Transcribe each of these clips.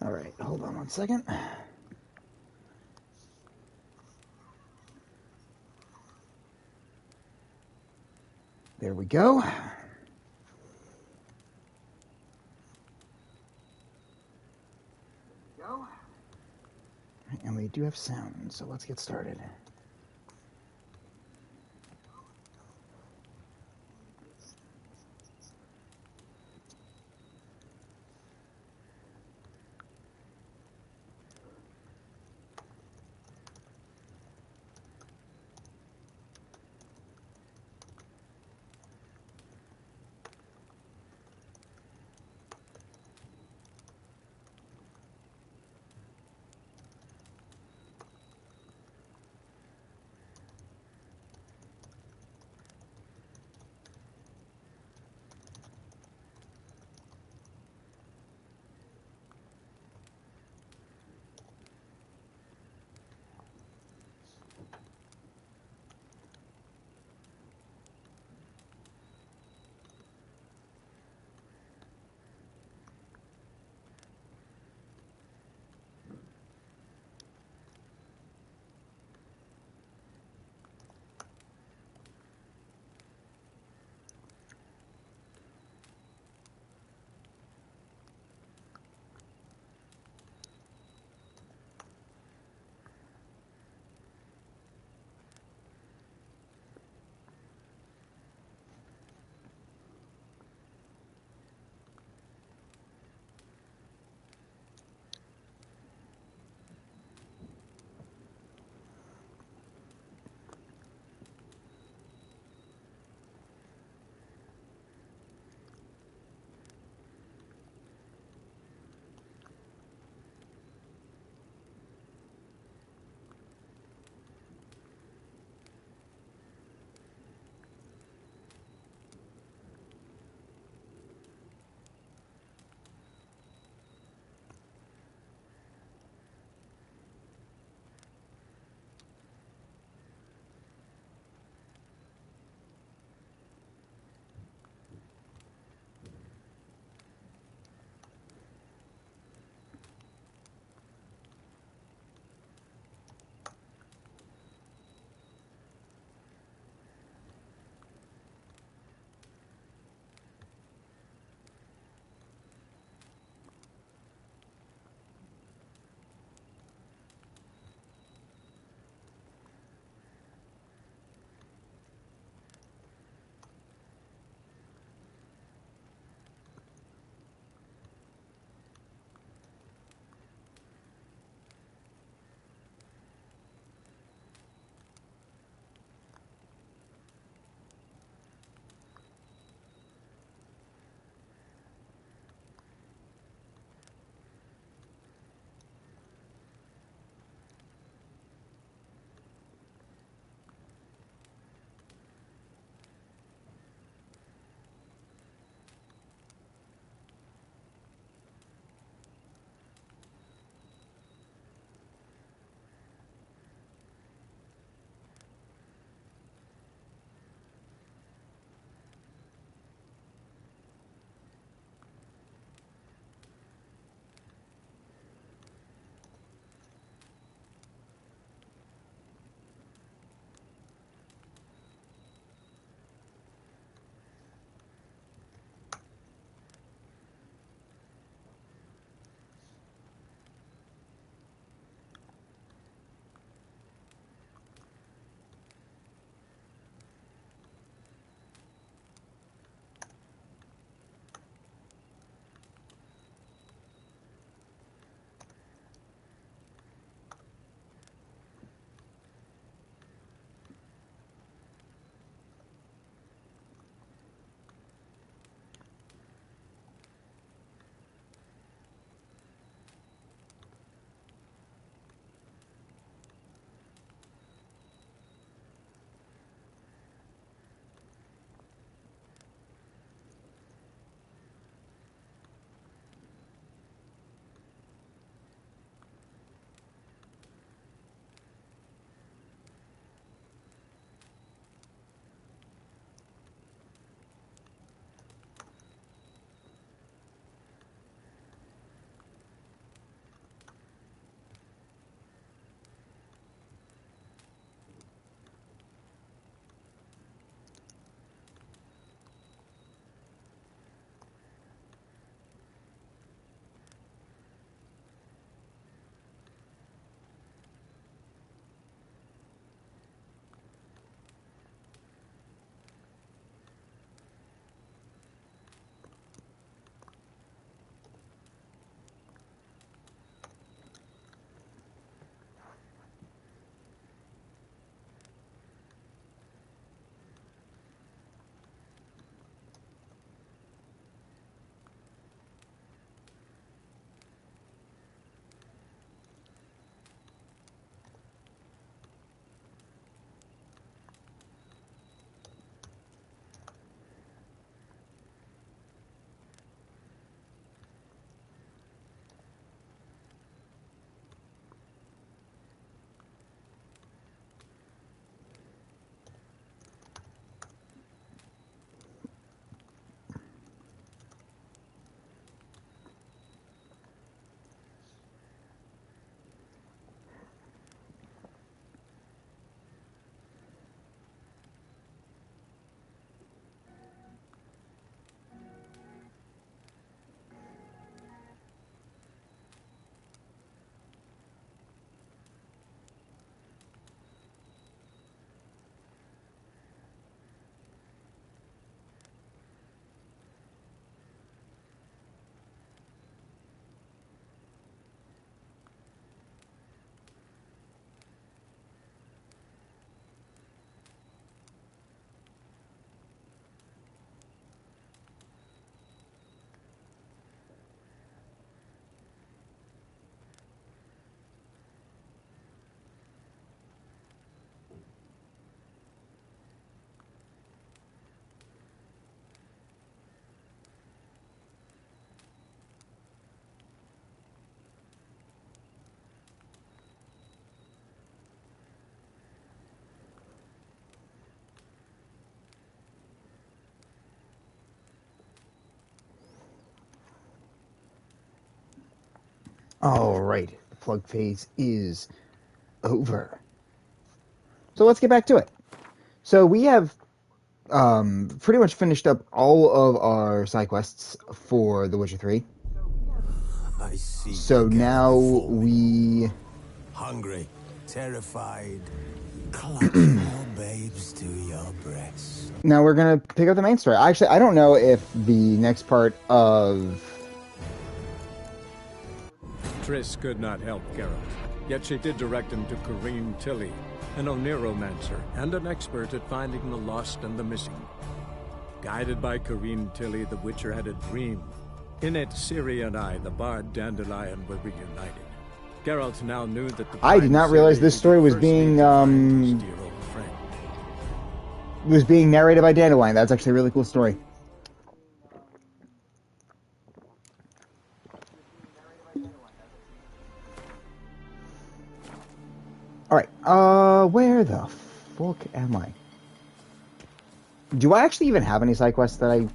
All right, hold on 1 second. There we go. And we do have sound, so let's get started. Alright, the plug phase is over. So let's get back to it. So we have pretty much finished up all of our side quests for The Witcher 3. I see. So now we... Hungry, terrified, clutch more babes to your breast. Now we're going to pick up the main story. Actually, I don't know if the next part of... Triss could not help Geralt, yet she did direct him to Corrine Tilly, an Oniromancer and an expert at finding the lost and the missing. Guided by Corrine Tilly, the Witcher had a dream. In it, Ciri and I, the bard Dandelion, were reunited. Geralt now knew that the I did not realize this story was being narrated by Dandelion. That's actually a really cool story. Alright, where the fuck am I? Do I actually even have any side quests that I...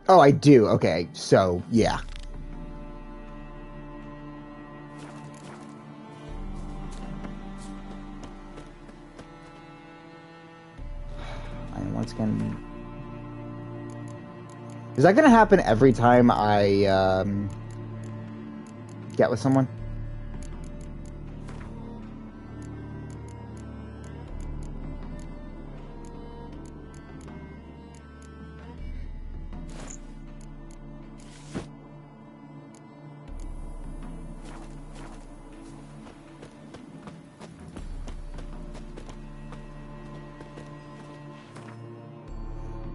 Oh, I do. Okay, so, yeah. And once again... Is that gonna happen every time I, get with someone?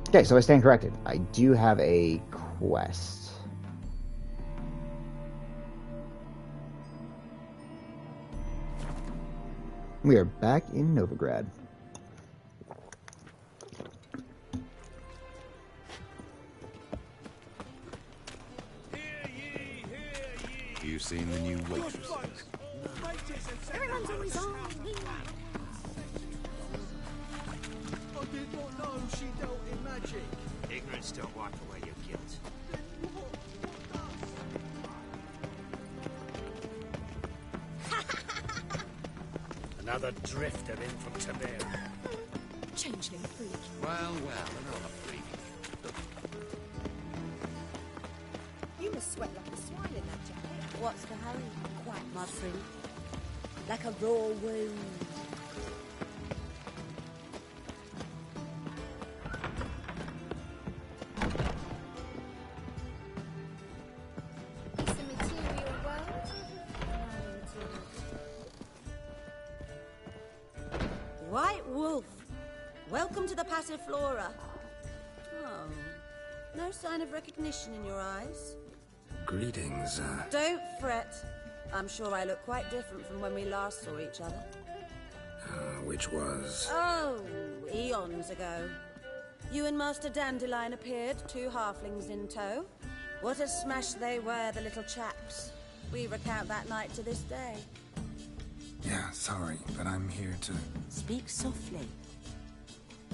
Okay, so I stand corrected. I do have a quest. We are back in Novigrad. You seen the new waitresses? Everyone's always on me. I did not know she dealt in magic. Ignorance don't wipe away your guilt. Another drifter in from Tiberium. Changeling freak. Well, another freak. You must sweat like a swine in that jacket. What's the hurry? Quite my friend. Like a raw wound. It's a material world. White Wolf, welcome to the Passiflora. Oh, no sign of recognition in your eyes. Greetings, Don't fret. I'm sure I look quite different from when we last saw each other. which was... Oh, eons ago. You and Master Dandelion appeared, two halflings in tow. What a smash they were, the little chaps. We recount that night to this day. Yeah, sorry, but I'm here to... Speak softly.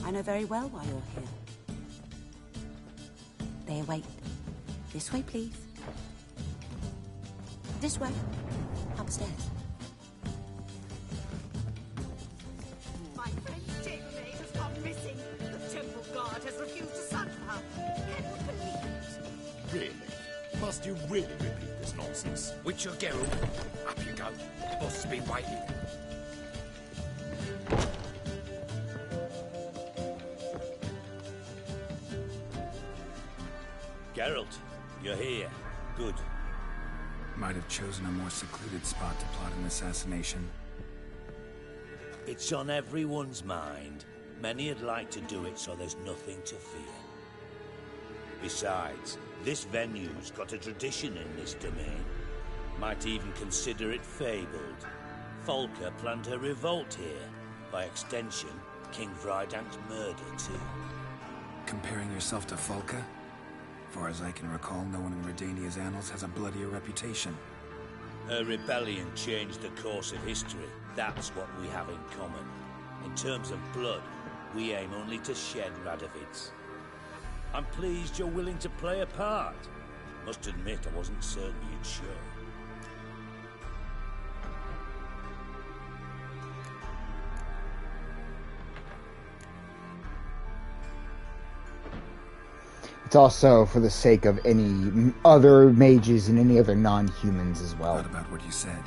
I know very well why you're here. They await. This way, please. This way. Upstairs. My friend Jamie has gone missing. The temple guard has refused to search for her. Can you believe it? Really? Must you really repeat this nonsense? Witcher Geralt, up you go. The boss has been waiting. Geralt, you're here. Good. Might have chosen a more secluded spot to plot an assassination. It's on everyone's mind. Many would like to do it so there's nothing to fear. Besides, this venue's got a tradition in this domain. Might even consider it fabled. Folka planned her revolt here. By extension, King Vrydank's murder too. Comparing yourself to Folka? Far as I can recall, no one in Redania's annals has a bloodier reputation. Her rebellion changed the course of history. That's what we have in common. In terms of blood, we aim only to shed Radovid's. I'm pleased you're willing to play a part. Must admit, I wasn't certain you'd show. It's also for the sake of any other mages and any other non-humans as well. Thought about what you said.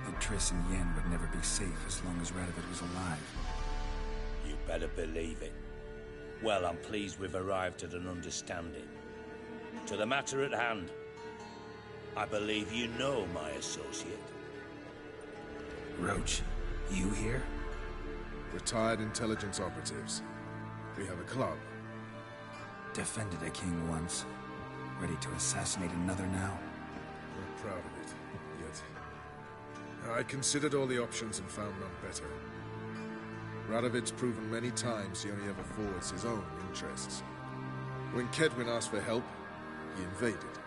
That Triss and Yen would never be safe as long as Radovid was alive. You better believe it. Well, I'm pleased we've arrived at an understanding. To the matter at hand, I believe you know my associate. Roach, you here? Retired intelligence operatives. We have a club. Defended a king once. Ready to assassinate another now? We're proud of it, yet I considered all the options and found none better. Radovid's proven many times he only ever forwards his own interests. When Kedwin asked for help, he invaded.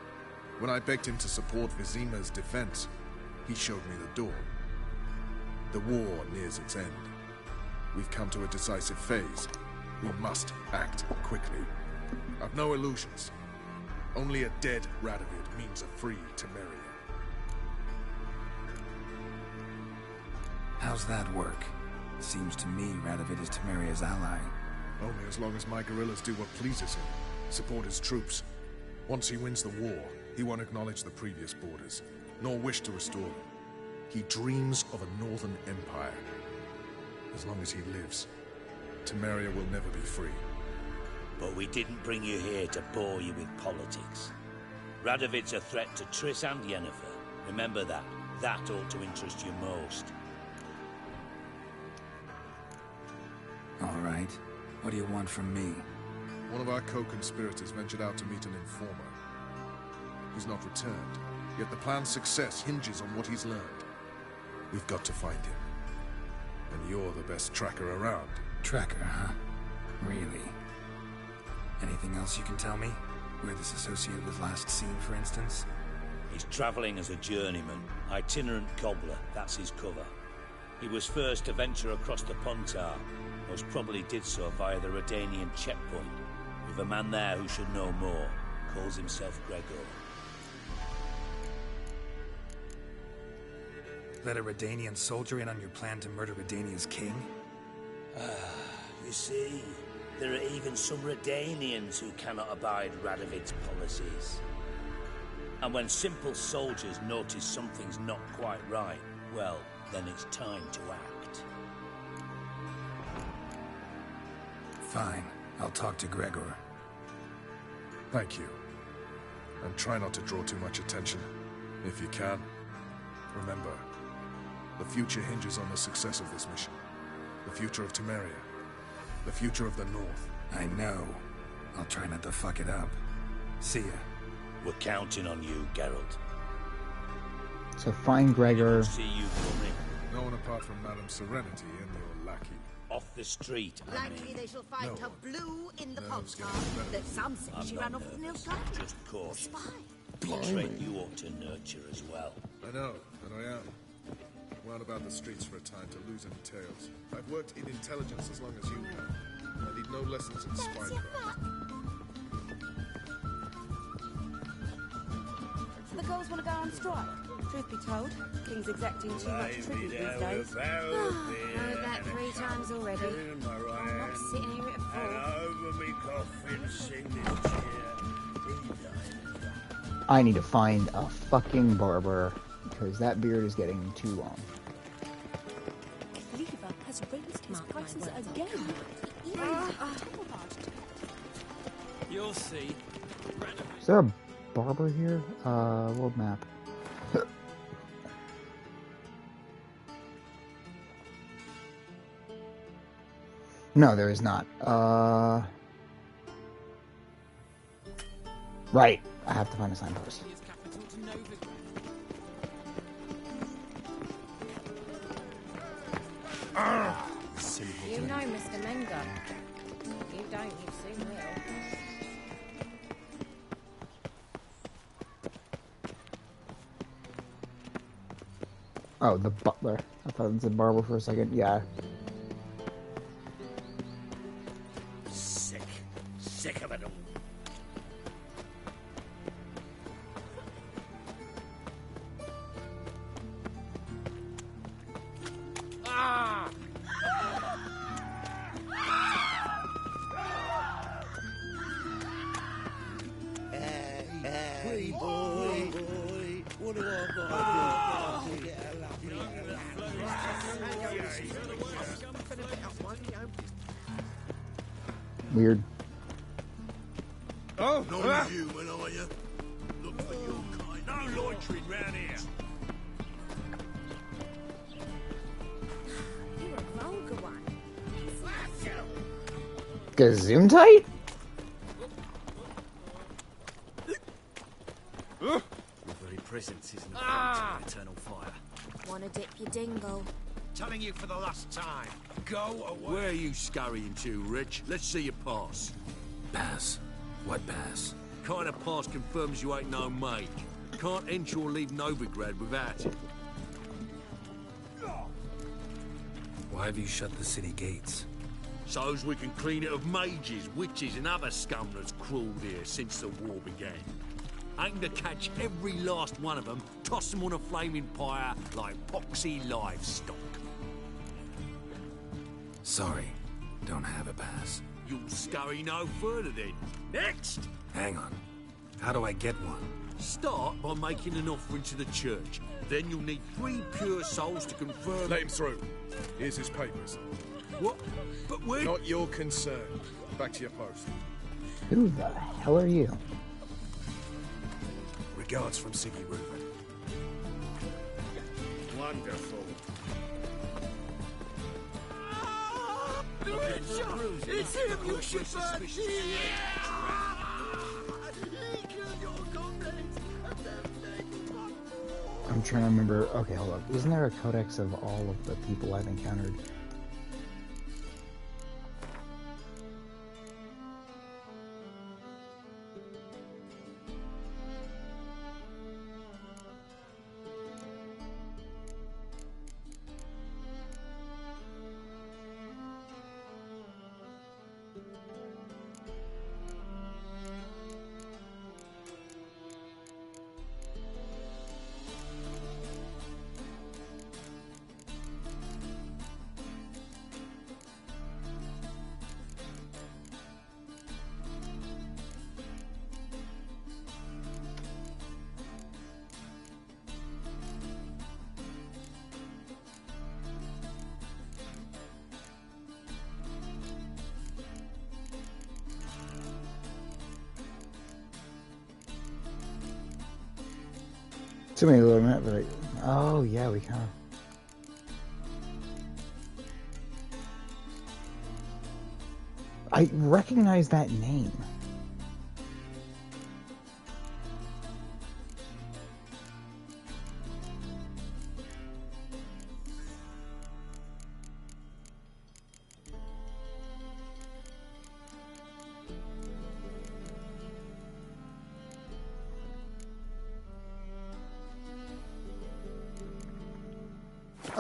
When I begged him to support Vizima's defense, he showed me the door. The war nears its end. We've come to a decisive phase. We must act quickly. I've no illusions. Only a dead Radovid means a free Temeria. How's that work? Seems to me Radovid is Temeria's ally. Only as long as my guerrillas do what pleases him. Support his troops. Once he wins the war, he won't acknowledge the previous borders, nor wish to restore them. He dreams of a northern empire. As long as he lives, Temeria will never be free. But we didn't bring you here to bore you with politics. Radovid's a threat to Triss and Yennefer. Remember that. That ought to interest you most. All right. What do you want from me? One of our co-conspirators ventured out to meet an informer. He's not returned, yet the plan's success hinges on what he's learned. We've got to find him. And you're the best tracker around. Tracker, huh? Really? Anything else you can tell me? Where this associate was last seen, for instance? He's traveling as a journeyman, itinerant cobbler, that's his cover. He was first to venture across the Pontar, most probably did so via the Redanian checkpoint, with a man there who should know more, calls himself Gregor. Let a Redanian soldier in on your plan to murder Redania's king? You see, there are even some Redanians who cannot abide Radovid's policies. And when simple soldiers notice something's not quite right, well, then it's time to act. Fine. I'll talk to Gregor. Thank you. And try not to draw too much attention. If you can, remember, the future hinges on the success of this mission. The future of Temeria. The future of the North. I know. I'll try not to fuck it up. See ya. We're counting on you, Geralt. So find Gregor. See you coming. No one apart from Madame Serenity and your lackey. Off the street, I Likely mean. they shall find her blue in the Nerves Pontar. getting better. That some say I'm she not ran off with nervous, Nilfgaard. just cautious. Spy. A trait you ought to nurture as well. I know, and I am. Wound about the streets for a time to lose any tails. I've worked in intelligence as long as you have. I need no lessons in spycraft. The girls want to go on strike. Truth be told, King's exacting too much tribute these days. Heard that 3 times already. I'm not sitting here at a I need to find a fucking barber, because that beard is getting too long. Lever has raised his prices again. You'll see. Is there a barber here? World map. No, there is not. Right. I have to find a signpost. You know, Mr. Menga. You don't, you soon will. Oh, the butler. I thought it was a barber for a second. Yeah. Sick of it all. Hey boy, what do I got to get a lovely Weird. Oh, not human, are you? Look for your kind. No loitering round here. You're a vulgar one. Gesundheit? Your very presence isn't a to eternal fire. Wanna dip your dingle? Telling you for the last time. Go away. Where are you scurrying to, Rich? Let's see your pass. Pass? What pass? Kind of pass confirms you ain't no mage. Can't enter or leave Novigrad without it. Why have you shut the city gates? So's we can clean it of mages, witches, and other scum that's crawled here since the war began. Aim to catch every last one of them, toss them on a flaming pyre like poxy livestock. Sorry, don't have a pass. You'll scurry no further then. Next! Hang on. How do I get one? Start by making an offering to the church. Then you'll need 3 pure souls to confirm... Let him through. Here's his papers. What? But where... Not your concern. Back to your post. Who the hell are you? Regards from Siggy Reuben. Wonderful. It's him, you shipper! He killed your comrades! I'm trying to remember. Okay, hold up. Isn't there a codex of all of the people I've encountered? Too many little minutes, but oh yeah, we kind of. I recognize that name.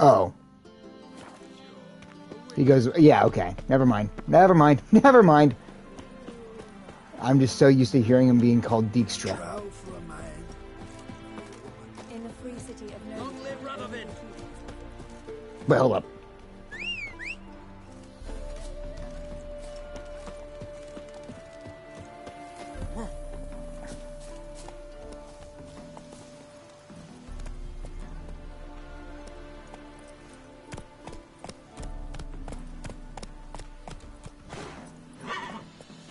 Oh. He goes, yeah, okay. Never mind. Never mind. Never mind. I'm just so used to hearing him being called Dijkstra. In the free city of Nova. Long live Radovid! But hold up.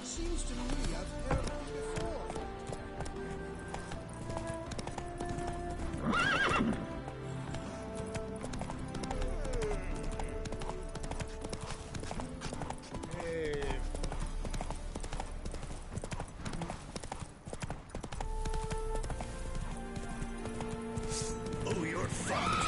Seems to me I've heard it before. Oh, you're fucked.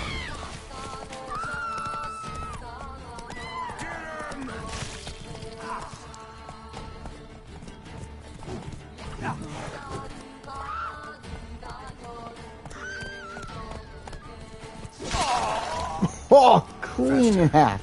Oh, clean in half.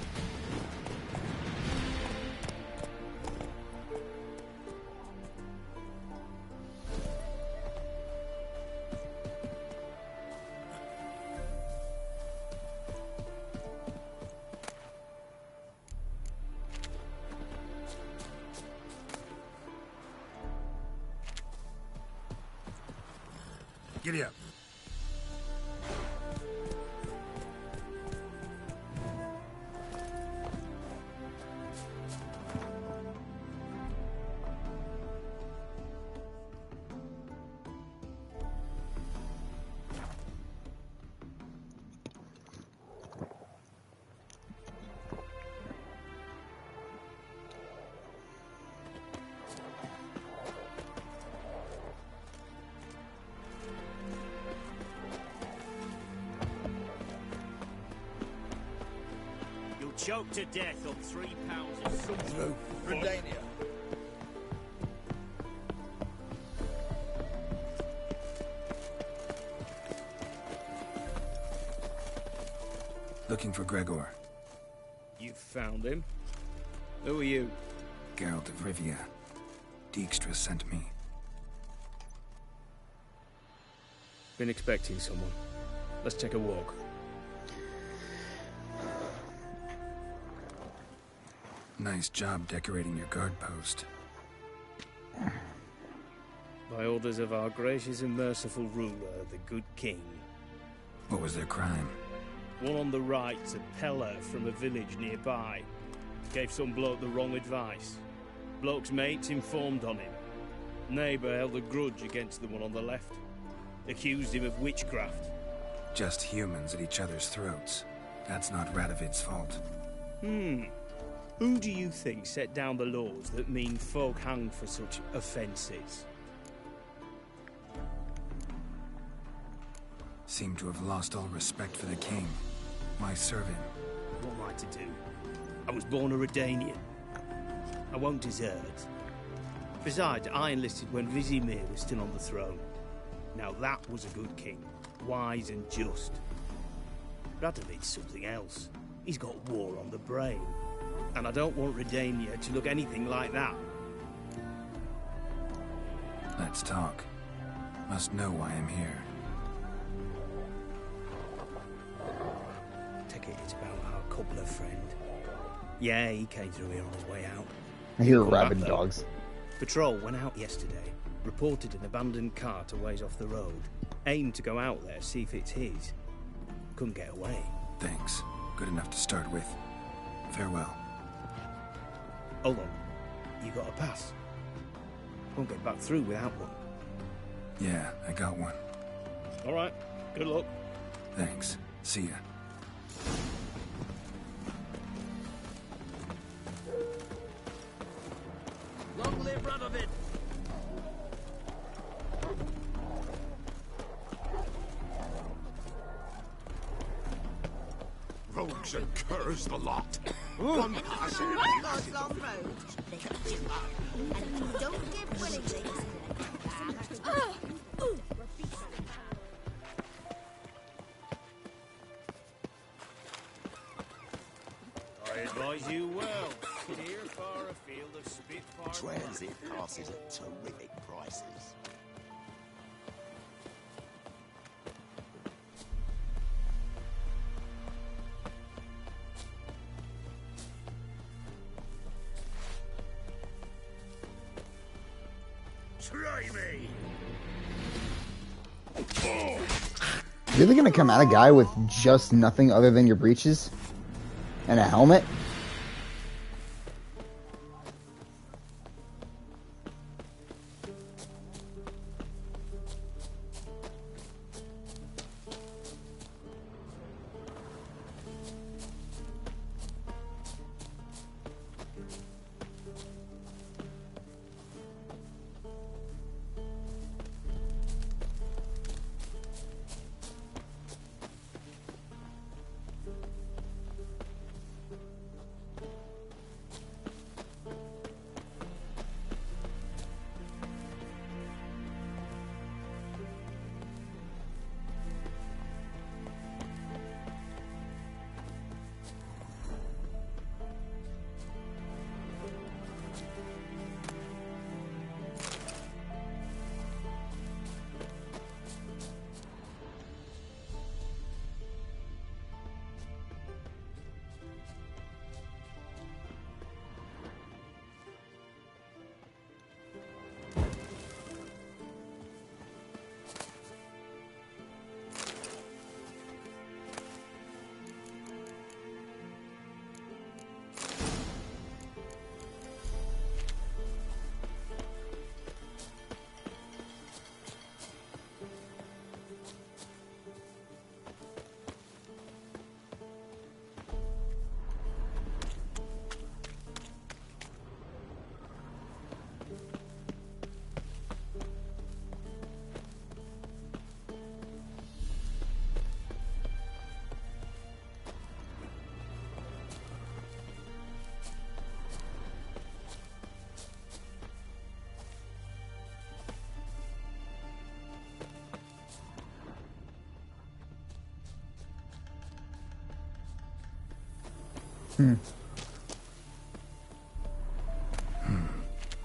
Giddy up. Choked to death on 3 pounds of something. Redania. Looking for Gregor. You found him? Who are you? Geralt of Rivia. Dijkstra sent me. Been expecting someone. Let's take a walk. Nice job decorating your guard post. By orders of our gracious and merciful ruler, the good king. What was their crime? One on the right's a peller from a village nearby. Gave some bloke the wrong advice. Bloke's mates informed on him. Neighbour held a grudge against the one on the left. Accused him of witchcraft. Just humans at each other's throats. That's not Radovid's fault. Who do you think set down the laws that mean folk hang for such offences? Seem to have lost all respect for the king. Why serve him? What am I to do? I was born a Redanian. I won't desert. Besides, I enlisted when Vizimir was still on the throne. Now that was a good king. Wise and just. Radovid's something else. He's got war on the brain. And I don't want Redania to look anything like that. Let's talk. Must know why I'm here. Take it it's about our cobbler friend. Yeah, he came through here on his way out. I hear rabid dogs. Patrol went out yesterday. Reported an abandoned cart a ways off the road. Aimed to go out there, see if it's his. Couldn't get away. Thanks. Good enough to start with. Farewell. Hold on. You got a pass? Won't get back through without one. Yeah, I got one. All right. Good luck. Thanks. See ya. Long live Radovid! Rogues and curs the lot. One pass God's long road. And you don't give willingly. I advise you well. Here far afield of Spitfire. Transit passes at terrific prices. Try me! Really gonna come at a guy with just nothing other than your breeches? And a helmet?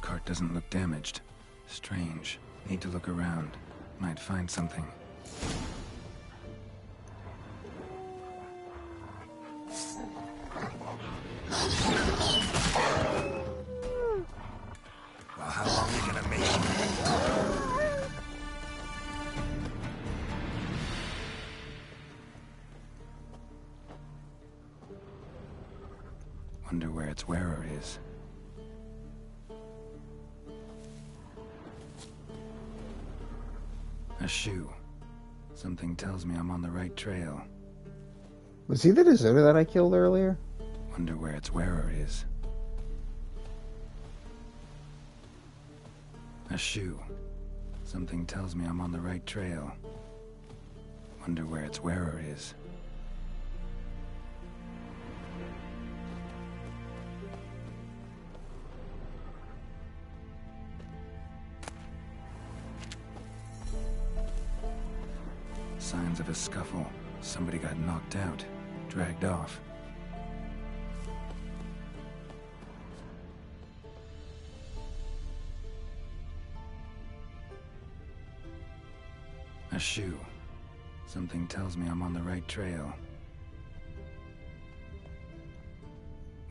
Cart doesn't look damaged. Strange. Need to look around. Might find something. Well, how long are we gonna make it? Wonder where its wearer is. A shoe. Something tells me I'm on the right trail. Was he the deserter that I killed earlier? Wonder where its wearer is. A shoe. Something tells me I'm on the right trail. Wonder where its wearer is. Signs of a scuffle. Somebody got knocked out, dragged off. A shoe. Something tells me I'm on the right trail.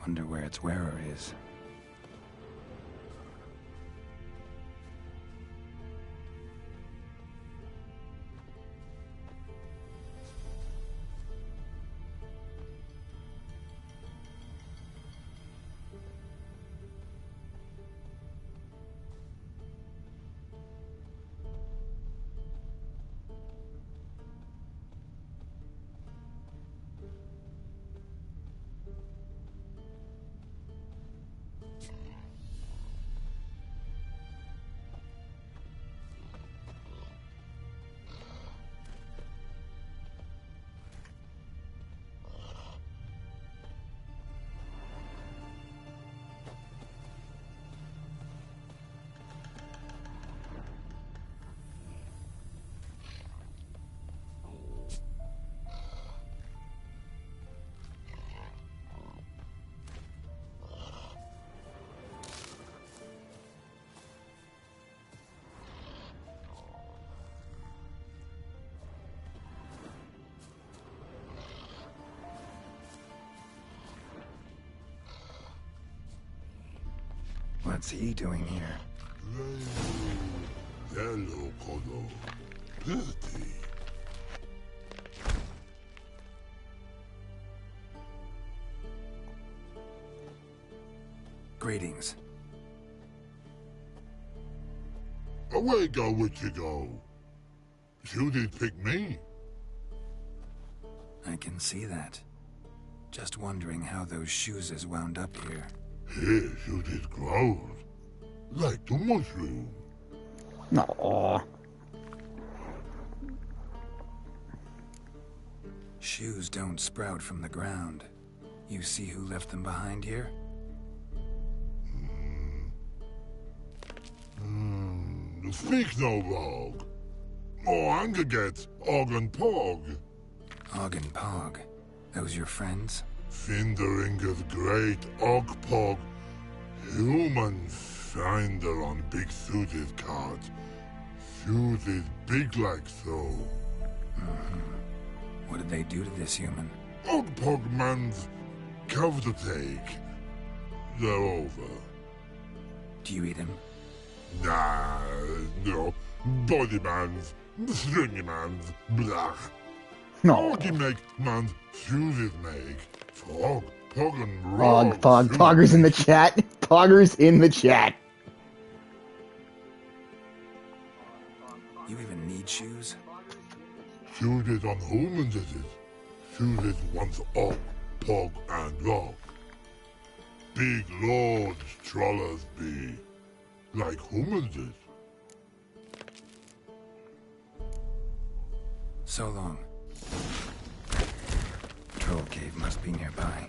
Wonder where its wearer is. What's he doing here? Hello, Kodo. Pretty. Greetings. Away go, witchy go. You did pick me. I can see that. Just wondering how those shoes is wound up here. Here you did grow. Like the mushroom. No. Shoes don't sprout from the ground. You see who left them behind here? Speak no log. Oh, anger gets Og and Pog. Og and Pog. Those your friends? Finderinger's great Og Pog. Human finder on big suited cart. Suited big like so. What did they do to this human? Og Pog man's cover to take. They're over. Do you eat him? Nah, no. Body man's, stringy man's, blah. No. Oggy make man's shoes make. Frog, Pog and Pog. Pogger's in the chat. Pogger's in the chat. You even need shoes? Shoes it on humans it is. Shoes it once Og, Pog and Log. Big lords trollers be. Like humans is. So long. Troll cave must be nearby.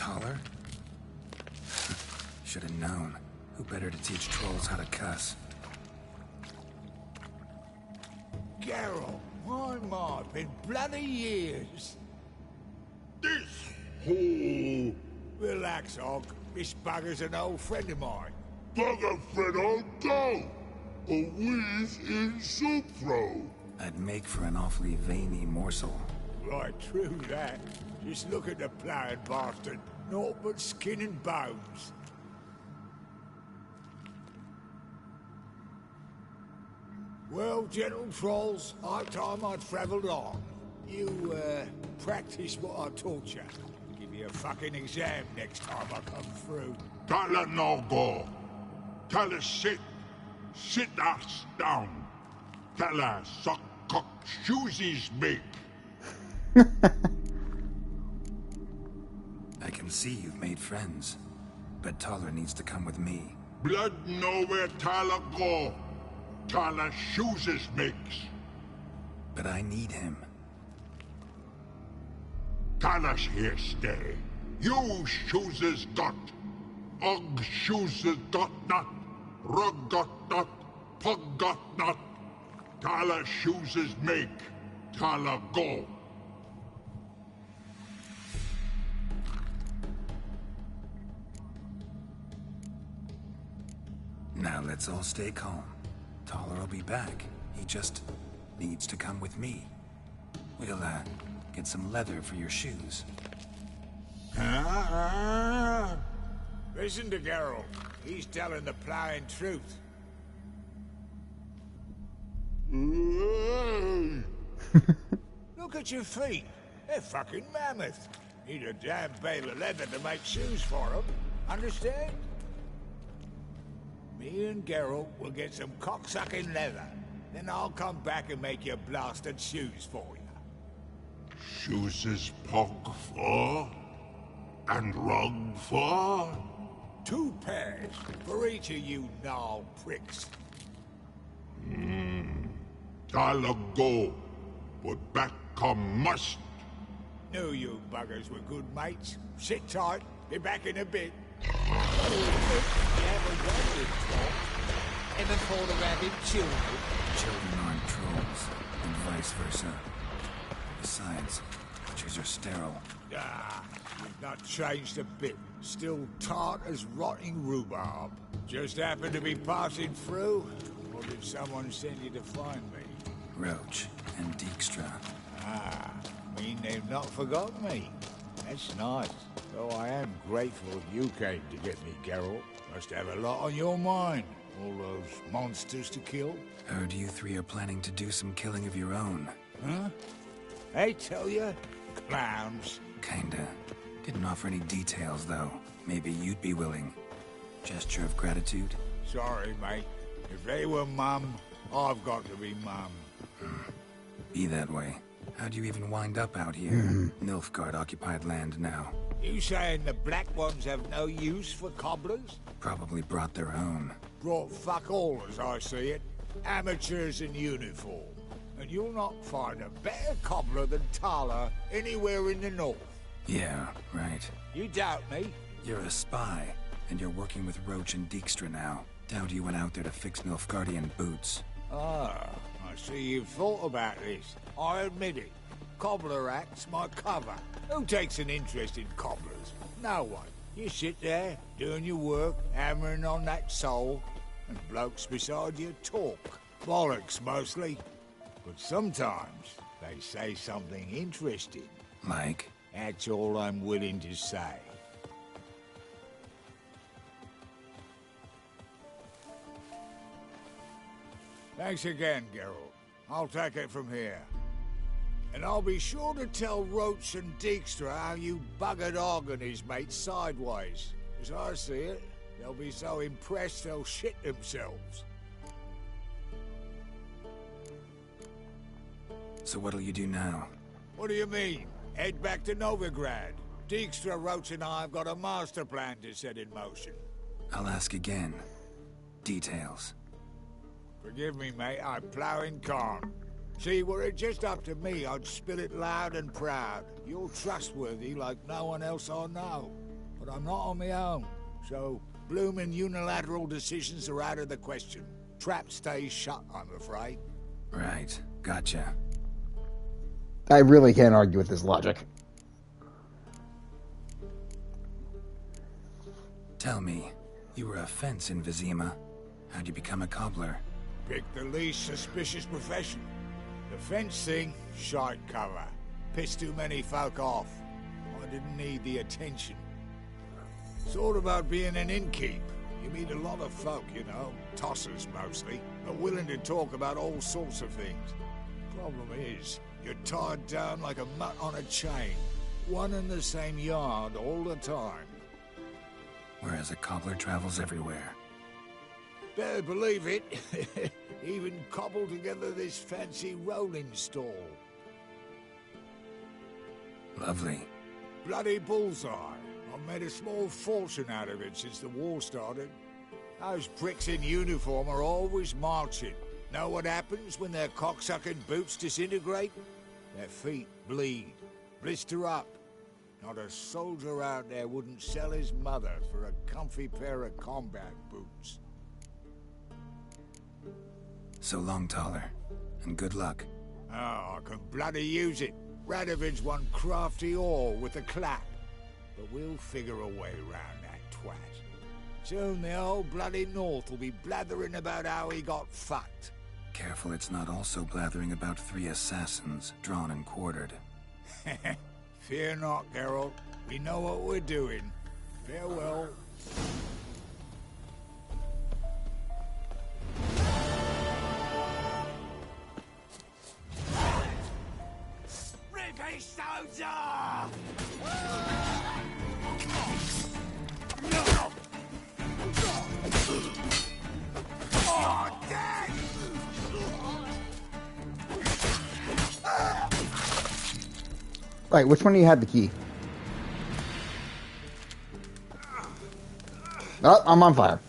Taller? Should have known. Who better to teach trolls how to cuss? Geralt, my, been bloody years. This hole. Relax, Og. This bugger's an old friend of mine. Bugger friend I'll go. A whiz in soup throw. I'd make for an awfully veiny morsel. Right, true that. Just look at the ploughing bastard. Naught but skin and bones. Well, gentle trolls, high time I travelled on. You, practice what I taught you. Give you a fucking exam next time I come through. Tala no go. Tala sit. Sit us down. Tala suck cock shoesies make. I can see you've made friends, but Taller needs to come with me. Blood know where Tala go. Tala shoeses makes. But I need him. Tala's here stay. You shoeses got. Og shoeses got not. Rug got not. Pug got not. Tala shoeses make. Tala go. Now let's all stay calm. Taller will be back. He just needs to come with me. We'll, get some leather for your shoes. Listen to Geralt. He's telling the ploughing truth. Look at your feet. They're fucking mammoth. Need a damn bale of leather to make shoes for them. Understand? Me and Geralt will get some cocksucking leather. Then I'll come back and make your blasted shoes for you. Shoeses pug for? And rug for? 2 pairs for each of you gnarled pricks. Tala go. But back come must. Knew you buggers were good mates. Sit tight. Be back in a bit. Ever thought of having children? Children aren't trolls, and vice versa. Besides, creatures are sterile. You've not changed a bit. Still tart as rotting rhubarb. Just happened to be passing through? Or did someone send you to find me? Roach and Dijkstra. Mean they've not forgotten me. That's nice. Though I am grateful you came to get me, Geralt. Must have a lot on your mind. All those monsters to kill. Heard you 3 are planning to do some killing of your own. Huh? I tell you, clowns. Kinda. Didn't offer any details, though. Maybe you'd be willing. Gesture of gratitude? Sorry, mate. If they were mum, I've got to be mum. Be that way. How'd you even wind up out here? Nilfgaard-occupied land now. You saying the Black Ones have no use for cobblers? Probably brought their own. Brought fuck all, as I see it. Amateurs in uniform. And you'll not find a better cobbler than Tala anywhere in the north. Yeah, right. You doubt me? You're a spy, and you're working with Roach and Dijkstra now. Doubt you went out there to fix Nilfgaardian boots. I see you've thought about this. I admit it. Cobbler act's my cover. Who takes an interest in cobblers? No one. You sit there, doing your work, hammering on that sole, and blokes beside you talk. Bollocks, mostly. But sometimes they say something interesting. Like? That's all I'm willing to say. Thanks again, Geralt. I'll take it from here. And I'll be sure to tell Roach and Dijkstra how you buggered Og and his mates sideways. As I see it, they'll be so impressed they'll shit themselves. So what'll you do now? What do you mean? Head back to Novigrad. Dijkstra, Roach and I have got a master plan to set in motion. I'll ask again. Details. Forgive me, mate, I'm ploughing can't. See, were it just up to me, I'd spill it loud and proud. You're trustworthy like no one else I know. but I'm not on my own. So, bloomin' unilateral decisions are out of the question. Trap stays shut, I'm afraid. Right. Gotcha. I really can't argue with this logic. Tell me, you were a fence in Vizima. How'd you become a cobbler? Pick the least suspicious profession. The fence thing, shite cover. Pissed too many folk off. I didn't need the attention. Sort about being an innkeep. You meet a lot of folk, you know, tossers mostly, are willing to talk about all sorts of things. Problem is, you're tied down like a mutt on a chain. One and the same yard all the time. Whereas a cobbler travels everywhere. Better believe it. Even cobbled together this fancy rolling stall. Lovely. Bloody bullseye. I've made a small fortune out of it since the war started. Those pricks in uniform are always marching. Know what happens when their cocksucking boots disintegrate? Their feet bleed, blister up. Not a soldier out there wouldn't sell his mother for a comfy pair of combat boots. So long, Taller. And good luck. Oh, I can bloody use it. Radovid's one crafty ore with a clap. But we'll figure a way round that twat. Soon the old bloody North will be blathering about how he got fucked. Careful it's not also blathering about 3 assassins, drawn and quartered. Fear not, Geralt. We know what we're doing. Farewell. Rippy soldier! Oh, dead! Right, which one do you have the key? Oh, I'm on fire.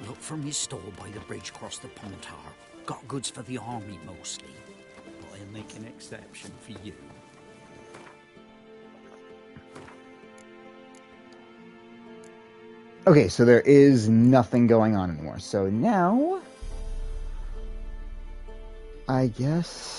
Look from his stall by the bridge across the Pontar. Got goods for the army mostly. But I'll make an exception for you. Okay, so there is nothing going on anymore. So now, I guess...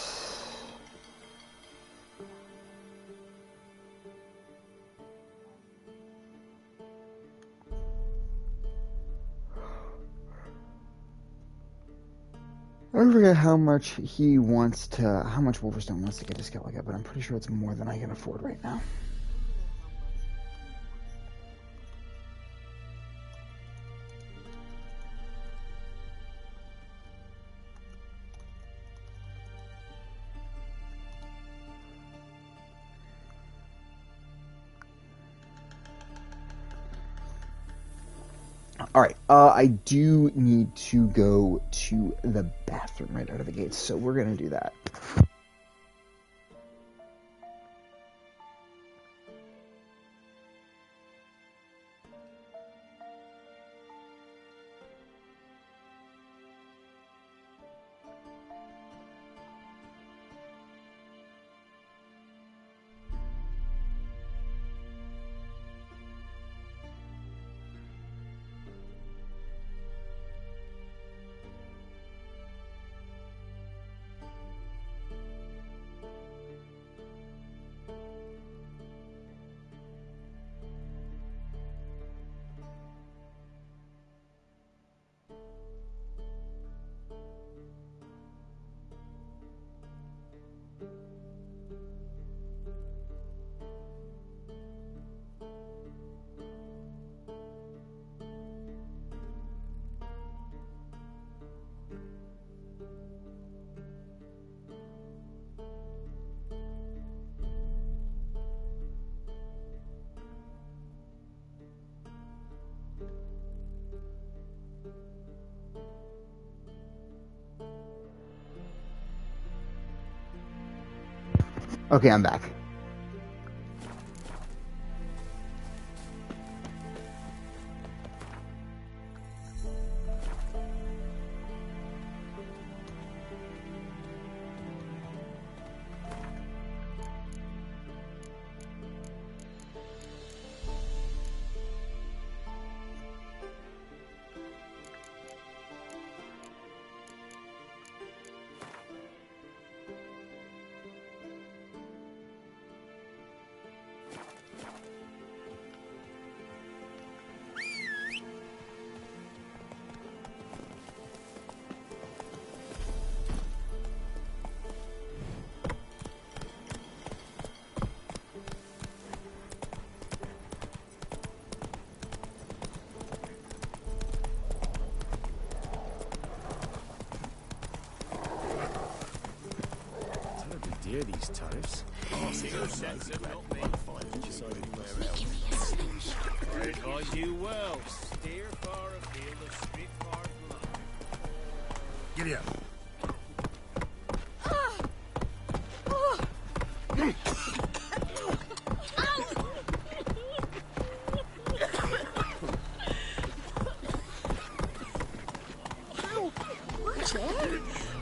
I forget how much he wants to, how much Wolverstone wants to get to Skellige, but I'm pretty sure it's more than I can afford right now. Alright, I do need to go to the bathroom right out of the gates, so we're gonna do that. Okay, I'm back. Dear these tariffs. I advise you well. Steer far afield of straight far below. Giddy up.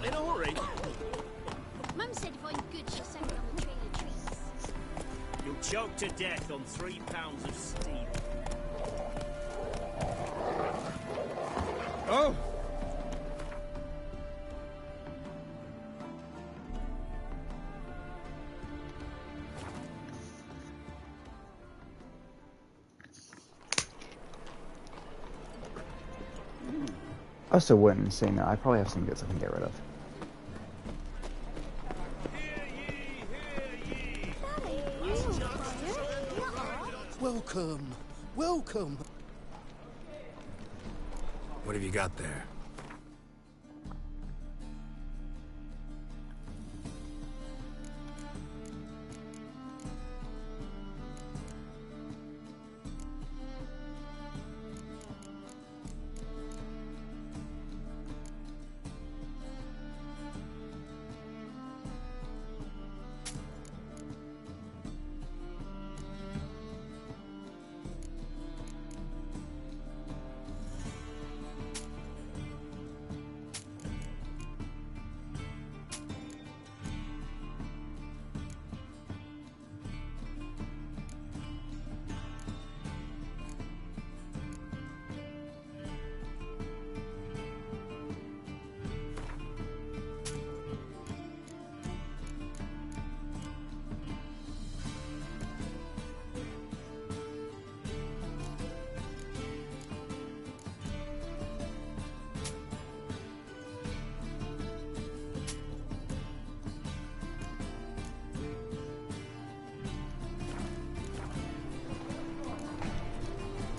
In a hurry. Mum said if I'm good, she'll send me on the trail of trees. You'll choke to death on 3 pounds of steam. Oh! I also wouldn't say no. I probably have some goods I can get rid of. Welcome. Welcome. What have you got there?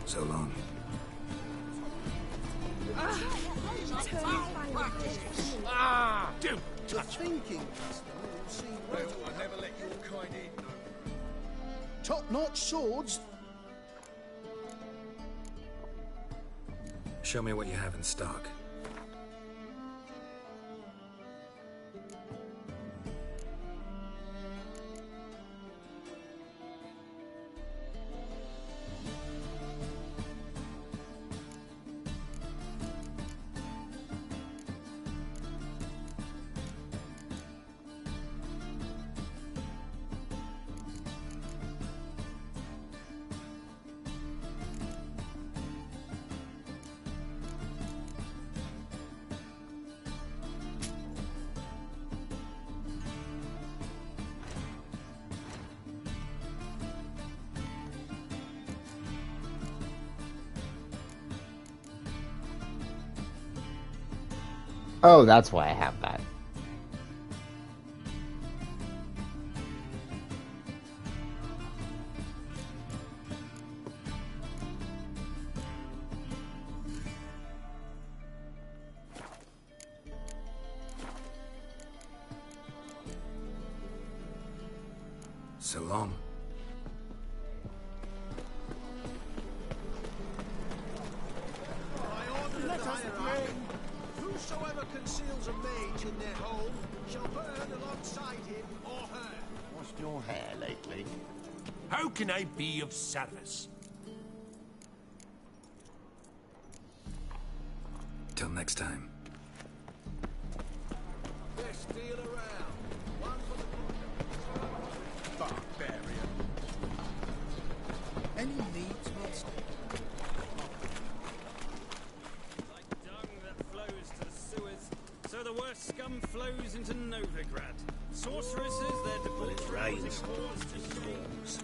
So long. Ah! Don't touch thinking, we'll see. Well, I never let your kind in. Top-notch swords. Show me what you have in stock. Oh, that's why I have that. So long. Whosoever conceals a mage in their home shall burn alongside him or her. lost your hair lately? How can I be of service? Till next time. Best deal around. One for the barbarian. Any needs, master? Like dung that flows to the sewers, so the worst scum flows into Novigrad. Sorceresses, their debauchery rains. cause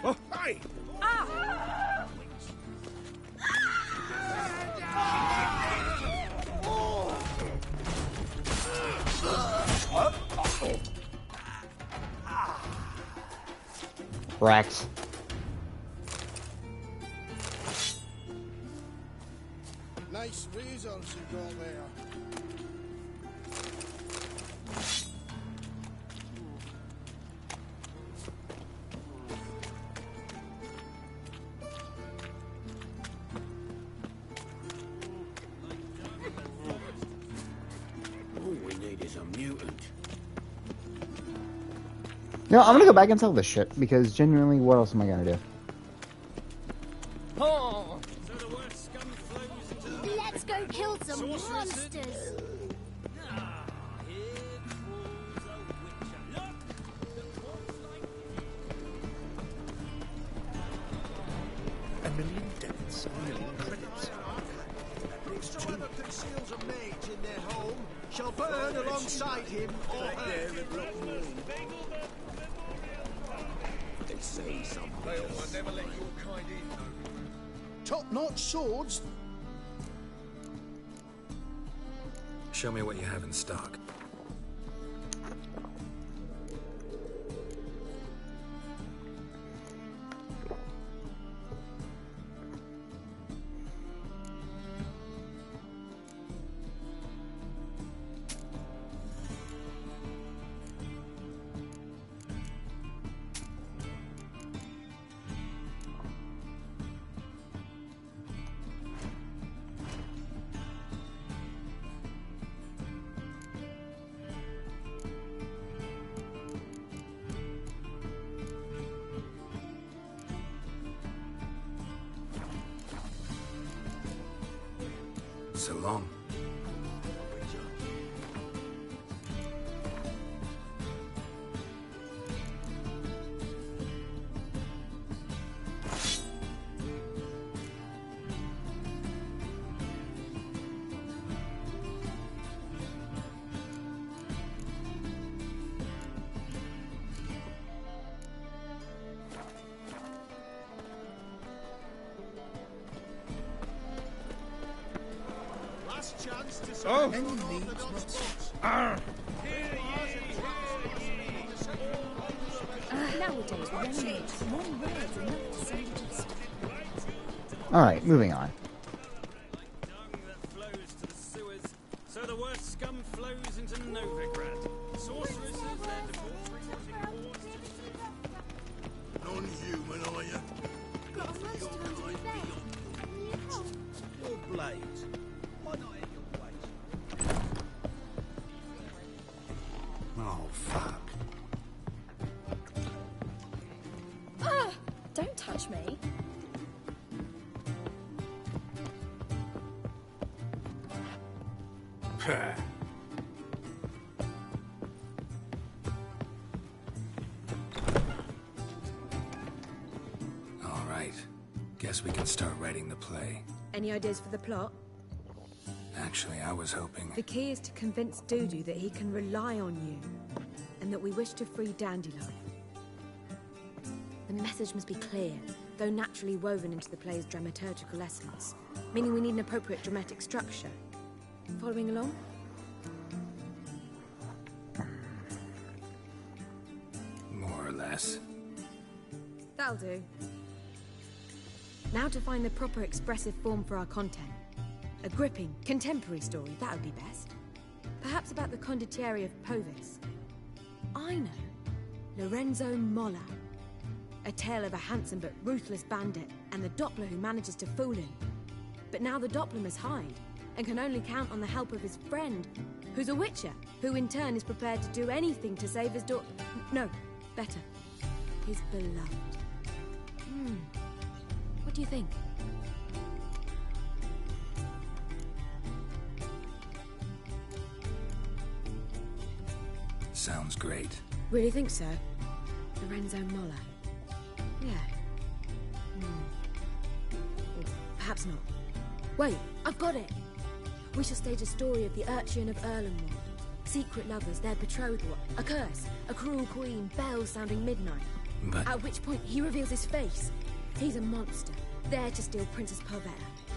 Oh, hey! Rex. Nice razors you got there. All we need is a mutant. No, I'm gonna go back and sell this shit because genuinely, what else am I gonna do? Oh! So the worst scum flows into the Let's go kill some monsters. Ah, here crawls a witcher. Look! The corpse like A million deaths, a million credits. Whosoever conceals a mage in their home shall burn alongside him or her. They say something. I never let your kind in. Top-notch swords. Show me what you have in stock. So long. Chance to Oh. any needs, Nowadays, one word's enough to say just. Alright, moving on. dung that flows to the sewers, so the worst scum flows into Novigrad. Sorceresses, their debauchery causing Non-human, are you? Got a monster under your bed. Your blades. Why not in your place? Oh, fuck. Don't touch me. All right. Guess we can start writing the play. Any ideas for the plot? Actually, I was hoping... The key is to convince Dudu that he can rely on you, and that we wish to free Dandelion. The message must be clear, though naturally woven into the play's dramaturgical essence, meaning we need an appropriate dramatic structure. Following along? More or less. That'll do. Now to find the proper expressive form for our content. A gripping, contemporary story, that would be best. Perhaps about the condottieri of Povis. I know. Lorenzo Molla. A tale of a handsome but ruthless bandit, and the Doppler who manages to fool him. But now the Doppler must hide. and can only count on the help of his friend, who's a witcher, who in turn is prepared to do anything to save his daughter. No, better, his beloved. What do you think? Sounds great. Really think so? Lorenzo Mola. Yeah. Or perhaps not. Wait, I've got it! We shall stage a story of the Urchin of Erlenwald. Secret lovers, their betrothal, a curse, a cruel queen, bells sounding midnight. But... At which point he reveals his face. He's a monster, there to steal Princess Pavetta.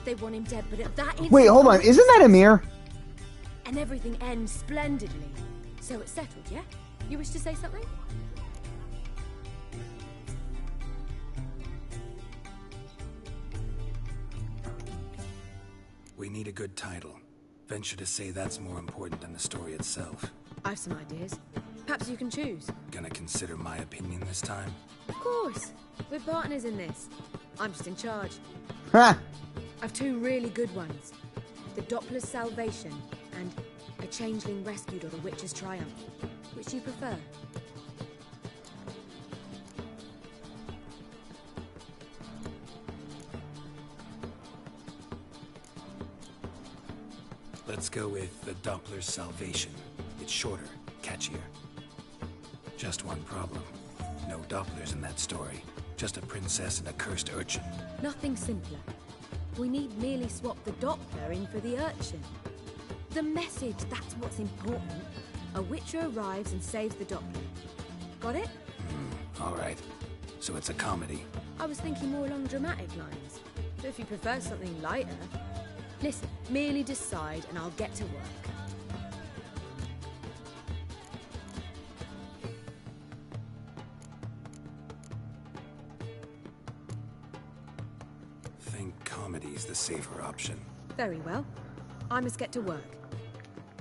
They want him dead, but at that instant... Wait, hold on. Isn't that Emir? And everything ends splendidly. So it's settled, yeah? You wish to say something? We need a good title. Venture to say that's more important than the story itself. I've some ideas. Perhaps you can choose. Gonna consider my opinion this time? Of course. We're partners in this. I'm just in charge. Ha! I've two really good ones. The Doppler's Salvation and A Changeling Rescued or The Witcher's Triumph. Which do you prefer? Let's go with the Doppler's Salvation. It's shorter, catchier. Just one problem. No Dopplers in that story. Just a princess and a cursed urchin. Nothing simpler. We need merely swap the Doppler in for the urchin. The message, that's what's important. A witcher arrives and saves the Doppler. Got it? All right. So it's a comedy. I was thinking more along dramatic lines. But if you prefer something lighter... Listen, merely decide and I'll get to work. Think comedy's the safer option. Very well. I must get to work.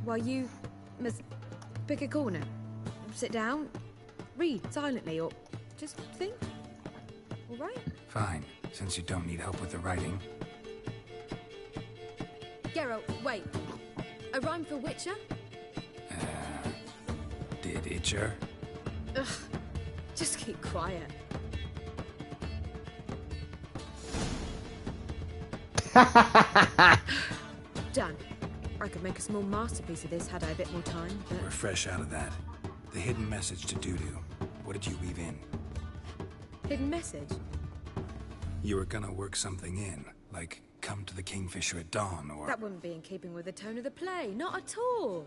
While you must pick a corner. Sit down, read silently, or just think. All right? Fine, since you don't need help with the writing. Geralt, wait. A rhyme for Witcher? Did Itcher? Ugh. Just keep quiet. Done. I could make a small masterpiece of this had I a bit more time, but... We're fresh out of that. The hidden message to Dudu. What did you weave in? Hidden message? You were gonna work something in, like come to the Kingfisher at dawn, or... That wouldn't be in keeping with the tone of the play, not at all.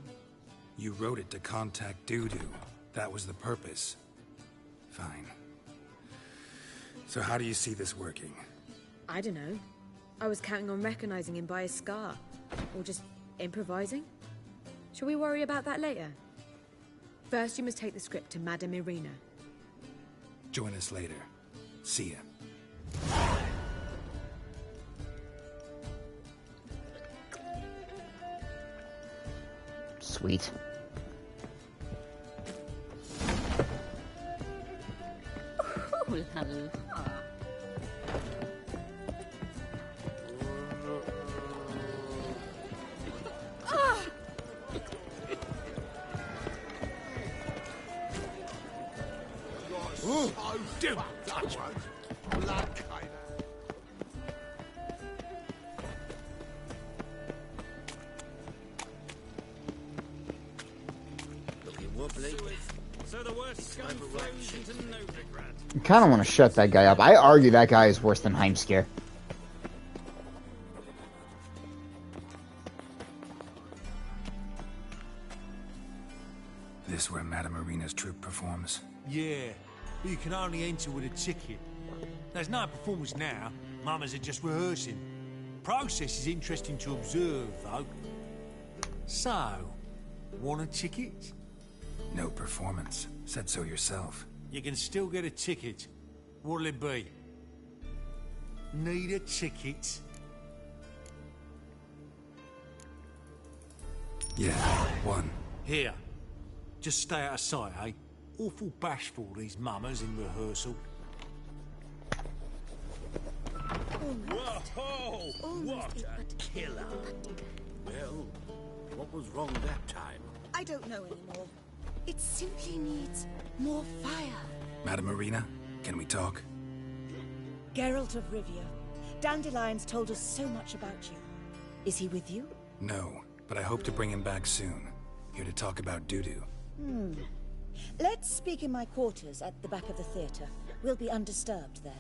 You wrote it to contact Dudu. That was the purpose. Fine. So how do you see this working? I don't know. I was counting on recognizing him by his scar. Or just improvising. Shall we worry about that later? First, you must take the script to Madame Irina. Join us later. See ya. Sweet. Ooh la la. Oh, do that one. Blood kind Looking wobbly. So the worst scum flows into Novigrad. I kind of want to shut that guy up. I argue that guy is worse than Heimskir. This where Madame Irina's troupe performs? Yeah, but you can only enter with a ticket. There's no performance now. Mamas are just rehearsing. Process is interesting to observe, though. So, want a ticket? No performance. Said so yourself. You can still get a ticket. What'll it be? Need a ticket? Yeah, one. Here. Just stay out of sight, eh? Awful bashful, these mamas in rehearsal. Whoa! What a killer! hell? What was wrong that time? I don't know anymore. It simply needs more fire. Madame Marina, can we talk? Geralt of Rivia, Dandelion's told us so much about you. Is he with you? No, but I hope to bring him back soon. Here to talk about Dudu. Let's speak in my quarters at the back of the theatre. We'll be undisturbed there.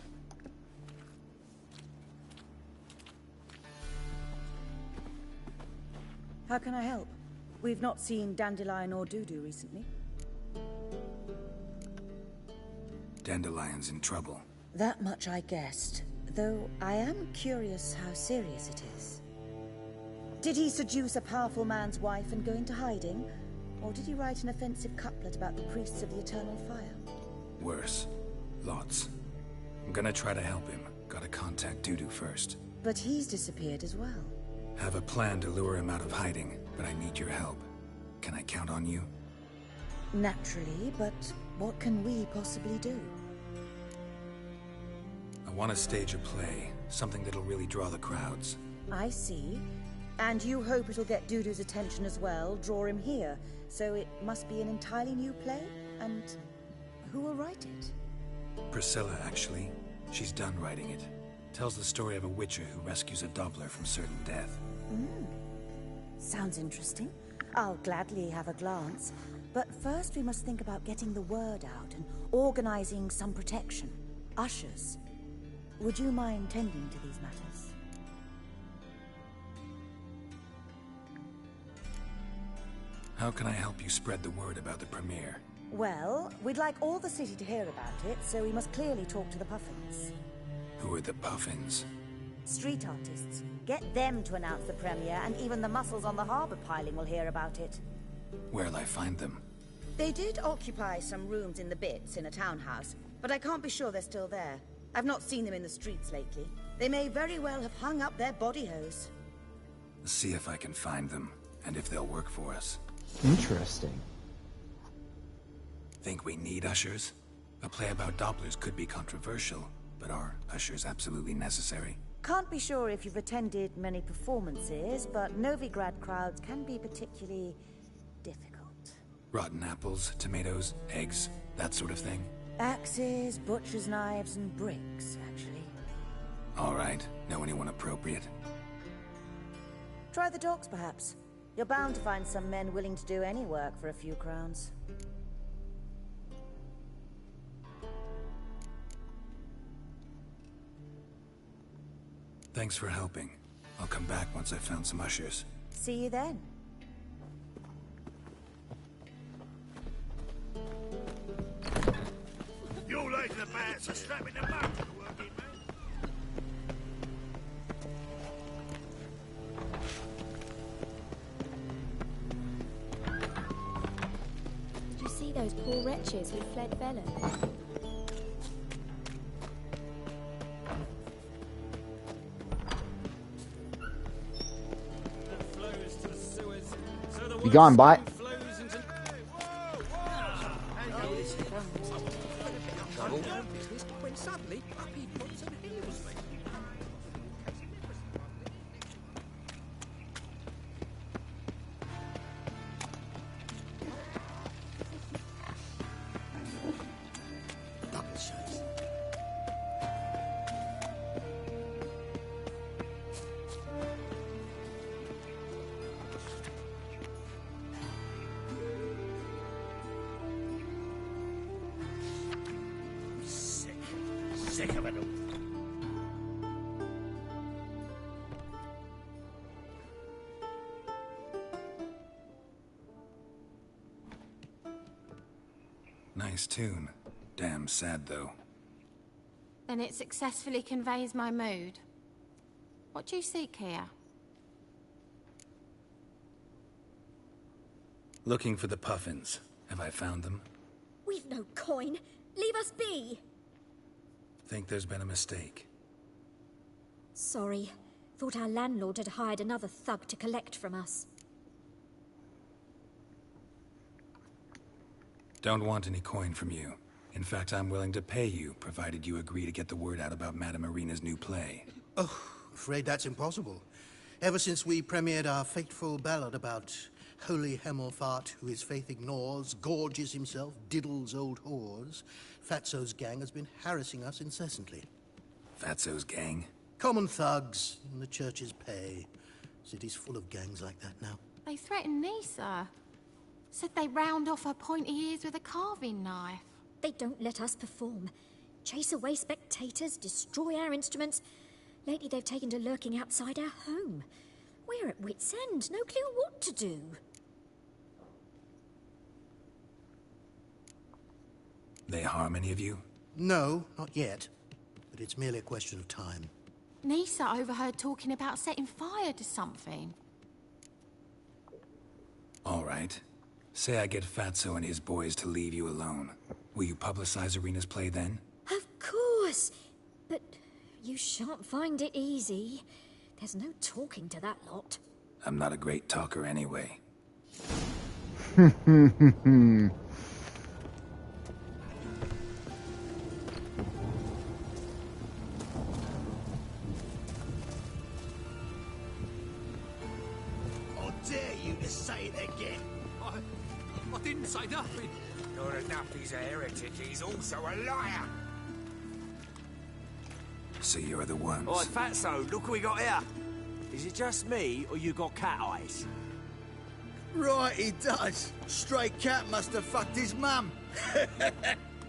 How can I help? We've not seen Dandelion or Dudu recently. Dandelion's in trouble. That much I guessed, though I am curious how serious it is. Did he seduce a powerful man's wife and go into hiding? Or did he write an offensive couplet about the priests of the eternal fire? Worse. Lots. I'm gonna try to help him. Gotta contact Dudu first. But he's disappeared as well. Have a plan to lure him out of hiding, but I need your help. Can I count on you? Naturally, but what can we possibly do? I want to stage a play, something that'll really draw the crowds. I see. And you hope it'll get Dudu's attention as well, draw him here. So it must be an entirely new play? And who will write it? Priscilla, actually. She's done writing it. Tells the story of a witcher who rescues a Doppler from certain death. Sounds interesting. I'll gladly have a glance. But first we must think about getting the word out and organizing some protection. Ushers. Would you mind tending to these matters? How can I help you spread the word about the premiere? Well, we'd like all the city to hear about it, so we must clearly talk to the Puffins. Who are the Puffins? Street artists. Get them to announce the premiere, and even the muscles on the harbor piling will hear about it. Where'll I find them? They did occupy some rooms in the Bits in a townhouse, but I can't be sure they're still there. I've not seen them in the streets lately. They may very well have hung up their body hose. See if I can find them, and if they'll work for us. Interesting. Think we need ushers? A play about Dopplers could be controversial, but are ushers absolutely necessary? Can't be sure if you've attended many performances, but Novigrad crowds can be particularly difficult. Rotten apples, tomatoes, eggs, that sort of thing? Axes, butcher's knives, and bricks, actually. All right. Know anyone appropriate? Try the docks, perhaps. You're bound to find some men willing to do any work for a few crowns. Thanks for helping. I'll come back once I've found some ushers. See you then. You late in the bats are slapping the mouth of the working man. Did you see those poor wretches who fled Velen? Be gone, bot. When suddenly up he puts and heals me. Sick of it all. Nice tune. Damn sad, though. Then it successfully conveys my mood. What do you seek here? Looking for the Puffins. Have I found them? We've no coin. Leave us be. Think there's been a mistake. Sorry. Thought our landlord had hired another thug to collect from us. Don't want any coin from you. In fact, I'm willing to pay you, provided you agree to get the word out about Madame Marina's new play. Oh, afraid that's impossible. Ever since we premiered our fateful ballad about holy Hemelfart, who his faith ignores, gorges himself, diddles old whores, Fatso's gang has been harassing us incessantly. Fatso's gang? Common thugs in the church's pay. City's full of gangs like that now. They threatened Nisa. Said they round off her pointy ears with a carving knife. They don't let us perform. Chase away spectators, destroy our instruments. Lately they've taken to lurking outside our home. We're at wit's end, no clue what to do. They harm any of you? No, not yet. But it's merely a question of time. Nisa overheard talking about setting fire to something. All right. Say I get Fatso and his boys to leave you alone. Will you publicize Irina's play then? Of course. But you shan't find it easy. There's no talking to that lot. I'm not a great talker anyway. I dare you to say it again. I didn't say nothing. Not enough he's a heretic, he's also a liar. So you're the ones. Oi, Fatso, look what we got here. Is it just me, or you got cat eyes? Right, he does. Stray cat must have fucked his mum.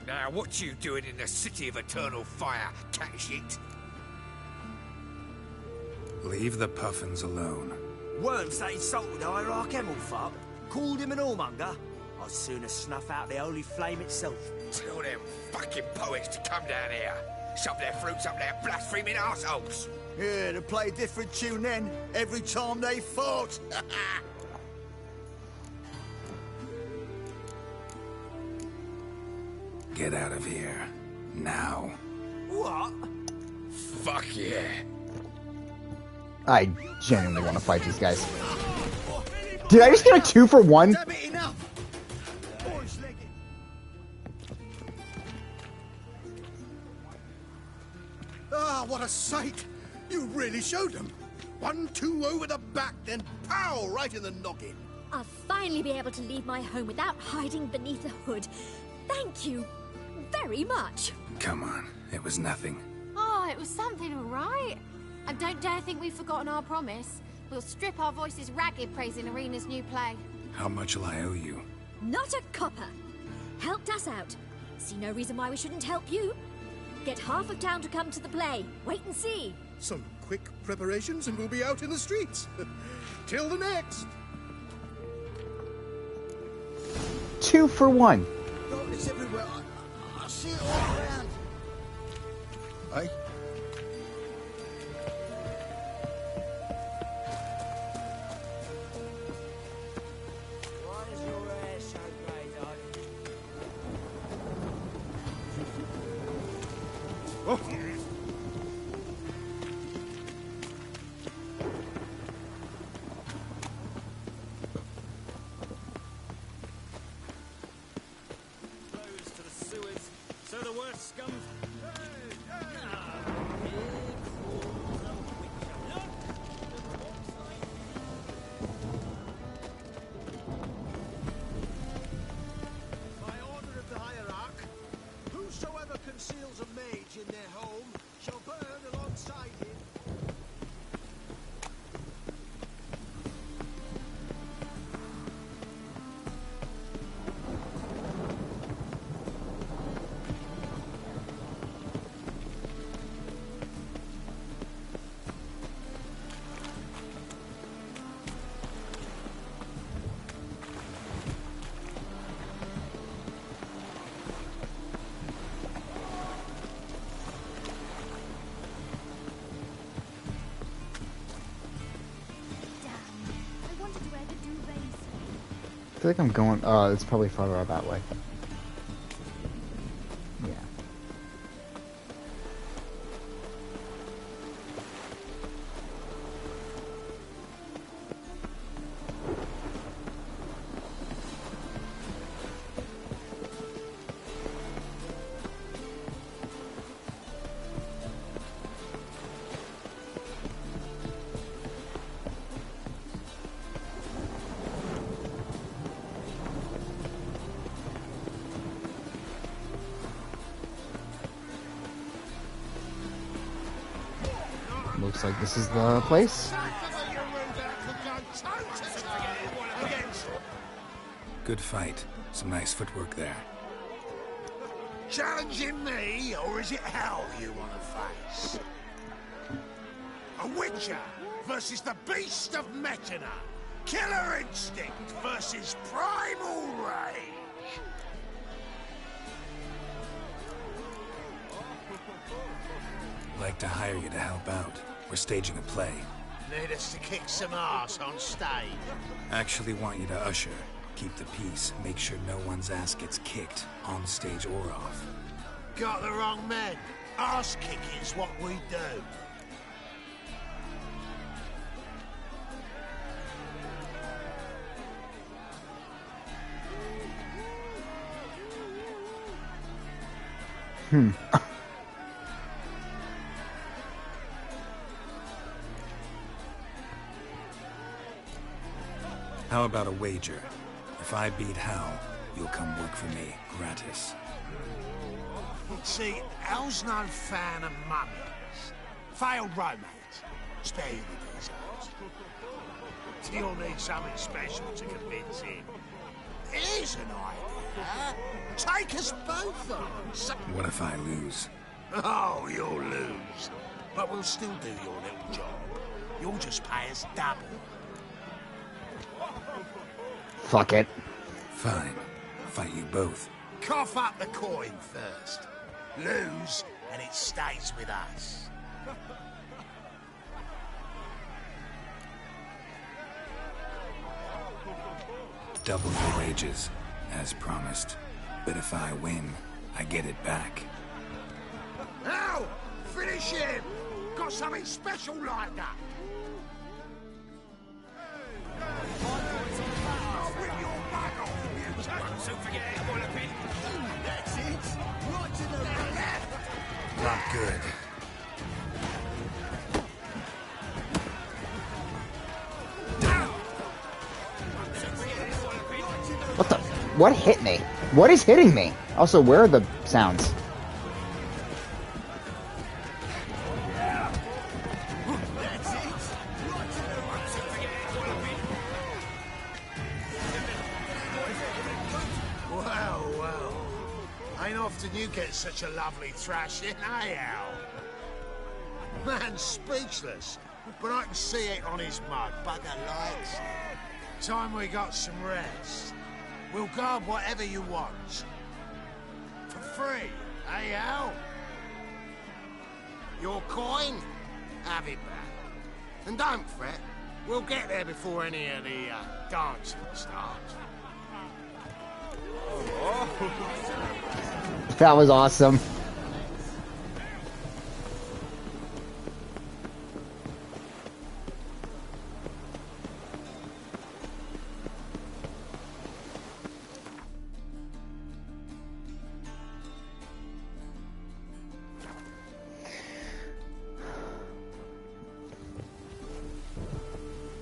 Now, what you doing in the city of eternal fire, cat shit? Leave the puffins alone. Worms that insulted Hierarch Hemelfart, called him an whoremonger. I'd sooner snuff out the holy flame itself. Tell them fucking poets to come down here. Shove their fruits up their blaspheming arseholes. Yeah, to play a different tune then, every time they fought. Get out of here. Now. What? Fuck yeah. I genuinely want to fight these guys. Did I just get a 2 for 1? Ah, what a sight! You really showed them. 1-2 over the back, then pow, right in the noggin. I'll finally be able to leave my home without hiding beneath a hood. Thank you very much. Come on, it was nothing. Oh, it was something, all right. And don't dare think we've forgotten our promise. We'll strip our voices ragged praising Irina's new play. How much will I owe you? Not a copper. Helped us out. See no reason why we shouldn't help you. Get half of town to come to the play. Wait and see. Some quick preparations and we'll be out in the streets. Till the next. 2 for 1. Darkness everywhere. I see it all around. Hey? Flows to the sewers, so the worst scum. By order of the Hierarch, whosoever conceals a mage in their home shall burn alongside him. I wanted to wear the duvets. I feel like I'm going. It's probably farther out that way. Yeah. Looks like this is the place. Good fight. Some nice footwork there. Challenging me, or is it hell you want to face? A Witcher versus the Beast of Metina. Killer instinct versus primal rage. I'd like to hire you to help out. We're staging a play. Need us to kick some ass on stage. Actually want you to usher. Keep the peace. Make sure no one's ass gets kicked, on stage or off. Got the wrong men. Ass kicking's what we do. How about a wager? If I beat Hal, you'll come work for me, gratis. See, Hal's no fan of mummies. Failed romance. Spare you the details. You'll need something special to convince him. Here's an idea. Take us both on. What if I lose? Oh, you'll lose. But we'll still do your little job. You'll just pay us double. Fuck it. Fine. Fight you both. Cough up the coin first. Lose, and it stays with us. Double your wages, as promised. But if I win, I get it back. Now, finish him! Got something special like that! Not good. What the? What hit me? What is hitting me? Also, where are the sounds? Well. Ain't often you get such a lovely thrashing, eh, Al? Man's speechless, but I can see it on his mug. Bugger likes it. Time we got some rest. We'll guard whatever you want. For free, eh, Al? Your coin? Have it back. And don't fret, we'll get there before any of the dancing starts. That was awesome.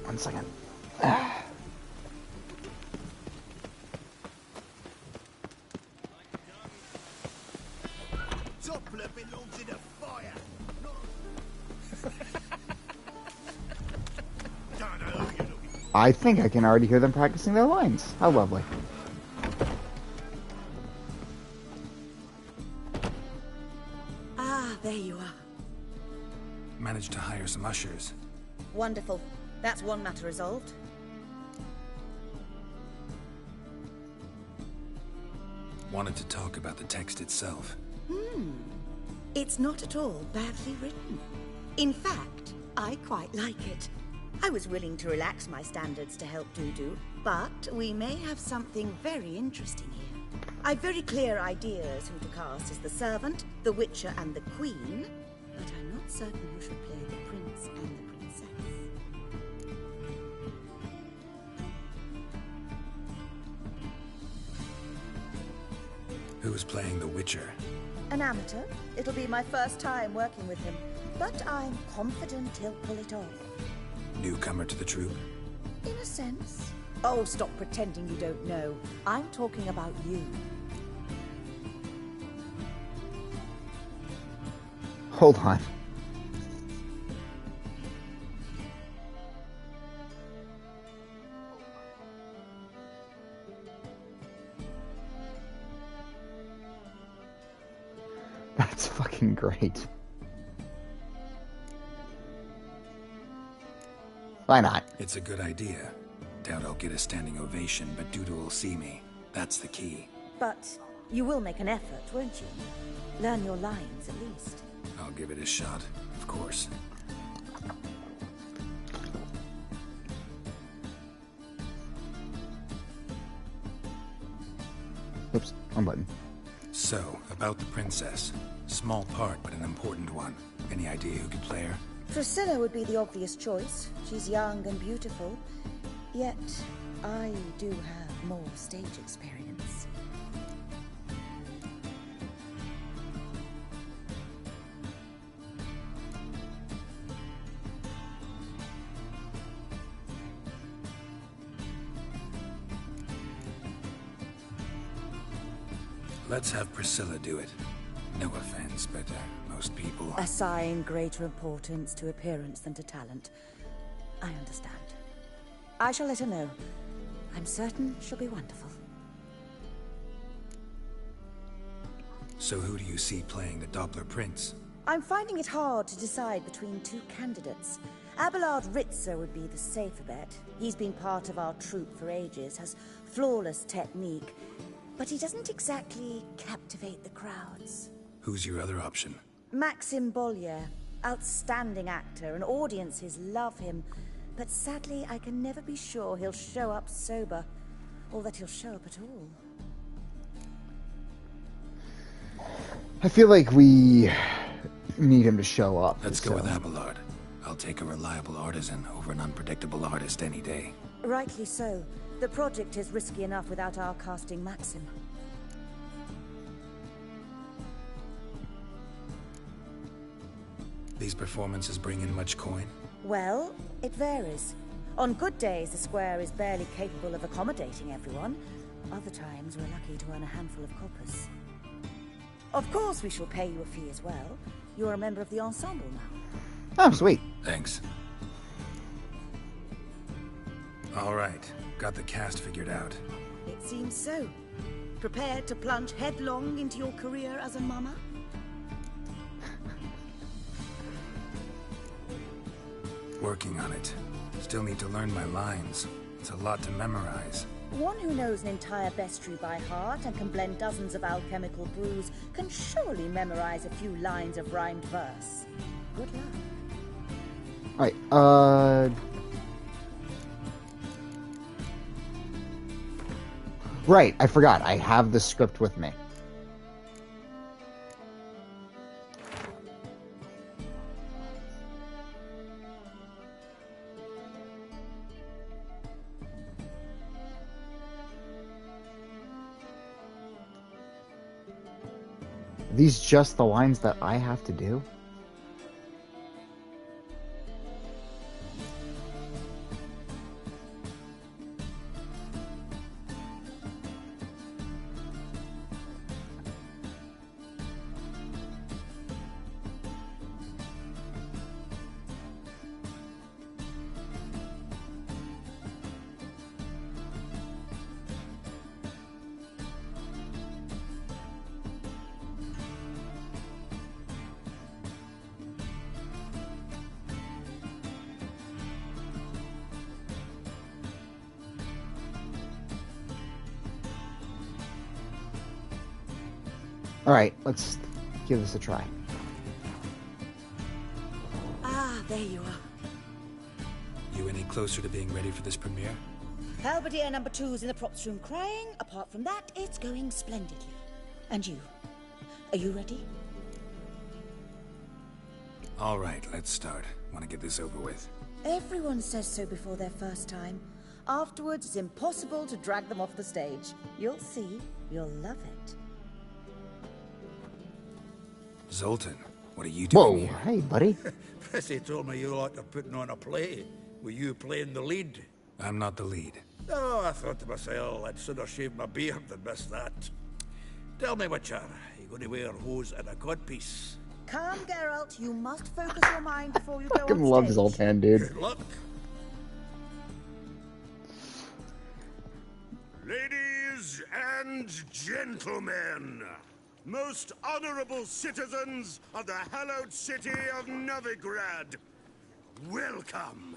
One second. Doppler belongs in a fire. I think I can already hear them practicing their lines. How lovely. Ah, there you are. Managed to hire some ushers. Wonderful. That's one matter resolved. Wanted to talk about the text itself. It's not at all badly written. In fact, I quite like it. I was willing to relax my standards to help Dudu, but we may have something very interesting here. I've very clear ideas who to cast as the servant, the Witcher, and the Queen, but I'm not certain who should play the Prince and the Princess. Who's playing the Witcher? An amateur. It'll be my first time working with him, but I'm confident he'll pull it off. Newcomer to the troupe? In a sense. Oh, stop pretending you don't know. I'm talking about you. Hold on. Great. Why not? It's a good idea. Doubt I'll get a standing ovation, but Duda will see me. That's the key. But you will make an effort, won't you? Learn your lines, at least. I'll give it a shot, of course. Oops, wrong button. So, about the princess. Small part, but an important one. Any idea who could play her? Priscilla would be the obvious choice. She's young and beautiful. Yet, I do have more stage experience. Let's have Priscilla do it. No offense, but most people... Assign greater importance to appearance than to talent. I understand. I shall let her know. I'm certain she'll be wonderful. So who do you see playing the Doppler Prince? I'm finding it hard to decide between two candidates. Abelard Ritzer would be the safer bet. He's been part of our troupe for ages, has flawless technique, but he doesn't exactly captivate the crowds. Who's your other option? Maxim Bollier, outstanding actor, and audiences love him. But sadly, I can never be sure he'll show up sober, or that he'll show up at all. I feel like we need him to show up. Let's go with Abelard. I'll take a reliable artisan over an unpredictable artist any day. Rightly so. The project is risky enough without our casting Maxim. These performances bring in much coin? Well, it varies. On good days, the square is barely capable of accommodating everyone. Other times, we're lucky to earn a handful of coppers. Of course, we shall pay you a fee as well. You're a member of the ensemble now. Oh, sweet. Thanks. All right. Got the cast figured out. It seems so. Prepared to plunge headlong into your career as a mama? Working on it. Still need to learn my lines. It's a lot to memorize. One who knows an entire bestiary by heart and can blend dozens of alchemical brews can surely memorize a few lines of rhymed verse. Good luck. Alright, Right, I forgot. I have the script with me. Are these just the lines that I have to do? Alright, let's give this a try. Ah, there you are. You any closer to being ready for this premiere? Halberdier number 2's in the props room crying. Apart from that, it's going splendidly. And you? Are you ready? All right, let's start. Want to get this over with. Everyone says so before their first time. Afterwards, it's impossible to drag them off the stage. You'll see. You'll love it. Zoltan, what are you doing here? Hey, buddy. Prissy told me you liked putting on a play. Were you playing the lead? I'm not the lead. Oh, I thought to myself, I'd sooner shave my beard than miss that. Tell me, Witcher, you going to wear hose and a codpiece? Calm, Geralt. You must focus your mind before you go on Fucking love stage. Zoltan, dude. Good luck. Ladies and gentlemen, most honorable citizens of the hallowed city of Novigrad, welcome.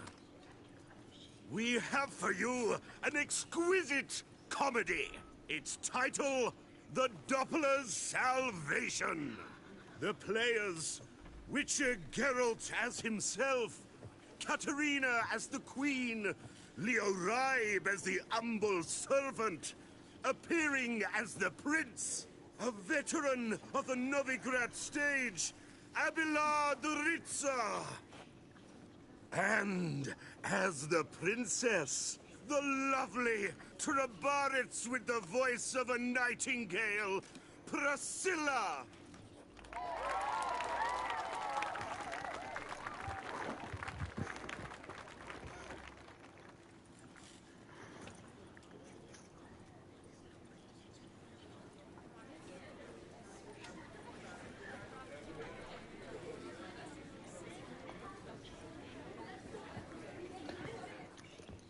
We have for you an exquisite comedy. Its title, The Doppler's Salvation. The players, Witcher Geralt as himself, Katarina as the queen, Leo Raib as the humble servant, appearing as the prince, a veteran of the Novigrad stage, Abelard Ritza. And as the princess, the lovely Trebaritz with the voice of a nightingale, Priscilla.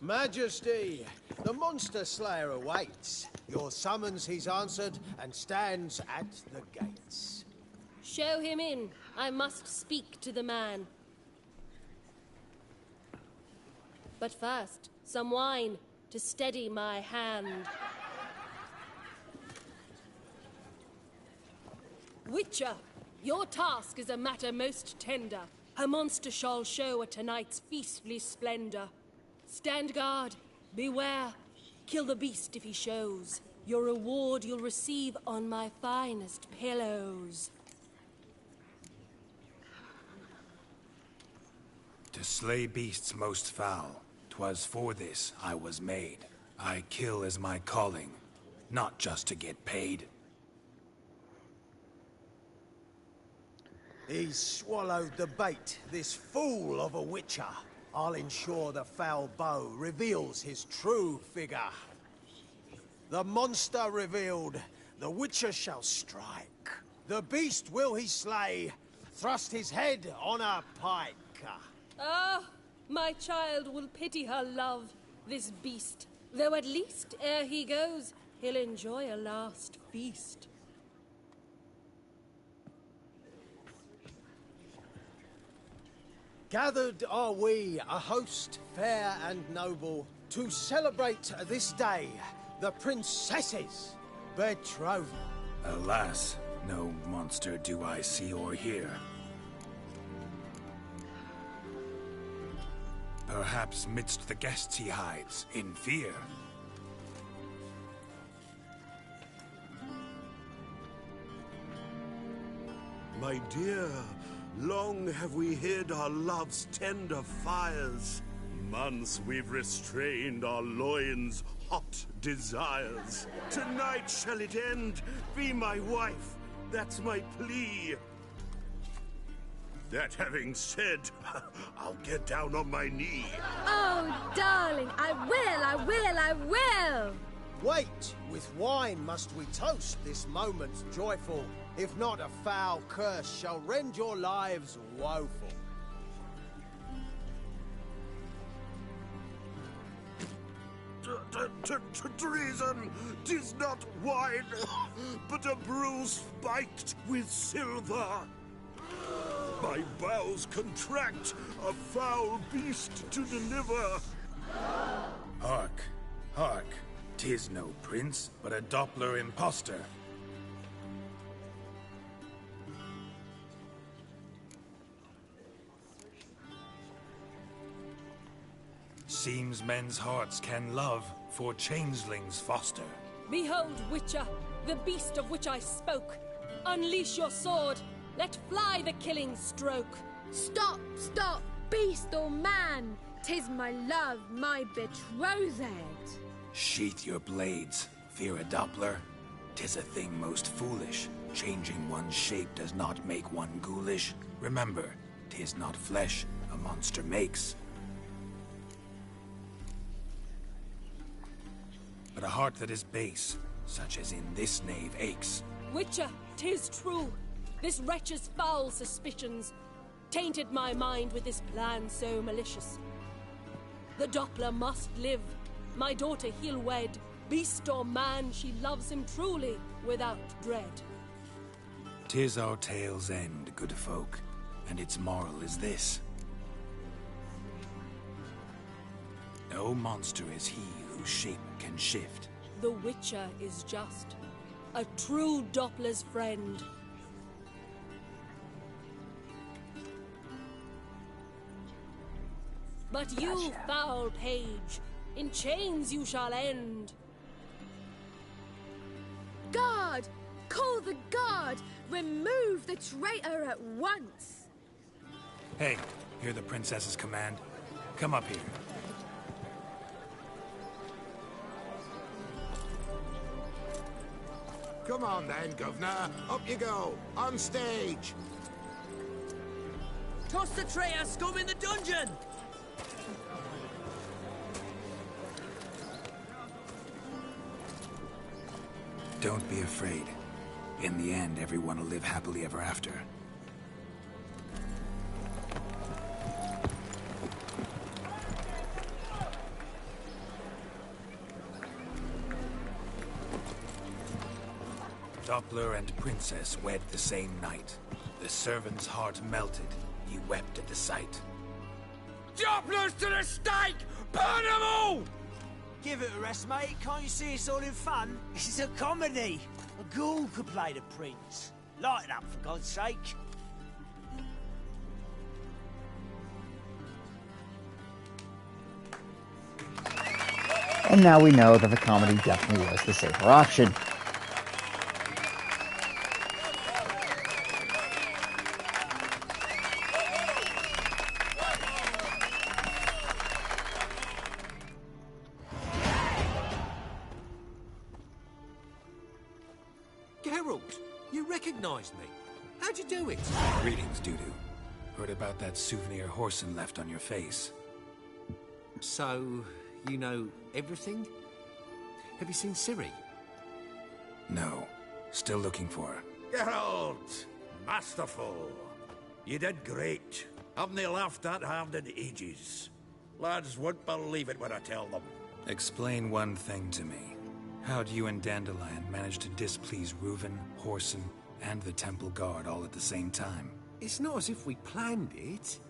Majesty, the Monster Slayer awaits. Your summons he's answered and stands at the gates. Show him in. I must speak to the man. But first, some wine to steady my hand. Witcher, your task is a matter most tender. A monster shall show at tonight's feastly splendor. Stand guard, beware, kill the beast if he shows. Your reward you'll receive on my finest pillows. To slay beasts most foul, 'twas for this I was made. I kill as my calling, not just to get paid. He's swallowed the bait, this fool of a Witcher. I'll ensure the foul bow reveals his true figure. The monster revealed, the Witcher shall strike. The beast will he slay, thrust his head on a pike. Ah, my child will pity her love, this beast. Though at least, ere he goes, he'll enjoy a last feast. Gathered are we, a host fair and noble, to celebrate this day, the princess's betrothal. Alas, no monster do I see or hear. Perhaps midst the guests he hides, in fear. My dear, long have we hid our love's tender fires. Months we've restrained our loins' hot desires. Tonight shall it end, be my wife, that's my plea. That having said, I'll get down on my knee. Oh, darling, I will! Wait, with wine must we toast this moment joyful. If not, a foul curse shall rend your lives woeful. Treason! 'Tis not wine, but a brew spiked with silver. My bowels contract, a foul beast to deliver. Hark, hark, 'tis no prince, but a Doppler impostor. Seems men's hearts can love, for changelings foster. Behold, Witcher, the beast of which I spoke. Unleash your sword. Let fly the killing stroke. Stop, beast or man! 'Tis my love, my betrothed. Sheath your blades, fear a Doppler. 'Tis a thing most foolish. Changing one's shape does not make one ghoulish. Remember, 'tis not flesh a monster makes, but a heart that is base, such as in this knave aches. Witcher, 'tis true. This wretch's foul suspicions tainted my mind with this plan so malicious. The Doppler must live. My daughter he'll wed. Beast or man, she loves him truly, without dread. 'Tis our tale's end, good folk, and its moral is this. No monster is he whose shape can shift. The Witcher is just a true Doppler's friend. But you, foul page, in chains you shall end. Guard! Call the guard! Remove the traitor at once! Hey, hear the princess's command? Come up here. Come on then, Governor. Up you go. On stage. Toss the traitor scum in the dungeon! Don't be afraid. In the end, everyone will live happily ever after. Doppler and Princess wed the same night. The servant's heart melted. He wept at the sight. Dopplers to the stake! Burn them all! Give it a rest, mate. Can't you see it's all in fun? This is a comedy. A ghoul could play the prince. Lighten up, for God's sake. And now we know that the comedy definitely was the safer option. Geralt, you recognized me. How'd you do it? Greetings, Dudu. Heard about that souvenir Whoreson left on your face. So, you know everything? Have you seen Ciri? No. Still looking for her. Geralt! Masterful! You did great. Haven't they laughed that hard in ages? Lads won't believe it when I tell them. Explain one thing to me. How'd you and Dandelion manage to displease Reuven, Whoreson, and the Temple Guard all at the same time? It's not as if we planned it.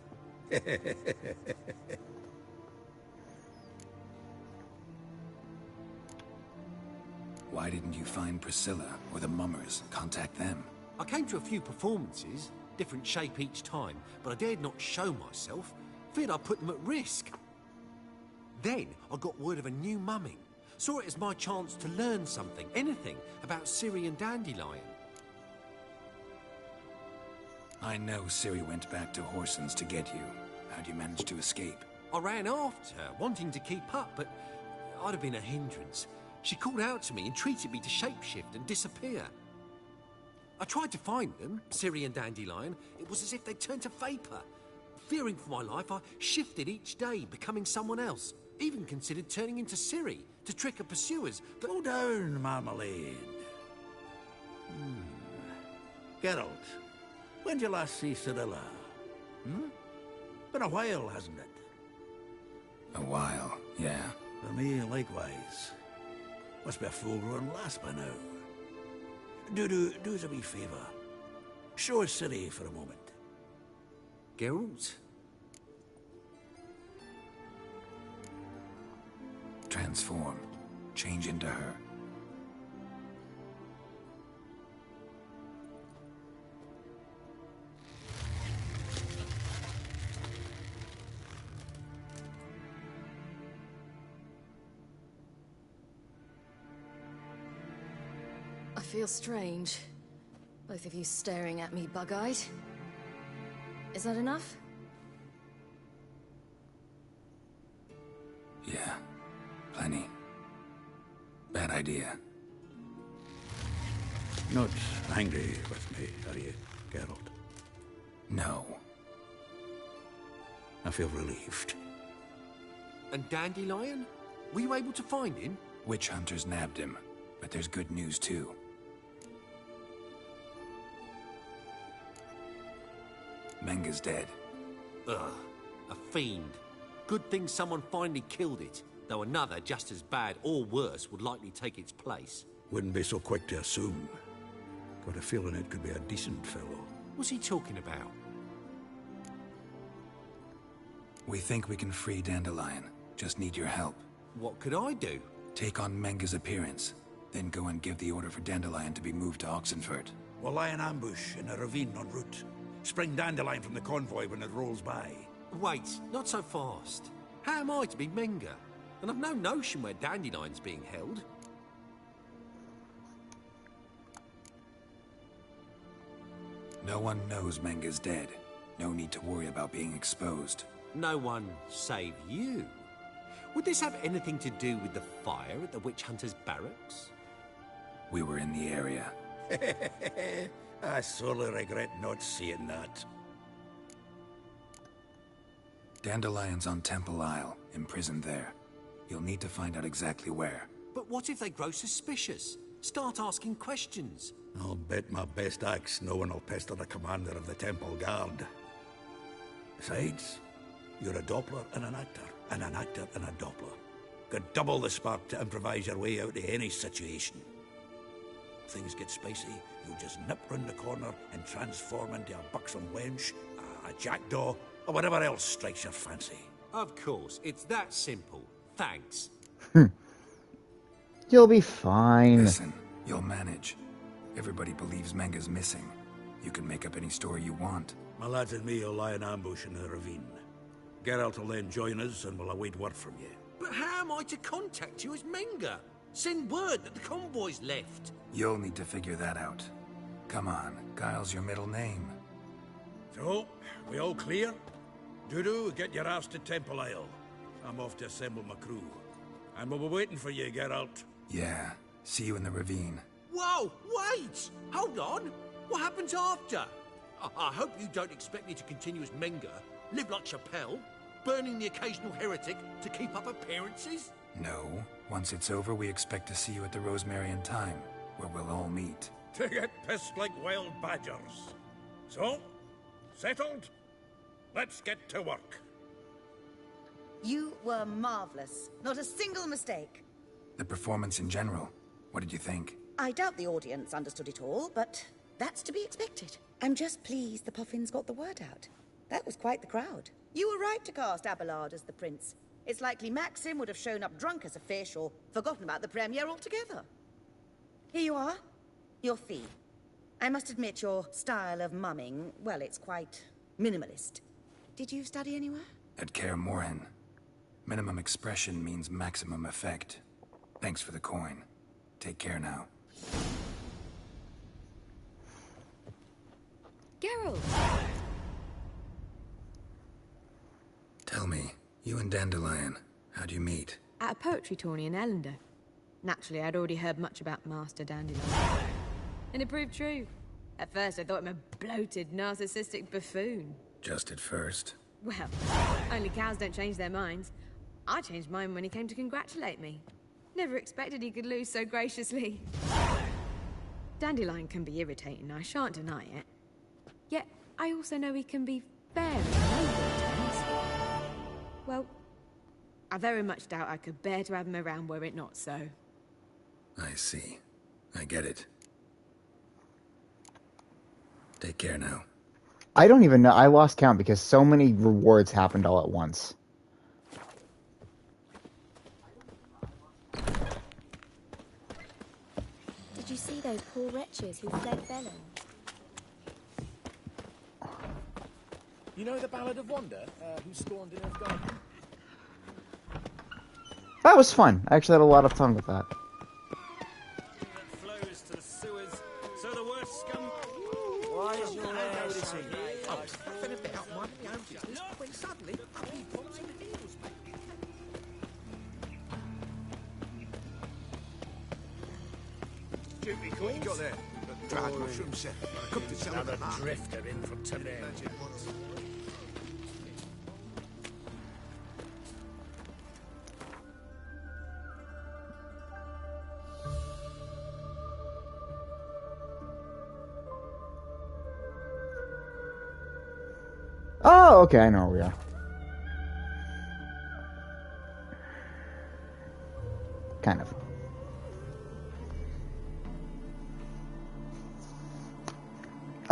Why didn't you find Priscilla or the Mummers? Contact them. I came to a few performances, different shape each time, but I dared not show myself. Feared I'd put them at risk. Then I got word of a new mumming. Saw it as my chance to learn something, anything, about Ciri and Dandelion. I know Ciri went back to Whoreson's to get you. How'd you manage to escape? I ran after her, wanting to keep up, but I'd have been a hindrance. She called out to me, entreated me to shapeshift and disappear. I tried to find them, Ciri and Dandelion. It was as if they'd turned to vapor. Fearing for my life, I shifted each day, becoming someone else. Even considered turning into Ciri to trick her pursuers, but... Slow down, Marmalade. Geralt, when did you last see Cyrilla? Been a while, hasn't it? A while, yeah. For me, likewise. Must be a full-grown lass by now. Do us a wee favour. Show us Ciri for a moment. Geralt? Transform. Change into her. I feel strange. Both of you staring at me bug-eyed. Is that enough? Yeah. Plenty. Bad idea. Not angry with me, are you, Geralt? No. I feel relieved. And Dandelion? Were you able to find him? Witch hunters nabbed him, but there's good news too. Menga's dead. Ugh, a fiend. Good thing someone finally killed it, though another just as bad or worse would likely take its place. Wouldn't be so quick to assume. Got a feeling it could be a decent fellow. What's he talking about? We think we can free Dandelion. Just need your help. What could I do? Take on Menga's appearance. Then go and give the order for Dandelion to be moved to Oxenfurt. We'll lie in ambush in a ravine en route. Spring Dandelion from the convoy when it rolls by. Wait, not so fast. How am I to be Menga? And I've no notion where Dandelion's being held. No one knows Menga's dead. No need to worry about being exposed. No one save you. Would this have anything to do with the fire at the Witch Hunters' barracks? We were in the area. I sorely regret not seeing that. Dandelion's on Temple Isle, imprisoned there. You'll need to find out exactly where. But what if they grow suspicious? Start asking questions? I'll bet my best axe no one will pester the commander of the Temple Guard. Besides, you're a Doppler and an actor, and an actor and a Doppler. Got double the spark to improvise your way out of any situation. If things get spicy, you'll just nip round the corner and transform into a buxom wench, a jackdaw, or whatever else strikes your fancy. Of course, it's that simple. Thanks. You'll be fine. Listen, you'll manage. Everybody believes Menga's missing. You can make up any story you want. My lads and me will lie in ambush in the ravine. Geralt will then join us and we'll await word from you. But how am I to contact you as Menga? Send word that the convoy's left. You'll need to figure that out. Come on, Guile's your middle name. So, we all clear? Dudu, get your ass to Temple Isle. I'm off to assemble my crew. And we'll be waiting for you, Geralt. Yeah, see you in the ravine. Whoa, wait! Hold on! What happens after? I hope you don't expect me to continue as Menga, live like Chappelle, burning the occasional heretic to keep up appearances? No. Once it's over, we expect to see you at the Rosemary and Thyme, where we'll all meet. To get pissed like wild badgers. So, settled? Let's get to work. You were marvelous. Not a single mistake. The performance in general, what did you think? I doubt the audience understood it all, but that's to be expected. I'm just pleased the Puffins got the word out. That was quite the crowd. You were right to cast Abelard as the prince. It's likely Maxim would have shown up drunk as a fish or forgotten about the premiere altogether. Here you are, your fee. I must admit your style of mumming, well, it's quite minimalist. Did you study anywhere? At Kaer Morhen. Minimum expression means maximum effect. Thanks for the coin. Take care now. Geralt! Tell me, you and Dandelion, how'd you meet? At a poetry tourney in Ellender. Naturally, I'd already heard much about Master Dandelion. And it proved true. At first, I thought him a bloated, narcissistic buffoon. Just at first. Well, only cows don't change their minds. I changed mine when he came to congratulate me. Never expected he could lose so graciously. Dandelion can be irritating, I shan't deny it. Yet, I also know he can be very noble at times. Well, I very much doubt I could bear to have him around were it not so. I see. I get it. Take care now. I don't even know. I lost count because so many rewards happened all at once. Did you see those poor wretches who fled Velen? You know the Ballad of Wanda, who spawned in Nilfgaard? That was fun. I actually had a lot of fun with that. That flows to the sewers, so the worst scum. Why is your man noticing? I was huffing a bit out my own business when suddenly he pops in the heels, mate. Jimmy, what you got there? Dried mushroom set. I cooked it salad. Another drifter in from Tibet. Oh, okay, I know where we are. Kind of.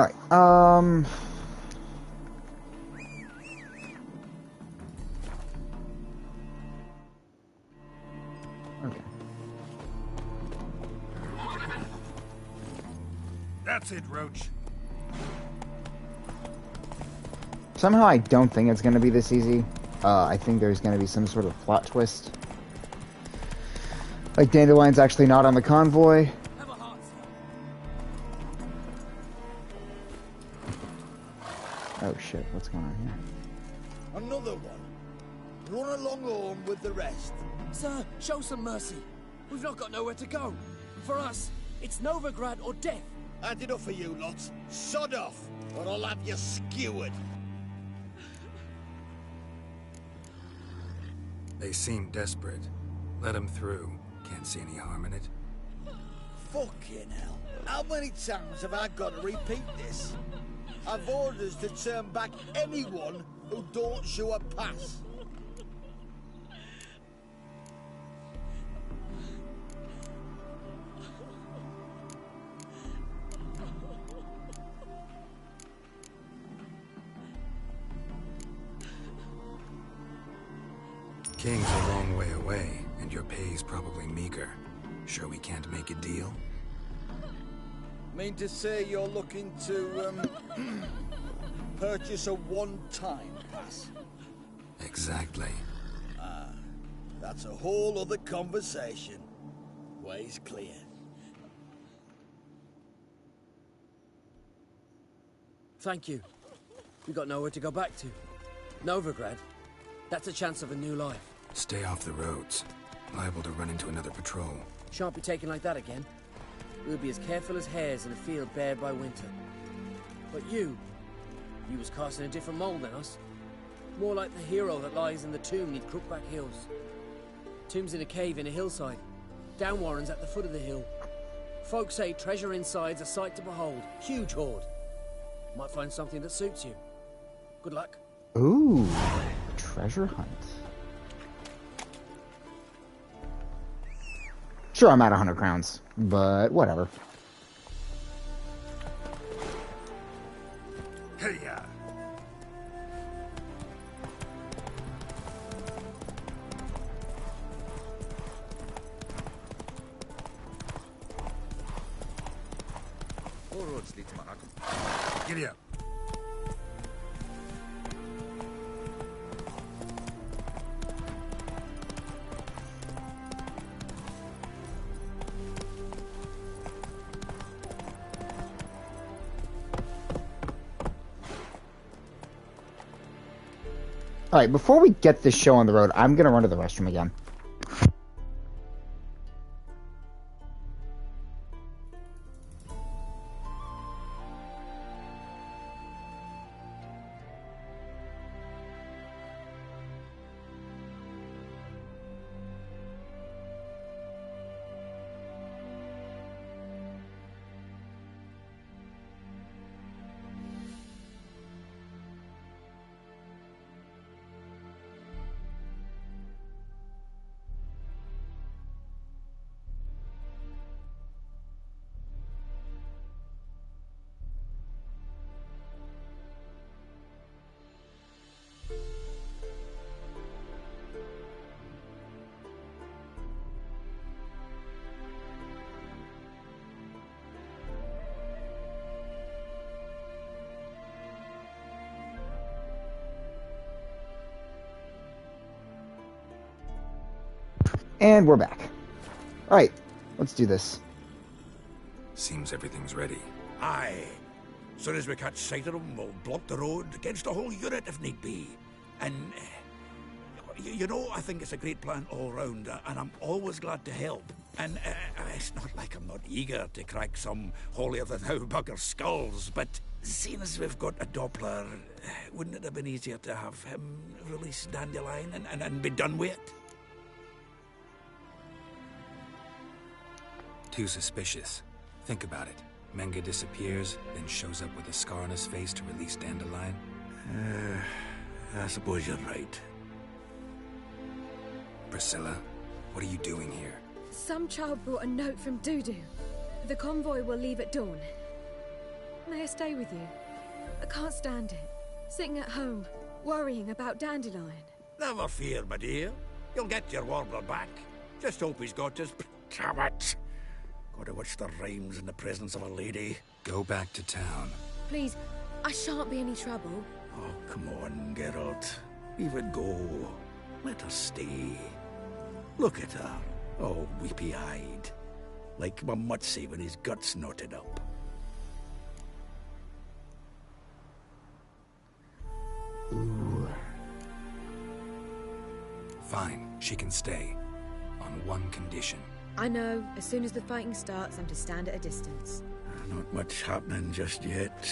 Alright, okay. That's it, Roach. Somehow I don't think it's going to be this easy. I think there's going to be some sort of plot twist. Like Dandelion's actually not on the convoy. Oh shit, what's going on here? Another one. Run along home with the rest. Sir, show some mercy. We've not got nowhere to go. For us, it's Novigrad or death. Had enough for you lots. Sod off, or I'll have you skewered. They seem desperate. Let them through. Can't see any harm in it. Fucking hell. How many times have I got to repeat this? I've orders to turn back anyone who don't show a pass. King's a long way away, and your pay's probably meager. Sure we can't make a deal? Mean to say you're looking to, purchase a one-time pass? Exactly. Ah, that's a whole other conversation. Way's clear. Thank you. We got nowhere to go back to. Novigrad. That's a chance of a new life. Stay off the roads. Liable to run into another patrol. Shan't be taken like that again. We'll be as careful as hares in a field bared by winter. But you was cast in a different mould than us. More like the hero that lies in the tomb neath Crookback Hills. Tomb's in a cave in a hillside. Downwarren's at the foot of the hill. Folks say treasure inside's a sight to behold. Huge hoard. Might find something that suits you. Good luck. Ooh, treasure hunt. Sure, I'm at 100 crowns, but whatever. Hey, yeah. All roads lead to Manhattan. Giddy up. Alright, before we get this show on the road, I'm gonna run to the restroom again. And we're back. Alright, let's do this. Seems everything's ready. Aye. Soon as we catch sight of them, we'll block the road against the whole unit if need be. And, you know, I think it's a great plan all round, and I'm always glad to help. And it's not like I'm not eager to crack some holier-than-thou bugger's skulls, but seeing as we've got a Doppler, wouldn't it have been easier to have him release Dandelion and be done with it? Too suspicious. Think about it. Menga disappears, then shows up with a scar on his face to release Dandelion. I suppose you're right. Priscilla, what are you doing here? Some child brought a note from Dudu. The convoy will leave at dawn. May I stay with you? I can't stand it. Sitting at home, worrying about Dandelion. Never fear, my dear. You'll get your warbler back. Just hope he's got his... Damn it! Gotta watch the rhymes in the presence of a lady. Go back to town. Please, I shan't be any trouble. Oh, come on, Geralt. Leave it go. Let her stay. Look at her, all weepy-eyed. Like my Mutsy when his guts knotted up. Ooh. Fine, she can stay. On one condition. I know, as soon as the fighting starts, I'm to stand at a distance. Not much happening just yet.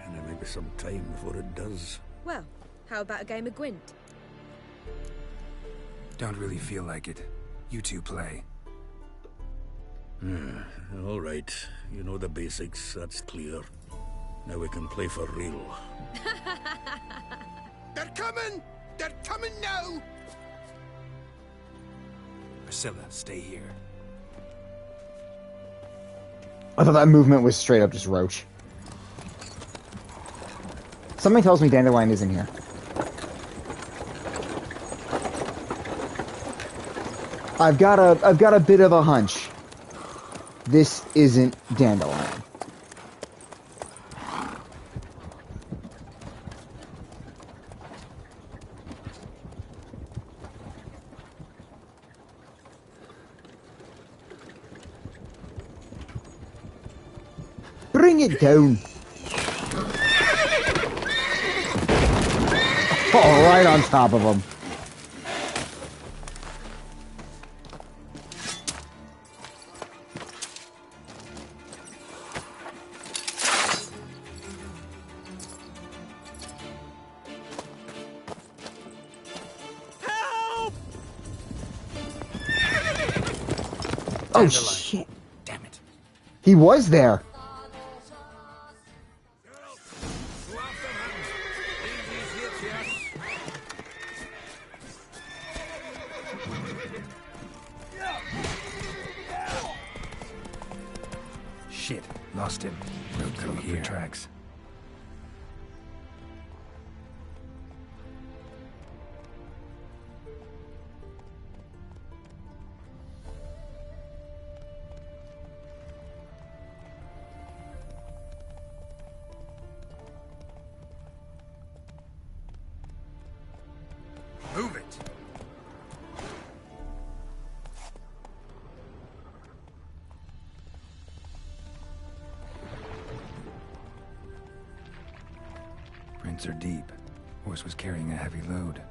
And there may be some time before it does. Well, how about a game of Gwent? Don't really feel like it. You two play. All right. You know the basics, that's clear. Now we can play for real. They're coming! They're coming now! Priscilla, stay here. I thought that movement was straight up just Roach. Something tells me Dandelion isn't here. I've got a bit of a hunch. This isn't Dandelion. Bring it down. Oh, right on top of him. Oh, shit. Damn it. He was there. Shit, lost him. Road through here. Tracks. Move it! Prints are deep. Horse was carrying a heavy load.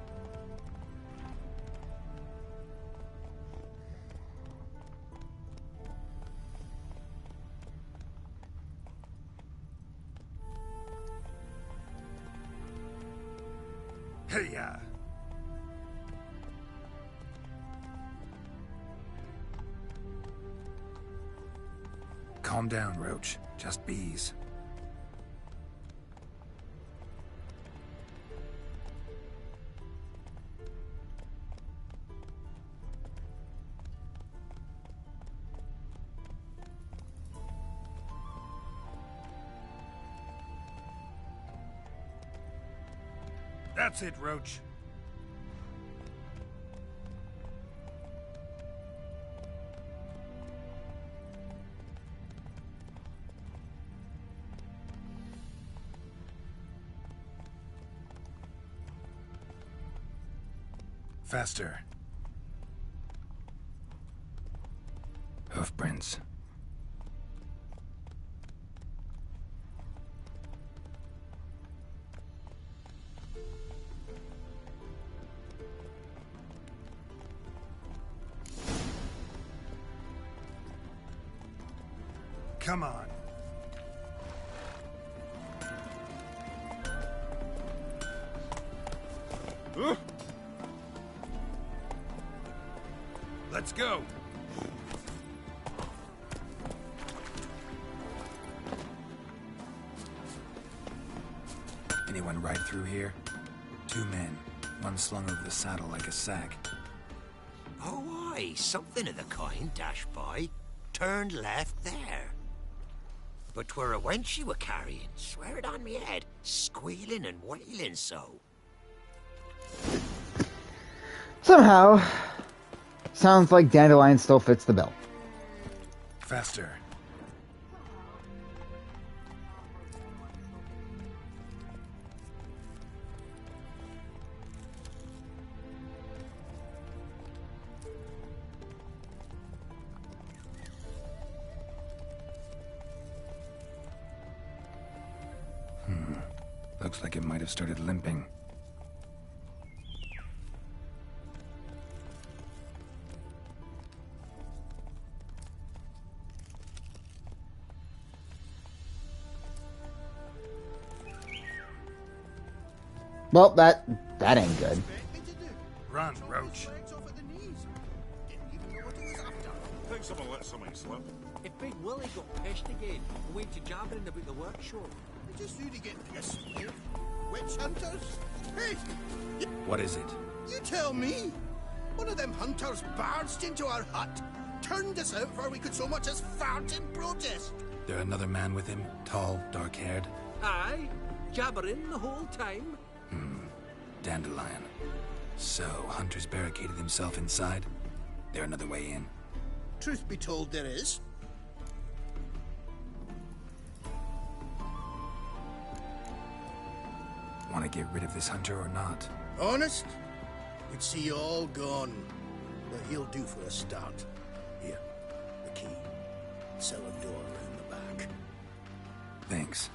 Hey-ya! Calm down, Roach. Just bees. That's it, Roach. Faster. Hoofprints. Come on. Let's go. Anyone ride through here? 2 men. One slung over the saddle like a sack. Oh, aye, something of the kind dashed by. Turned left there. But 'twere a wench you were carrying, swear it on me head, squealing and wailing so. Somehow, sounds like Dandelion still fits the bill. Faster. Looks like it might have started limping. Well, that ain't good. Run, Roach. Think someone let something slip. If Big Willie got pissed again and went to jabbering about the workshop. They just really get pissed. Witch hunters? Hey! What is it? You tell me! One of them hunters barged into our hut, turned us out before we could so much as fart in protest. There another man with him? Tall, dark-haired? Aye, jabbering the whole time. Dandelion. So, Hunter's barricaded himself inside? There another way in? Truth be told, there is. Want to get rid of this Hunter or not? Honest? We'd see you all gone. But he'll do for a start. Here, the key. Cellar door round the back. Thanks.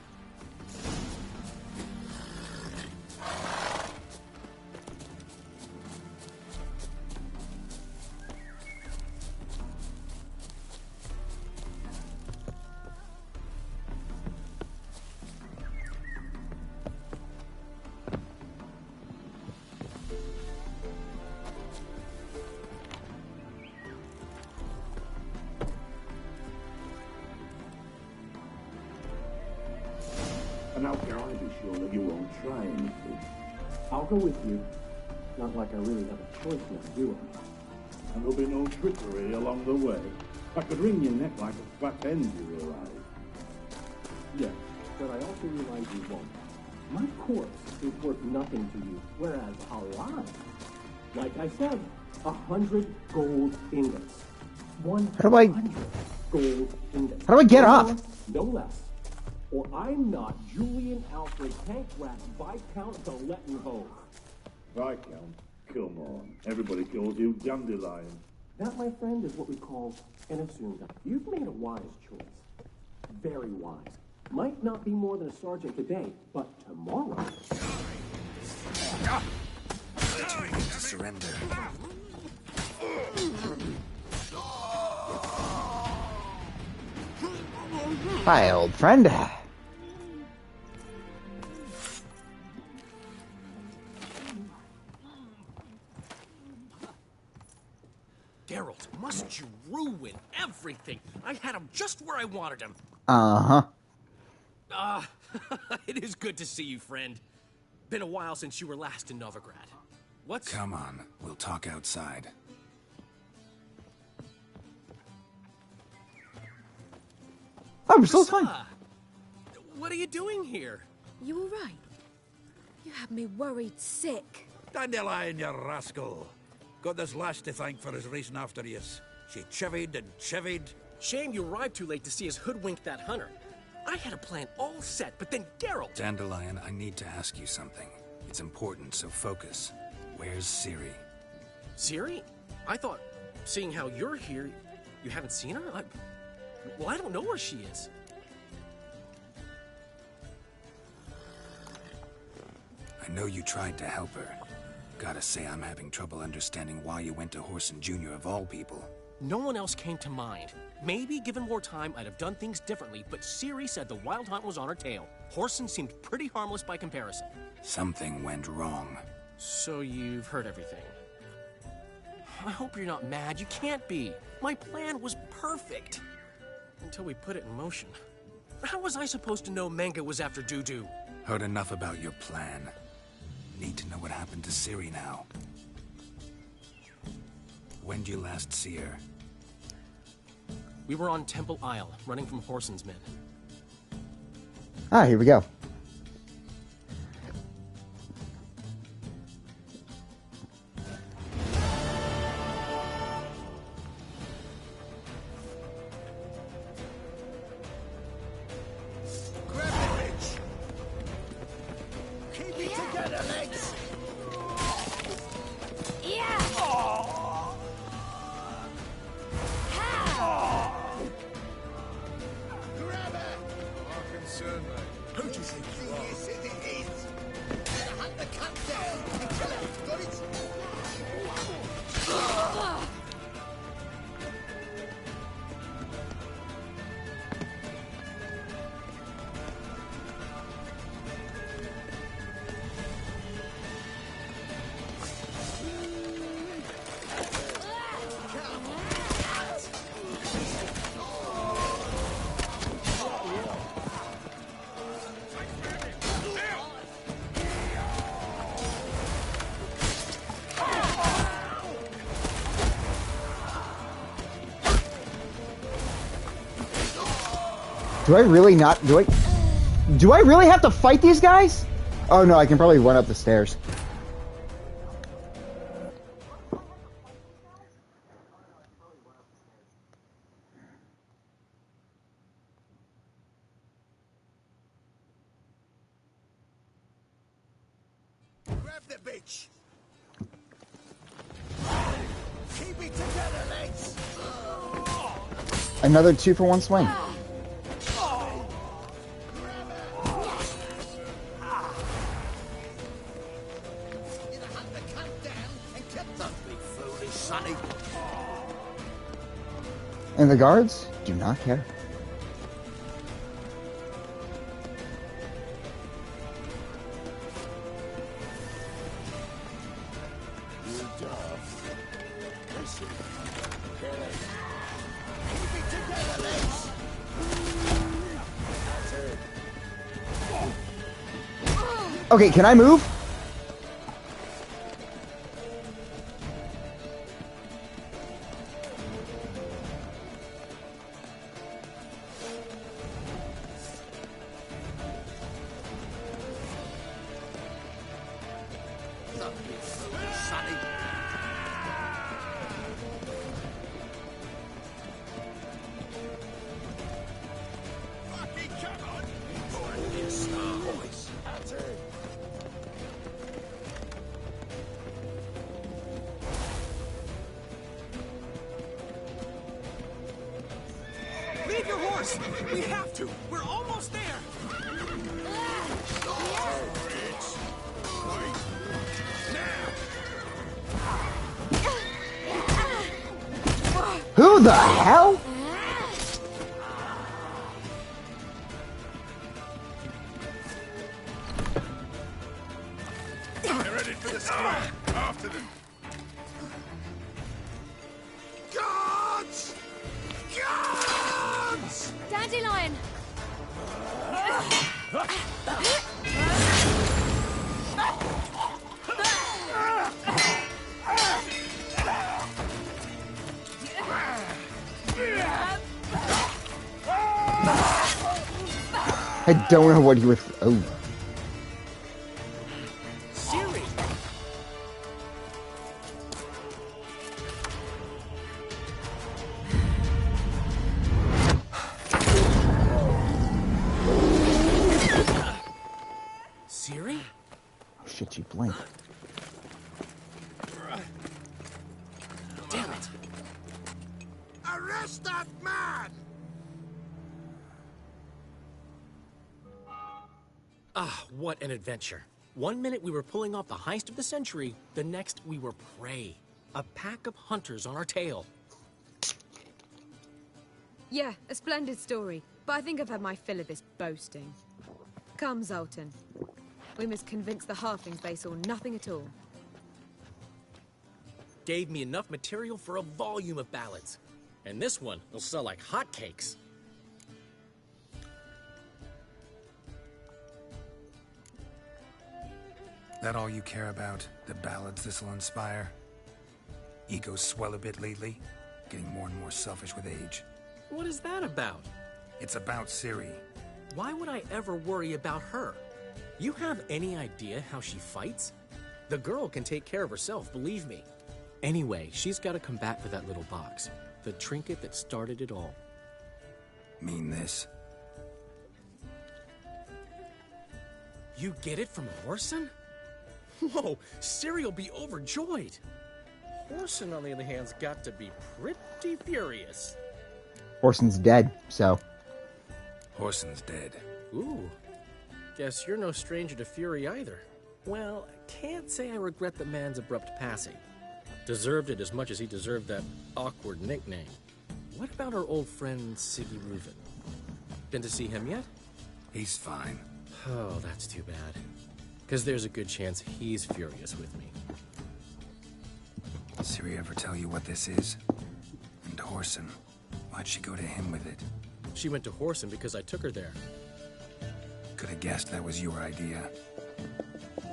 And how can I be sure that you won't try anything? I'll go with you. Not like I really have a choice now, do I? And there'll be no trickery along the way. I could wring your neck like a fat end, you realize. Yes, but I also realize you won't. My corpse is worth nothing to you, whereas alive, like I said, 100 gold ingots. 100 gold ingots. How do I get no up? More, no less. Or I'm not Julian Alfred Tankrat Viscount de Lettenhove. Viscount? Come on. Everybody calls you Dandelion. That, my friend, is what we call an assumed. You've made a wise choice. Very wise. Might not be more than a sergeant today, but tomorrow... Surrender. Hi, old friend. Geralt, must you ruin everything? I had him just where I wanted him. Uh-huh. It is good to see you, friend. Been a while since you were last in Novigrad. What's... Come on, we'll talk outside. Oh, we're still fine. What are you doing here? You all right? You had me worried sick. Dandelion, you rascal. Got this lass to thank for his racing after yous. She chivied and chivied. Shame you arrived too late to see us hoodwink that hunter. I had a plan all set, but then Geralt... Dandelion, I need to ask you something. It's important, so focus. Where's Ciri? Ciri? I thought, seeing how you're here, you haven't seen her? Well, I don't know where she is. I know you tried to help her. Gotta say, I'm having trouble understanding why you went to Whoreson Jr. of all people. No one else came to mind. Maybe, given more time, I'd have done things differently, but Ciri said the Wild Hunt was on her tail. Whoreson seemed pretty harmless by comparison. Something went wrong. So you've heard everything. I hope you're not mad. You can't be. My plan was perfect. Until we put it in motion. How was I supposed to know Manga was after Dudu? Heard enough about your plan. Need to know what happened to Ciri now. When'd you last see her? We were on Temple Isle, running from Whoreson's men. Ah, here we go. Do I really have to fight these guys? Oh no, I can probably run up the stairs. Grab the bitch. Keep it together, lads. Another 2-for-1 swing. And the guards do not care. Okay, can I move? Leave your horse! We have to! We're almost there! Who the hell? Get ready for the strike! After them! Guards! Guards! Dandelion! I don't know what he was. Oh. Siri! Siri? Oh shit, you blinked. Damn it. Arrest that man! Ah, what an adventure. 1 minute we were pulling off the heist of the century, the next we were prey. A pack of hunters on our tail. Yeah, a splendid story, but I think I've had my fill of this boasting. Come, Zoltan. We must convince the halflings they saw nothing at all. Gave me enough material for a volume of ballads. And this one will sell like hotcakes. That all you care about? The ballads this'll inspire? Egos swell a bit lately? Getting more and more selfish with age. What is that about? It's about Ciri. Why would I ever worry about her? You have any idea how she fights? The girl can take care of herself, believe me. Anyway, she's got to come back for that little box. The trinket that started it all. Mean this? You get it from Whoreson? Whoa, Ciri'll be overjoyed. Whoreson, on the other hand's got to be pretty furious. Whoreson's dead, so... Whoreson's dead. Ooh. Guess you're no stranger to fury either. Well, I can't say I regret the man's abrupt passing. Deserved it as much as he deserved that awkward nickname. What about our old friend Siggy Reuven? Been to see him yet? He's fine. Oh, that's too bad. Because there's a good chance he's furious with me. Ciri ever tell you what this is? And Whoreson, why'd she go to him with it? She went to Whoreson because I took her there. Could have guessed that was your idea.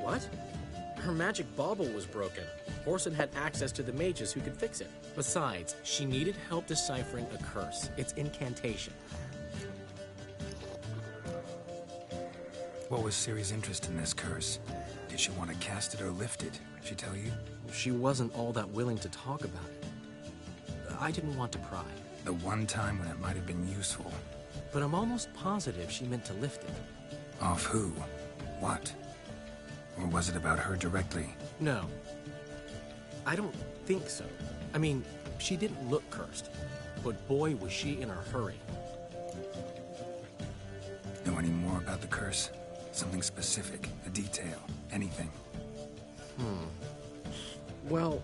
What? Her magic bauble was broken. Whoreson had access to the mages who could fix it. Besides, she needed help deciphering a curse. It's incantation. What was Ciri's interest in this curse? Did she want to cast it or lift it? Did she tell you? She wasn't all that willing to talk about it. I didn't want to pry. The one time when it might have been useful. But I'm almost positive she meant to lift it. Off who? What? Or was it about her directly? No. I don't think so. I mean, she didn't look cursed. But boy, was she in a hurry. Know any more about the curse? Something specific, a detail, anything? Well,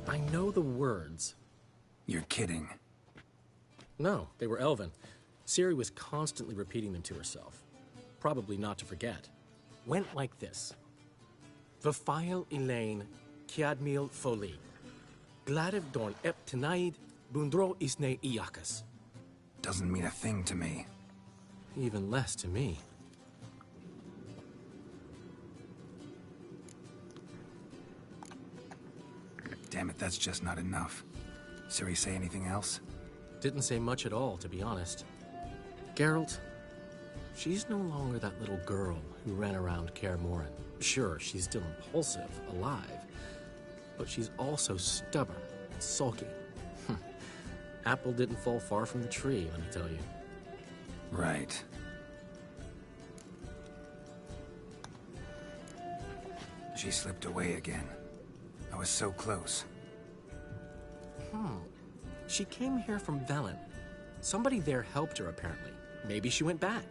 I know the words. You're kidding. No, they were Elven. Ciri was constantly repeating them to herself. Probably not to forget. Went like this. Vafile Elaine, Kiadmil Foli. Gladev Dorn Ep Tenaid, Bundro Isne Iakas. Doesn't mean a thing to me. Even less to me. Damn it, that's just not enough. Ciri say anything else? Didn't say much at all, to be honest. Geralt, she's no longer that little girl who ran around Kaer Morhen. Sure, she's still impulsive, alive, but she's also stubborn and sulky. Apple didn't fall far from the tree, let me tell you. Right. She slipped away again. I was so close. She came here from Velen. Somebody there helped her, apparently. Maybe she went back.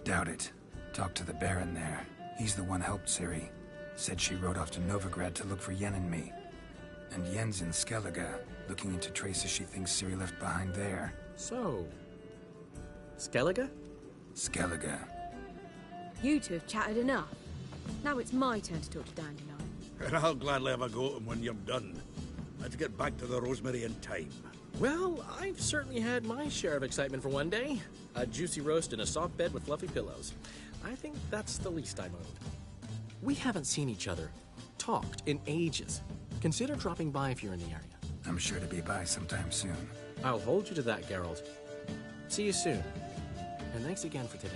Doubt it. Talked to the Baron there. He's the one helped Ciri. Said she rode off to Novigrad to look for Yen and me. And Yen's in Skellige, looking into traces she thinks Ciri left behind there. So... Skellige? Skellige. You two have chatted enough. Now it's my turn to talk to Dandelion. And I'll gladly have a go at him when you're done. Let's get back to the Rosemary in time. Well, I've certainly had my share of excitement for one day. A juicy roast in a soft bed with fluffy pillows. I think that's the least I'm owed. We haven't seen each other, talked in ages. Consider dropping by if you're in the area. I'm sure to be by sometime soon. I'll hold you to that, Geralt. See you soon. And thanks again for today.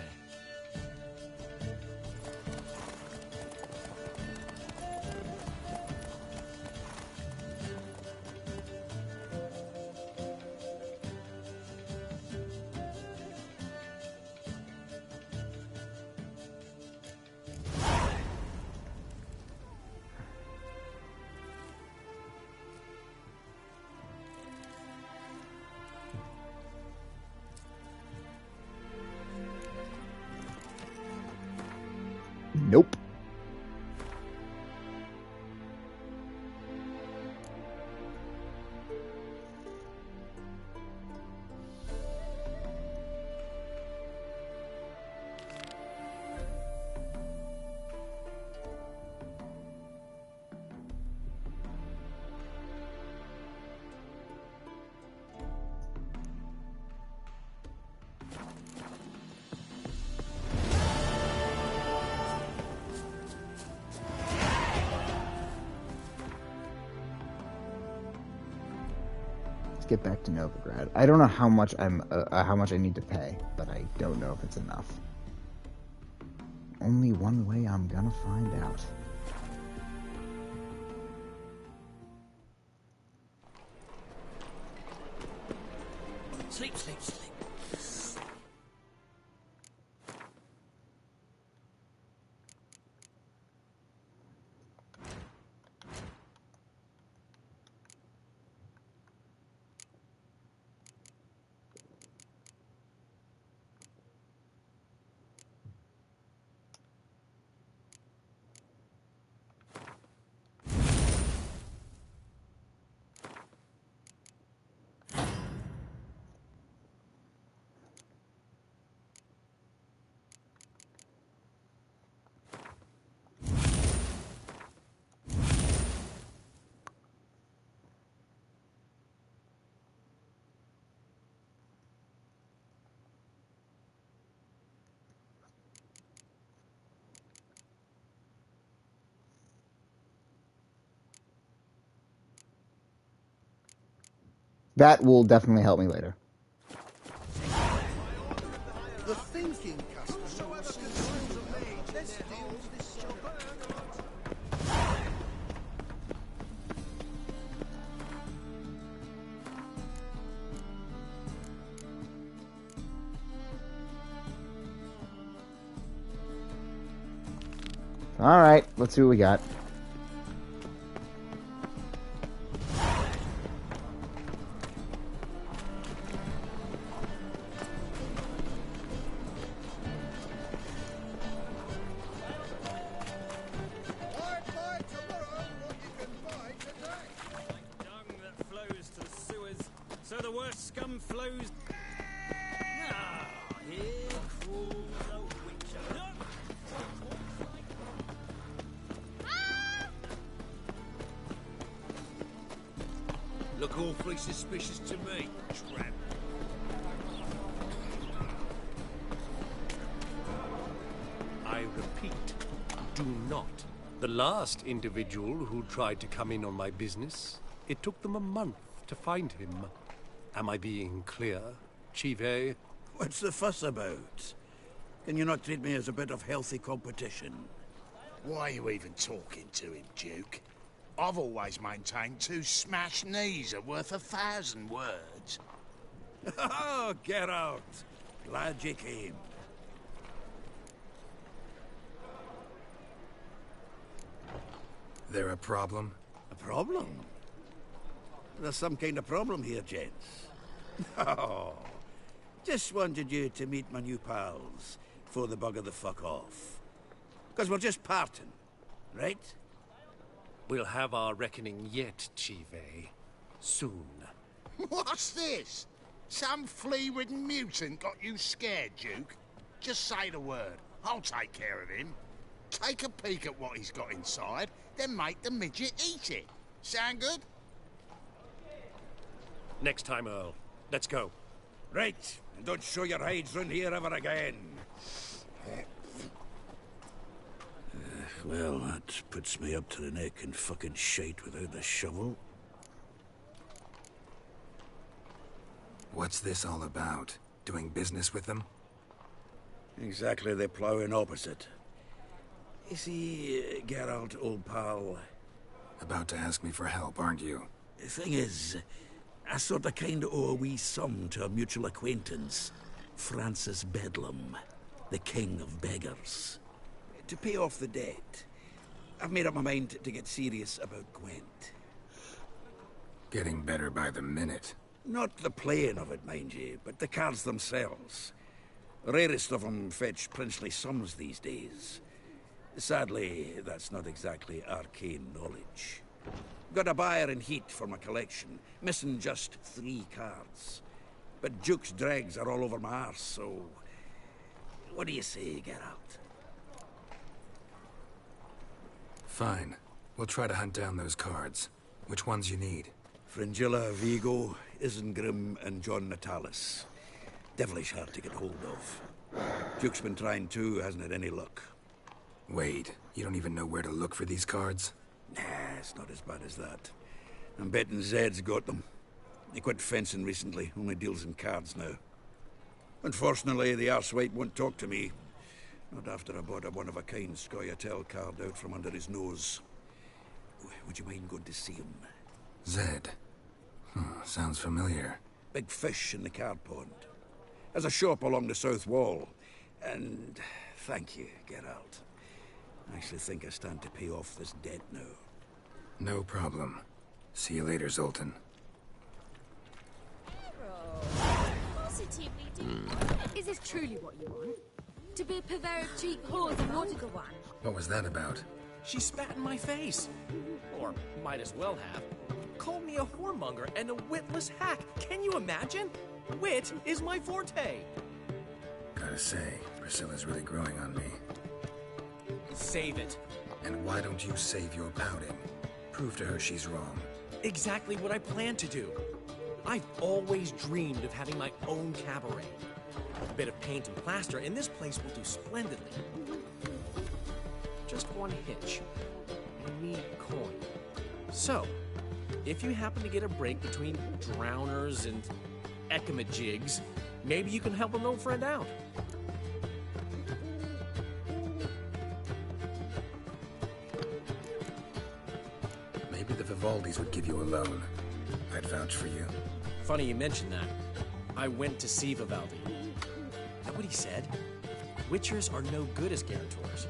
get back to Novigrad. I don't know how much how much I need to pay, but I don't know if it's enough. Only one way I'm gonna find out. Sleep, sleep, sleep. That will definitely help me later. The thinking customer was concerned of me. Let's deal with this job. All right, let's see what we got. Look awfully suspicious to me, tramp. I repeat, do not. The last individual who tried to come in on my business, it took them a month to find him. Am I being clear, Chive? What's the fuss about? Can you not treat me as a bit of healthy competition? Why are you even talking to him, Duke? I've always maintained 2 smashed knees are worth 1,000 words. Oh, get out! Glad you came. There a problem? A problem? There's some kind of problem here, gents. Oh, just wanted you to meet my new pals before the bugger the fuck off. Because we're just parting, right? We'll have our reckoning yet, Chive. Soon. What's this? Some flea-ridden mutant got you scared, Duke? Just say the word. I'll take care of him. Take a peek at what he's got inside, then make the midget eat it. Sound good? Next time, Earl. Let's go. Right, and don't show your hides round here ever again. Well, that puts me up to the neck in fucking shite without the shovel. What's this all about? Doing business with them? Exactly the ploughing opposite. You see, Geralt, old pal... About to ask me for help, aren't you? The thing is, I sort of kind of owe a wee sum to a mutual acquaintance. Francis Bedlam, the king of beggars. To pay off the debt, I've made up my mind to get serious about Gwent. Getting better by the minute. Not the playing of it, mind you, but the cards themselves. The rarest of them fetch princely sums these days. Sadly, that's not exactly arcane knowledge. Got a buyer in heat for my collection, missing just 3 cards. But Duke's dregs are all over my arse, so... What do you say, Geralt? Fine. We'll try to hunt down those cards. Which ones you need? Fringilla, Vigo, Isengrim, and John Natalis. Devilish hard to get hold of. Duke's been trying too, hasn't had any luck. Wait, you don't even know where to look for these cards? Nah, it's not as bad as that. I'm betting Zed's got them. He quit fencing recently, only deals in cards now. Unfortunately, the arsewite won't talk to me. Not after I bought a one-of-a-kind Scoia'tael card out from under his nose. Would you mind going to see him? Zed. Sounds familiar. Big fish in the card pond. Has a shop along the south wall. And thank you, Geralt. I actually think I stand to pay off this debt now. No problem. See you later, Zoltan. Is this truly what you want? To be a purveyor of cheap whores and nautical one? What was that about? She spat in my face. Or might as well have. Called me a whoremonger and a witless hack. Can you imagine? Wit is my forte. Gotta say, Priscilla's really growing on me. Save it. And why don't you save your pouting? Prove to her she's wrong. Exactly what I plan to do. I've always dreamed of having my own cabaret. A bit of paint and plaster, and this place will do splendidly. Just one hitch. I need coin. So, if you happen to get a break between drowners and ekamajigs, maybe you can help an old friend out. Maybe the Vivaldis would give you a loan. I'd vouch for you. Funny you mention that. I went to see Vivaldi. Know what he said? Witchers are no good as guarantors.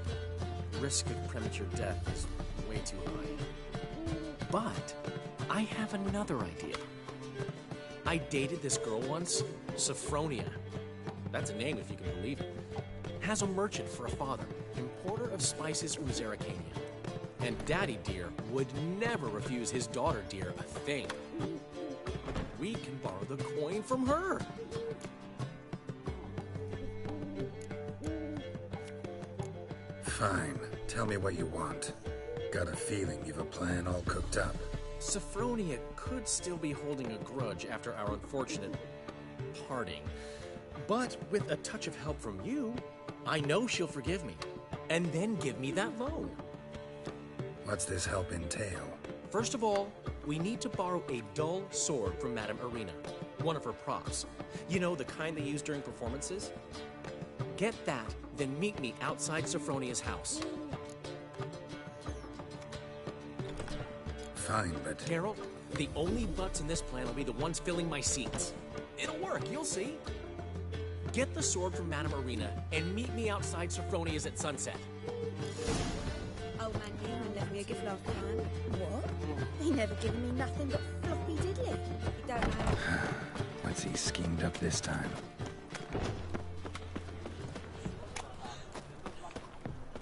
The risk of premature death is way too high. But I have another idea. I dated this girl once, Sophronia. That's a name if you can believe it. Has a merchant for a father, importer of spices from Zerrikania. And Daddy Dear would never refuse his daughter Dear a thing. We can borrow the coin from her. Fine. Tell me what you want. Got a feeling you've a plan all cooked up. Sophronia could still be holding a grudge after our unfortunate parting. But with a touch of help from you, I know she'll forgive me. And then give me that loan. What's this help entail? First of all, we need to borrow a dull sword from Madame Irina, one of her props. You know, the kind they use during performances? Get that, then meet me outside Sophronia's house. Fine, but... Geralt, the only butts in this plan will be the ones filling my seats. It'll work, you'll see. Get the sword from Madame Irina and meet me outside Sophronia's at sunset. Old man Newman left me a gift last time. What? He never given me nothing but floppy diddly. You don't know. What's he schemed up this time?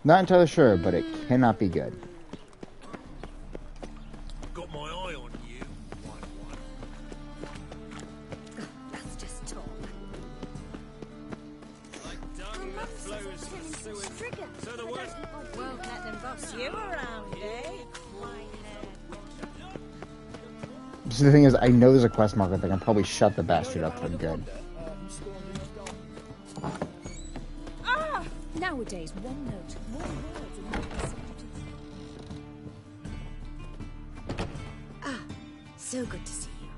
Not entirely sure, but it cannot be good. Got my eye on you, white one. That's just talk. Like dung that flows to the sewers. So the worst... Won't let them boss you around, eh? So the thing is, I know there's a quest marker that can probably shut the bastard up for good. Ah! Nowadays, one note, more words in one sentences. Ah, so good to see you.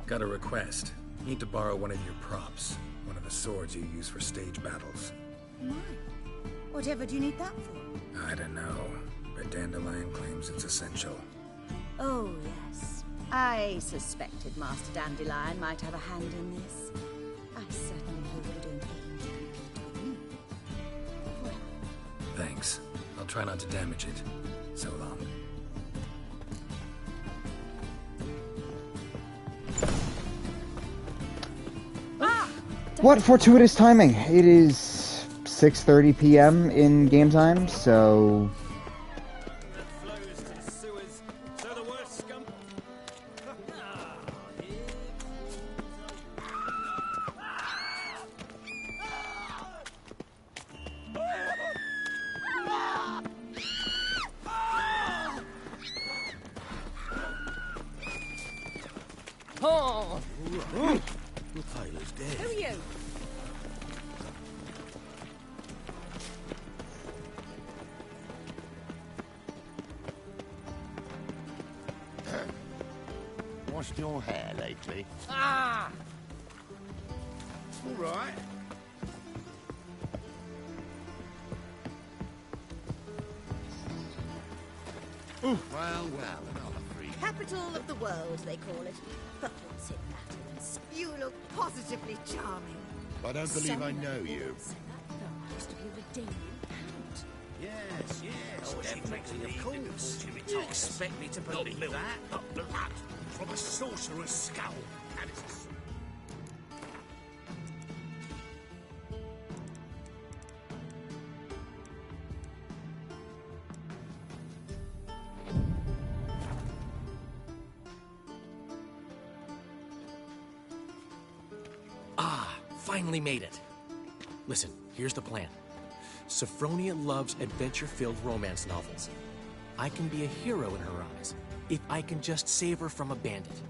Got a request. Need to borrow one of your props. One of the swords you use for stage battles. My. Whatever do you need that for? I don't know, but Dandelion claims it's essential. Oh, yes. I suspected Master Dandelion might have a hand in this. I certainly hope you don't take him to compete with me. Well, Thanks. I'll try not to damage it. So long. What fortuitous timing! It is 6:30 p.m. in game time, so flows to the sewers. So the worst scum... Oh! Tyler's dead. Who are you? washed your hair lately? Ah! All right. Well, another freak. Capital of the world, they call it. But what's it matter? You look positively charming. I don't believe I know you. That used to be a redeeming count. Yes, yes, definitely, of course. You expect me to believe that? Not blood from a sorcerer's skull. And it's a... Finally made it. Listen, here's the plan. Sophronia loves adventure-filled romance novels. I can be a hero in her eyes if I can just save her from a bandit.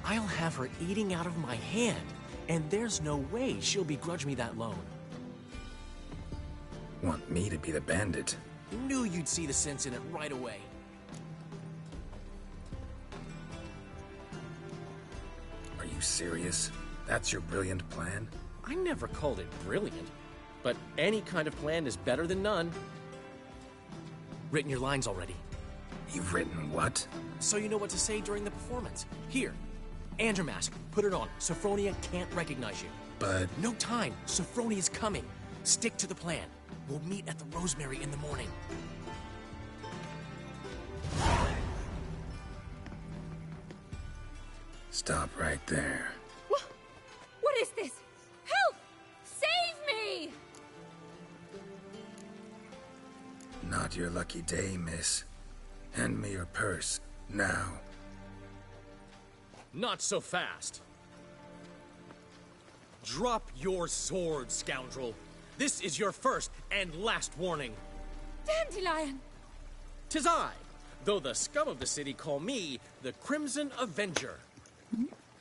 I'll have her eating out of my hand, and there's no way she'll begrudge me that loan. Want me to be the bandit? Knew you'd see the sense in it right away. Are you serious? That's your brilliant plan? I never called it brilliant, but any kind of plan is better than none. Written your lines already. You've written what? So you know what to say during the performance. Here, and your mask. Put it on. Sophronia can't recognize you. But... No time. Sophronia's coming. Stick to the plan. We'll meet at the Rosemary in the morning. Stop right there. What is this? Help! Save me! Not your lucky day, miss. Hand me your purse, now. Not so fast. Drop your sword, scoundrel. This is your first and last warning. Dandelion! 'Tis I, though the scum of the city call me the Crimson Avenger.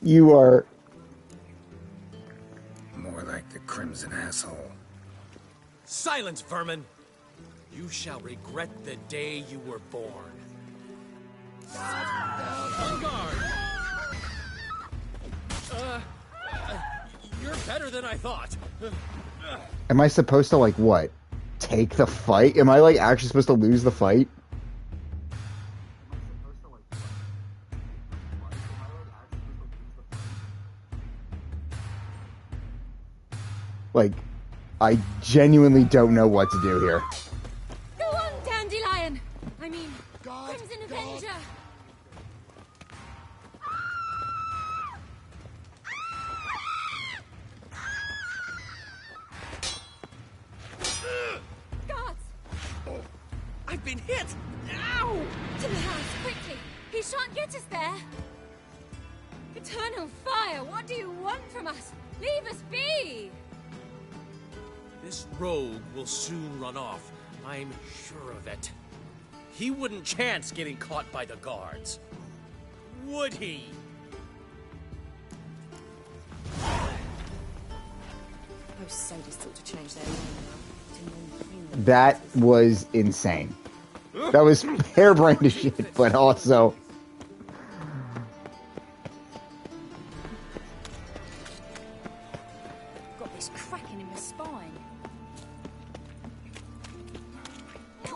You are... More like the Crimson Asshole. Silence, vermin! You shall regret the day you were born. On guard! You're better than I thought. Am I supposed to, like, what? Take the fight? Am I, like, actually supposed to lose the fight? Like, I genuinely don't know what to do here. Go on, Dandelion! I mean, Crimson Avenger! Guards! I've been hit! Ow! To the house, quickly! He shan't get us there! Eternal fire, what do you want from us? Leave us be! This rogue will soon run off. I'm sure of it. He wouldn't chance getting caught by the guards. Would he? Those sadists ought to change their name to non-human. That was insane. That was harebrained as shit, but also... Got this cracking in my spine.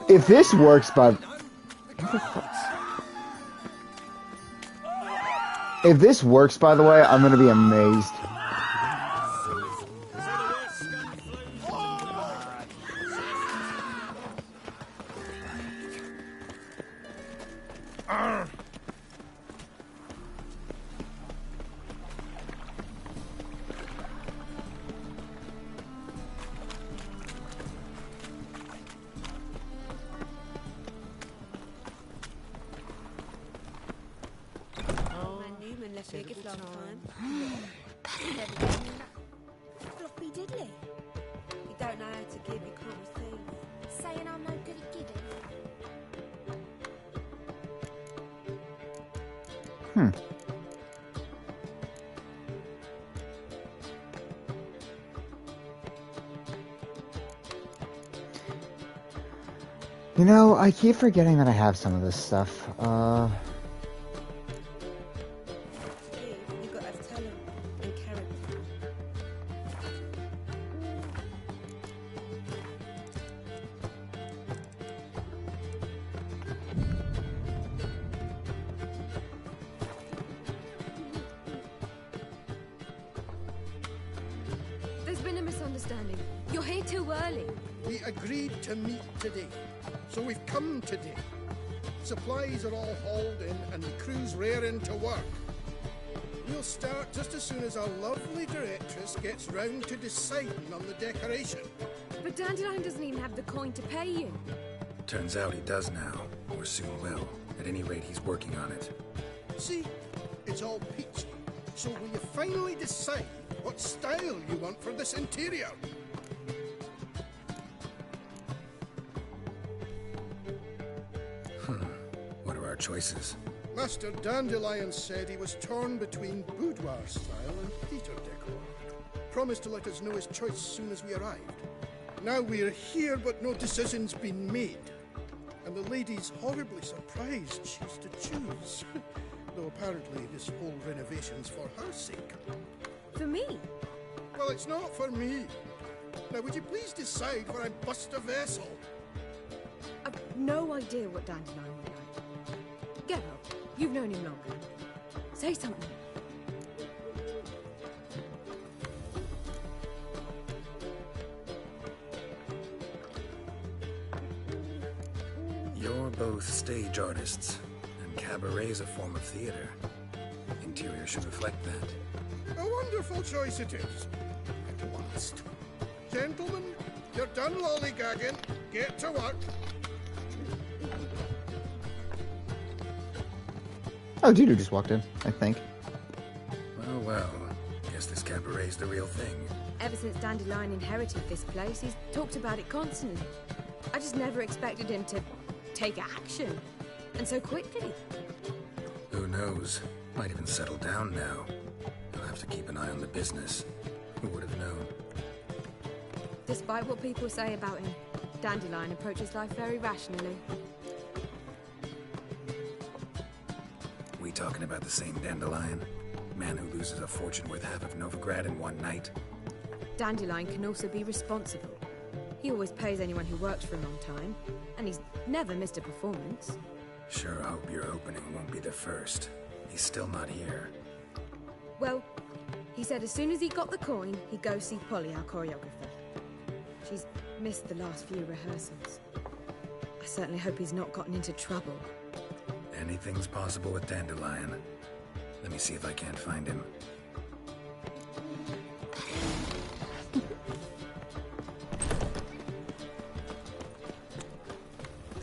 If this works by... If this works, by the way, I'm gonna be amazed. Floppy diddly. You don't know how to give, you can't receive. Saying I'm no good at giving. You know, I keep forgetting that I have some of this stuff. misunderstanding. You're here too early. We agreed to meet today, so we've come today. Supplies are all hauled in and the crew's raring to work. We'll start just as soon as our lovely directress gets round to deciding on the decoration. But Dandelion doesn't even have the coin to pay you. Turns out he does now, or soon will. At any rate, he's working on it. See, it's all peachy. So will you finally decide what style you want for this interior? What are our choices? Master Dandelion said he was torn between boudoir style and theatre decor. Promised to let us know his choice as soon as we arrived. Now we're here, but no decision's been made. And the lady's horribly surprised she's to choose. Though apparently this whole renovation's for her sake. For me? Well, it's not for me. Now, would you please decide where I bust a vessel? I've no idea what Dandelion would like. Geralt, you've known him longer. Say something. You're both stage artists, and cabaret's a form of theater. Interior should reflect that. A wonderful choice it is. At last. Gentlemen, you're done lollygagging. Get to work. Oh, Judo just walked in, I think. Well, guess this cabaret's the real thing. Ever since Dandelion inherited this place, he's talked about it constantly. I just never expected him to take action. And so quickly. Who knows? Might even settle down now. You'll have to keep an eye on the business. Who would have known? Despite what people say about him, Dandelion approaches life very rationally. We talking about the same Dandelion? Man who loses a fortune worth half of Novigrad in one night? Dandelion can also be responsible. He always pays anyone who works for a long time, and he's never missed a performance. Sure hope your opening won't be the first. He's still not here. Well, he said as soon as he got the coin, he'd go see Polly, our choreographer. She's missed the last few rehearsals. I certainly hope he's not gotten into trouble. Anything's possible with Dandelion. Let me see if I can't find him.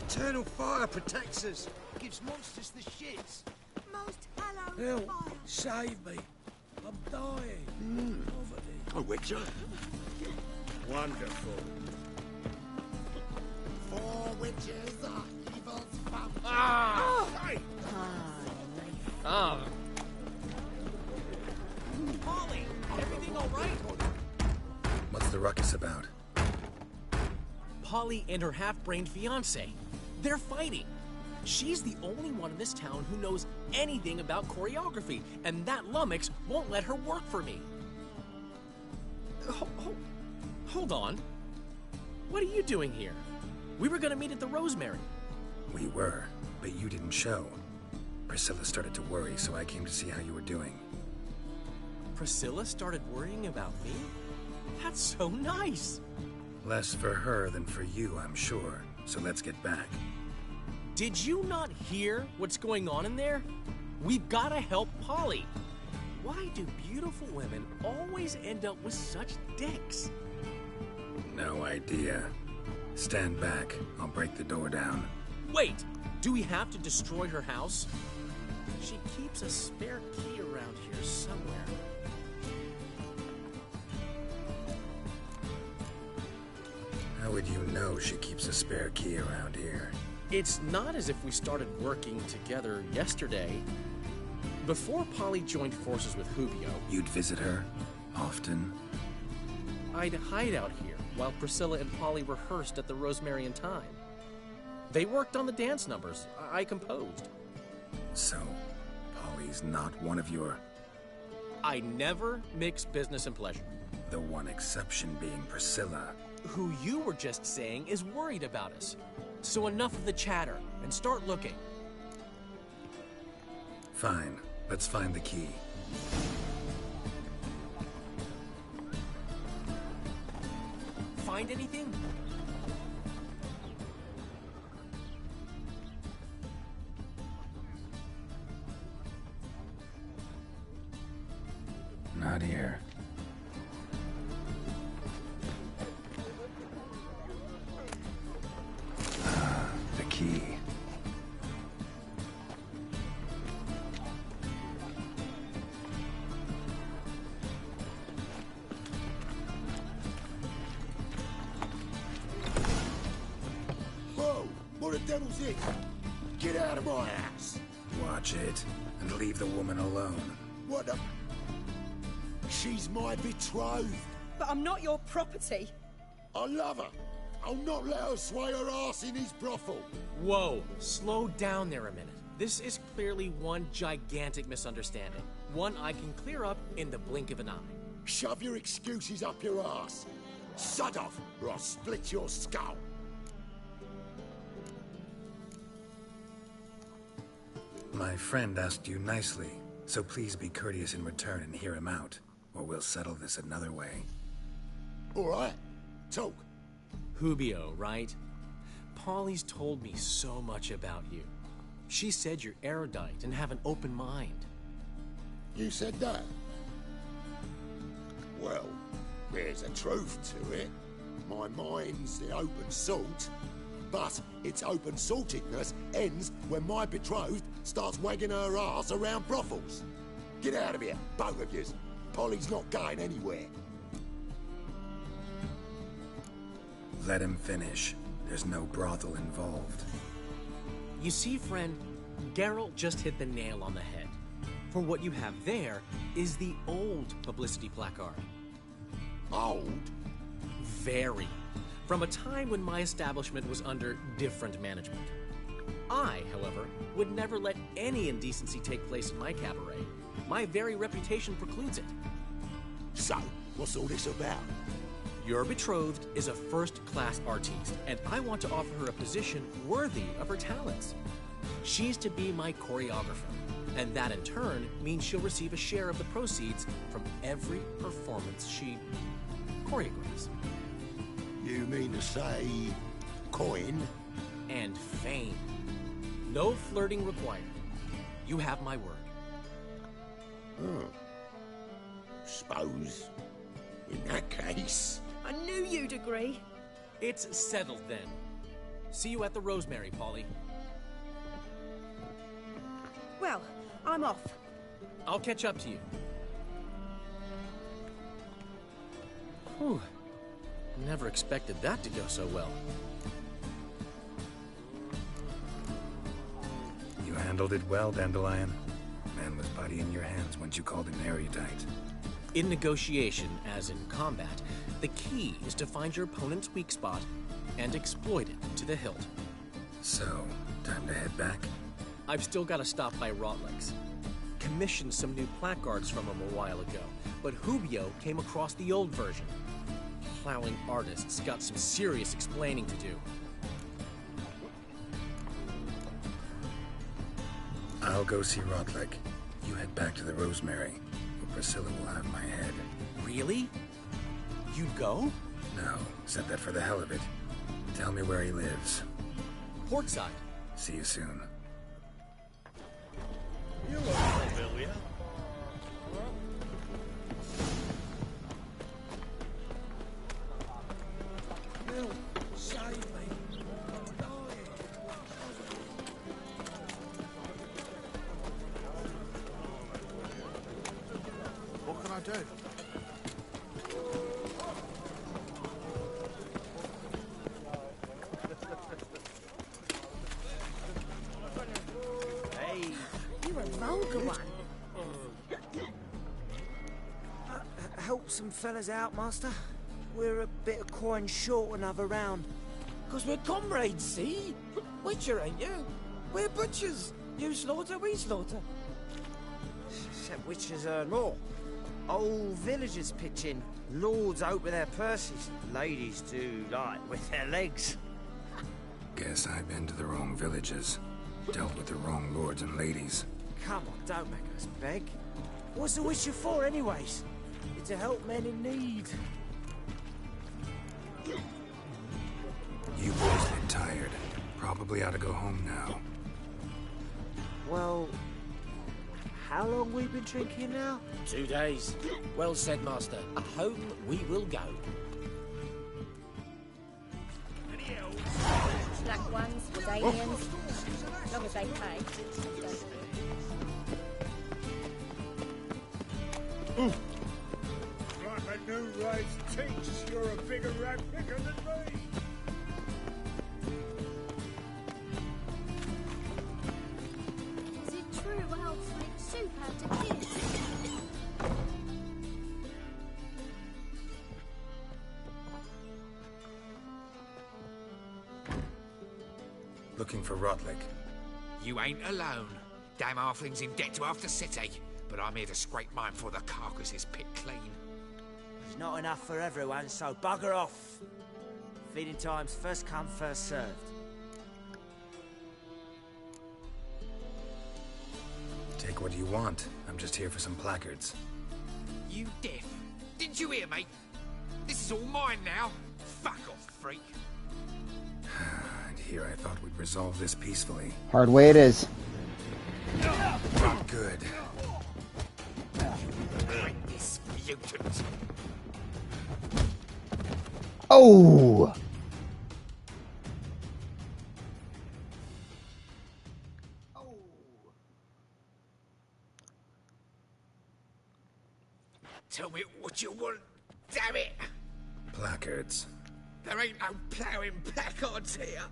Eternal fire protects us. Gives monsters the shits. Most hallowed Help! fire. Save me! I'm dying. A witcher? Wonderful. 4 witches are evil's fountain. Ah! Hey! Ah! Polly, everything all right? What's the ruckus about? Polly and her half-brained fiancé. They're fighting. She's the only one in this town who knows anything about choreography, and that lummox won't let her work for me. Hold on. What are you doing here? We were gonna meet at the Rosemary. We were, but you didn't show. Priscilla started to worry, so I came to see how you were doing. Priscilla started worrying about me? That's so nice! Less for her than for you, I'm sure. So let's get back. Did you not hear what's going on in there? We've gotta help Polly. Why do beautiful women always end up with such dicks? No idea. Stand back. I'll break the door down. Wait! Do we have to destroy her house? She keeps a spare key around here somewhere. How would you know she keeps a spare key around here? It's not as if we started working together yesterday. Before Polly joined forces with Hubio, You'd visit her? Often? I'd hide out here while Priscilla and Polly rehearsed at the Rosemary and Thyme. They worked on the dance numbers I composed. So, Polly's not one of your... I never mix business and pleasure. The one exception being Priscilla. Who you were just saying is worried about us. So enough of the chatter, and start looking. Fine. Let's find the key. find anything? Not here. The key. Whoa! What the devil's this? Get out of my house! Watch it, and leave the woman alone. What the... She's my betrothed. But I'm not your property. I love her. I'll not let her sway her ass in his brothel. Whoa, slow down there a minute. This is clearly one gigantic misunderstanding. One I can clear up in the blink of an eye. Shove your excuses up your ass. Shut off, or I'll split your skull. My friend asked you nicely, so please be courteous in return and hear him out, or we'll settle this another way. All right, talk. Hubio, right? Polly's told me so much about you. She said you're erudite and have an open mind. You said that? Well, there's a truth to it. My mind's the open salt, but its open saltedness ends when my betrothed starts wagging her ass around brothels. Get out of here, both of yous. Polly's not going anywhere. Let him finish. There's no brothel involved. You see, friend, Geralt just hit the nail on the head. For what you have there is the old publicity placard. Old? Very. From a time when my establishment was under different management. I, however, would never let any indecency take place in my cabaret. My very reputation precludes it. So, what's all this about? Your betrothed is a first-class artiste, and I want to offer her a position worthy of her talents. She's to be my choreographer, and that in turn means she'll receive a share of the proceeds from every performance she choreographs. You mean to say... coin? And fame. No flirting required. You have my word. Suppose. In that case... I knew you'd agree. It's settled then. See you at the Rosemary, Polly. Well, I'm off. I'll catch up to you. Whew. Never expected that to go so well. You handled it well, Dandelion. Man was body in your hands once you called him erudite. In negotiation, as in combat, the key is to find your opponent's weak spot and exploit it to the hilt. So, time to head back? I've still got to stop by Rotlegs. Commissioned some new placards from him a while ago, but Hubio came across the old version. Plowing artists got some serious explaining to do. I'll go see Rotleg. You head back to the Rosemary, where Priscilla will have my head. Really? You'd go? No, said that for the hell of it. Tell me where he lives. Portside. See you soon. You look familiar. Bill, save me. What can I do? Hey, You a vulgar one. help some fellas out, master. We're a bit of coin short another round. 'Cause we're comrades, see? Witcher, ain't you? We're butchers. You slaughter, we slaughter. Except witchers earn more. Old villagers pitch in. Lords out with their purses. Ladies do like with their legs. Guess I've been to the wrong villages. Dealt with the wrong lords and ladies. Come on, don't make us beg. What's the witcher for, anyways? It's to help men in need. You boys look tired. Probably ought to go home now. Well, how long we been drinking now? 2 days. Well said, Master. Home we will go. Black ones, Jordanians, as long as they pay. Like my new rights teach, you're a bigger rat picker than me. Is it true elves make soup out of this? Looking for Rotlick. You ain't alone. Damn halfling's in debt to half the city, but I'm here to scrape mine before the carcass is picked clean. There's not enough for everyone, so bugger off. Feeding time's first come, first served. Take what you want. I'm just here for some placards. You deaf? Didn't you hear me? This is all mine now. Fuck off, freak. And here I thought we'd resolve this peacefully. Hard way it is. Not good. This mutant. Oh! Tell me what you want, damn it! Placards. There ain't no ploughing placards here.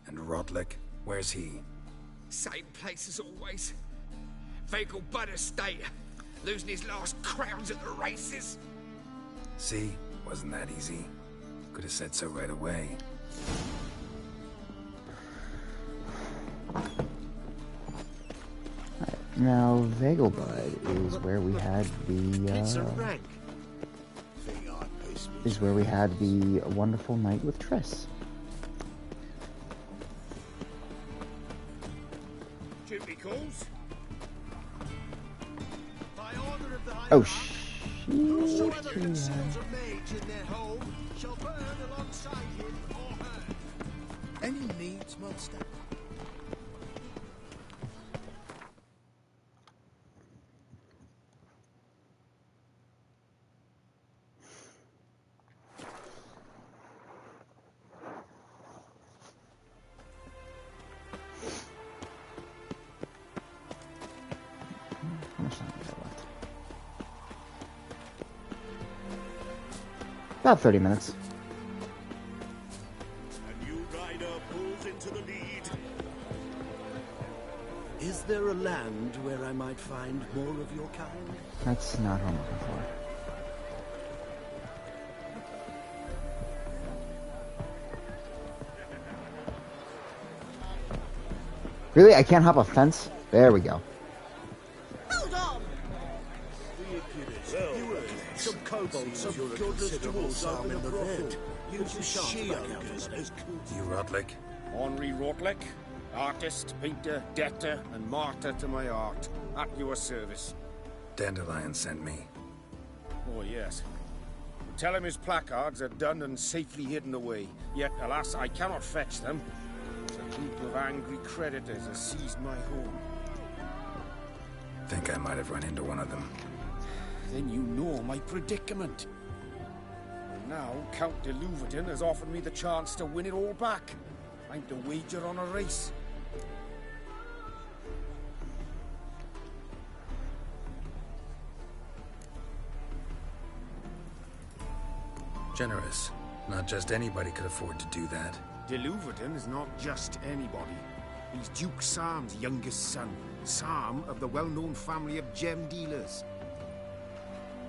And Rotlick? Where's he? Same place as always. Vegal Bud Estate. Losing his last crowns at the races. See? Wasn't that easy. Could have said so right away. Now, Vegelbud is where we had the, is where we had the wonderful night with Triss. Duty calls. Oh, shit. Whosoever conceals a mage in their home shall burn alongside him or her. Any needs, Monster? About 30 minutes. A new rider pulls into the lead. Is there a land where I might find more of your kind? That's not what I'm looking for. Really? I can't hop a fence? There we go. Hold on! Some kobolds, some godless dwarves open a brothel. Use she-ogres as You Rotlick? Henri Rotlick, artist, painter, debtor, and martyr to my art. At your service. Dandelion sent me. Oh, yes. Tell him his placards are done and safely hidden away. Yet, alas, I cannot fetch them. A group of angry creditors has seized my home. Think I might have run into one of them. Then you know my predicament. And now, Count de Louverton has offered me the chance to win it all back. I'm to wager on a race. Generous. Not just anybody could afford to do that. De Louverton is not just anybody. He's Duke Sam's youngest son. Sam of the well-known family of gem dealers.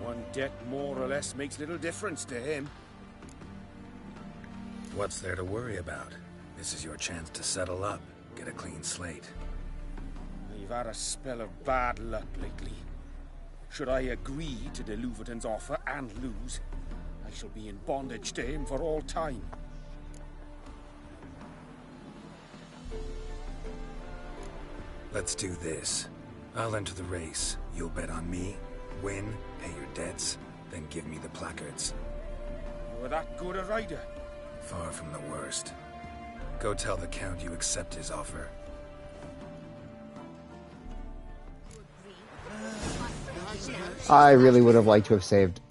One debt more or less makes little difference to him. What's there to worry about? This is your chance to settle up, get a clean slate. I've had a spell of bad luck lately. Should I agree to de Louverton's offer and lose, I shall be in bondage to him for all time. Let's do this. I'll enter the race. You'll bet on me, win, pay your debts, then give me the placards. You're that good a rider? Far from the worst. Go tell the Count you accept his offer. I really would have liked to have saved.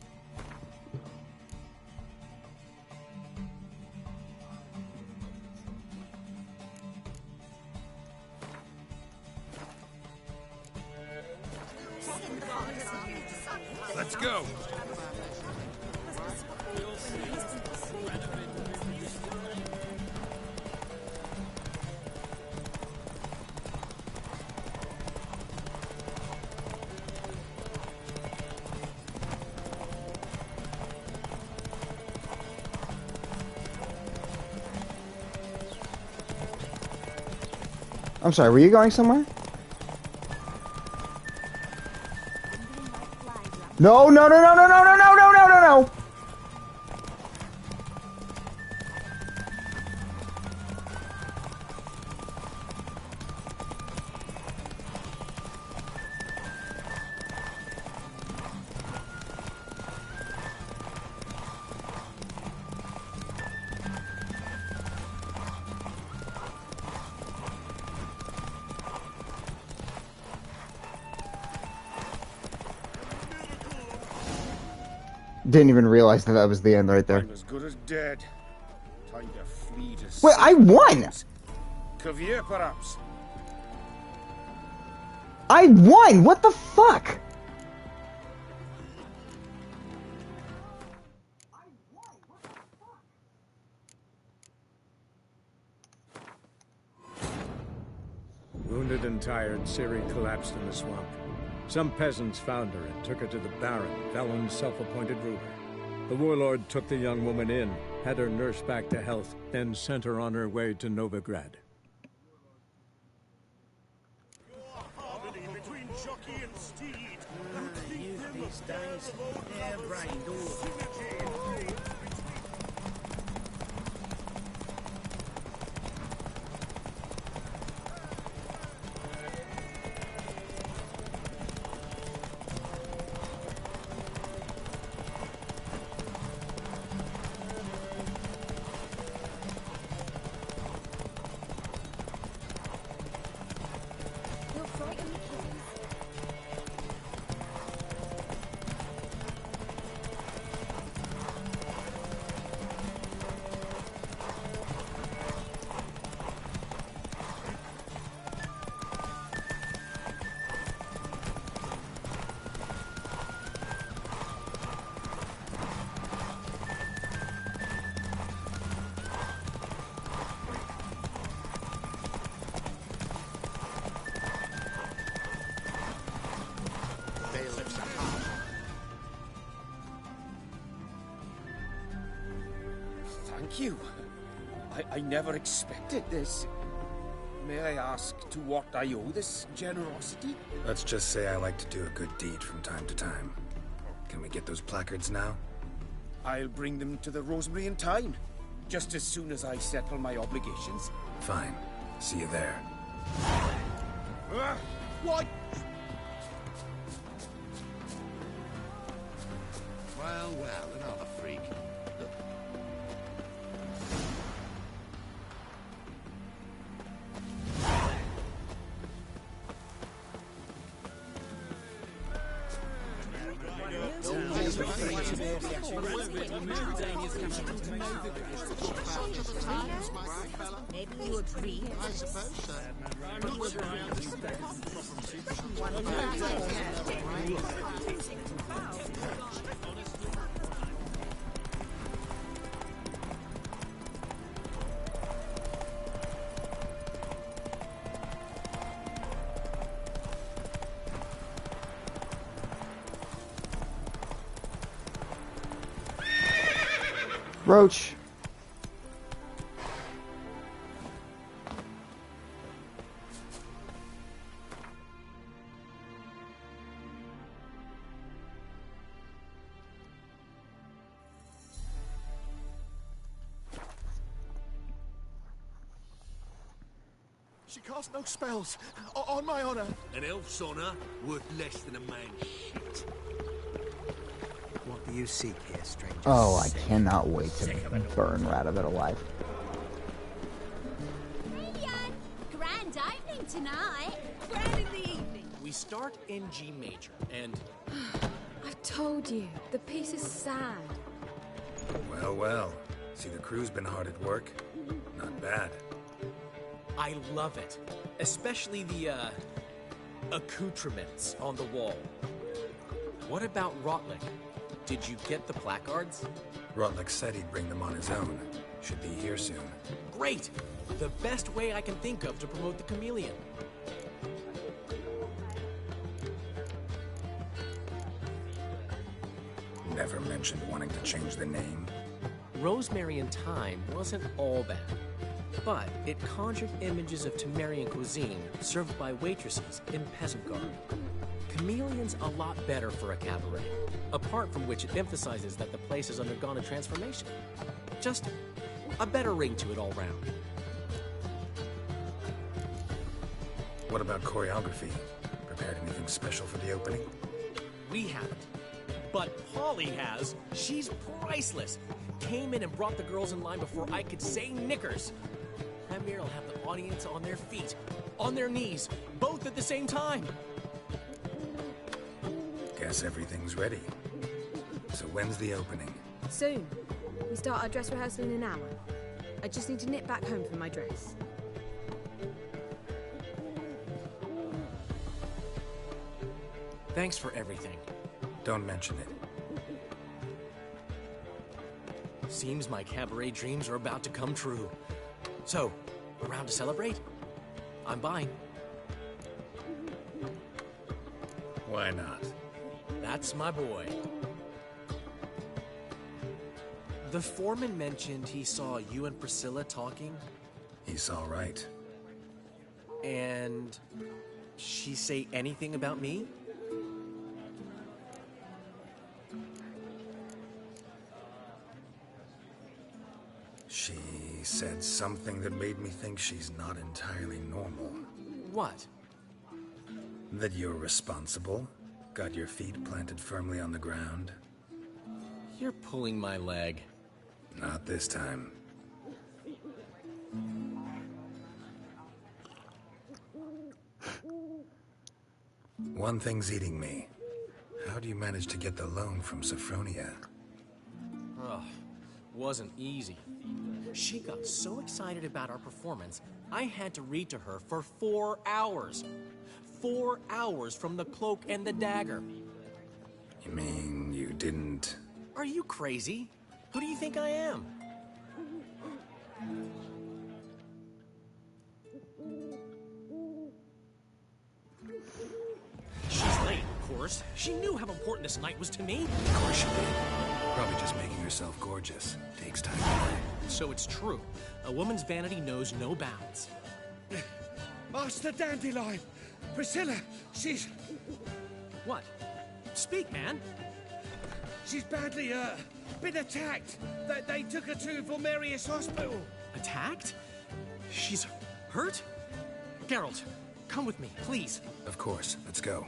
Let's go. I'm sorry, were you going somewhere? No, no, no, no, no, no, no, no, no, no, no, no! Didn't even realize that that was the end right there. I'm as good as dead. Time to flee to Wait, I won! Kavir, perhaps? I won! What the fuck? Wounded and tired, Ciri collapsed in the swamp. Some peasants found her and took her to the Baron, Velen's self-appointed ruler. The warlord took the young woman in, had her nursed back to health, then sent her on her way to Novigrad. Between jockey and steed. Youth these days, hair-brained all. Thank you. I never expected this. May I ask to what I owe this generosity? Let's just say I like to do a good deed from time to time. Can we get those placards now? I'll bring them to the Rosemary in time. Just as soon as I settle my obligations. Fine. See you there. What? Well, well, another freak. Look. Maybe you agree. I suppose so. Roach. She cast no spells. On my honor. An elf's honor worth less than a man's shit. What do you seek here, stranger? Oh, I cannot wait to burn Radovid alive. Grand opening tonight. Grand in the evening. We start in G major, and... I've told you, the piece is sad. Well, well. See, the crew's been hard at work. Not bad. I love it. Especially the, accoutrements on the wall. What about Rotlick? Did you get the placards? Rotlick said he'd bring them on his own. Should be here soon. Great! The best way I can think of to promote the chameleon. Never mentioned wanting to change the name. Rosemary and Thyme wasn't all bad, but it conjured images of Temerian cuisine served by waitresses in peasant garb. Chameleon's a lot better for a cabaret, apart from which it emphasizes that the place has undergone a transformation. Just a better ring to it all round. What about choreography? Prepared anything special for the opening? We haven't. But Polly has. She's priceless. Came in and brought the girls in line before I could say knickers. Premier will have the audience on their feet, on their knees, both at the same time. Guess everything's ready. So when's the opening? Soon. We start our dress rehearsal in an hour. I just need to nip back home for my dress. Thanks for everything. Don't mention it. Seems my cabaret dreams are about to come true. So, around to celebrate? I'm buying. Why not? That's my boy. The foreman mentioned he saw you and Priscilla talking. He's all right. And she say anything about me? She said something that made me think she's not entirely normal. What? That you're responsible, got your feet planted firmly on the ground. You're pulling my leg. Not this time. One thing's eating me. How do you manage to get the loan from Sophronia? Ugh, wasn't easy. She got so excited about our performance, I had to read to her for 4 hours. 4 hours from the Cloak and the Dagger. You mean you didn't... Are you crazy? Who do you think I am? She's late, of course. She knew how important this night was to me. Of course she did. Probably just making herself gorgeous. Takes time. So it's true. A woman's vanity knows no bounds. Master Dandelion! Priscilla, she's... What? Speak, man. She's badly, been attacked. They took her to Vulmerius Hospital. Attacked? She's hurt? Geralt, come with me, please. Of course. Let's go.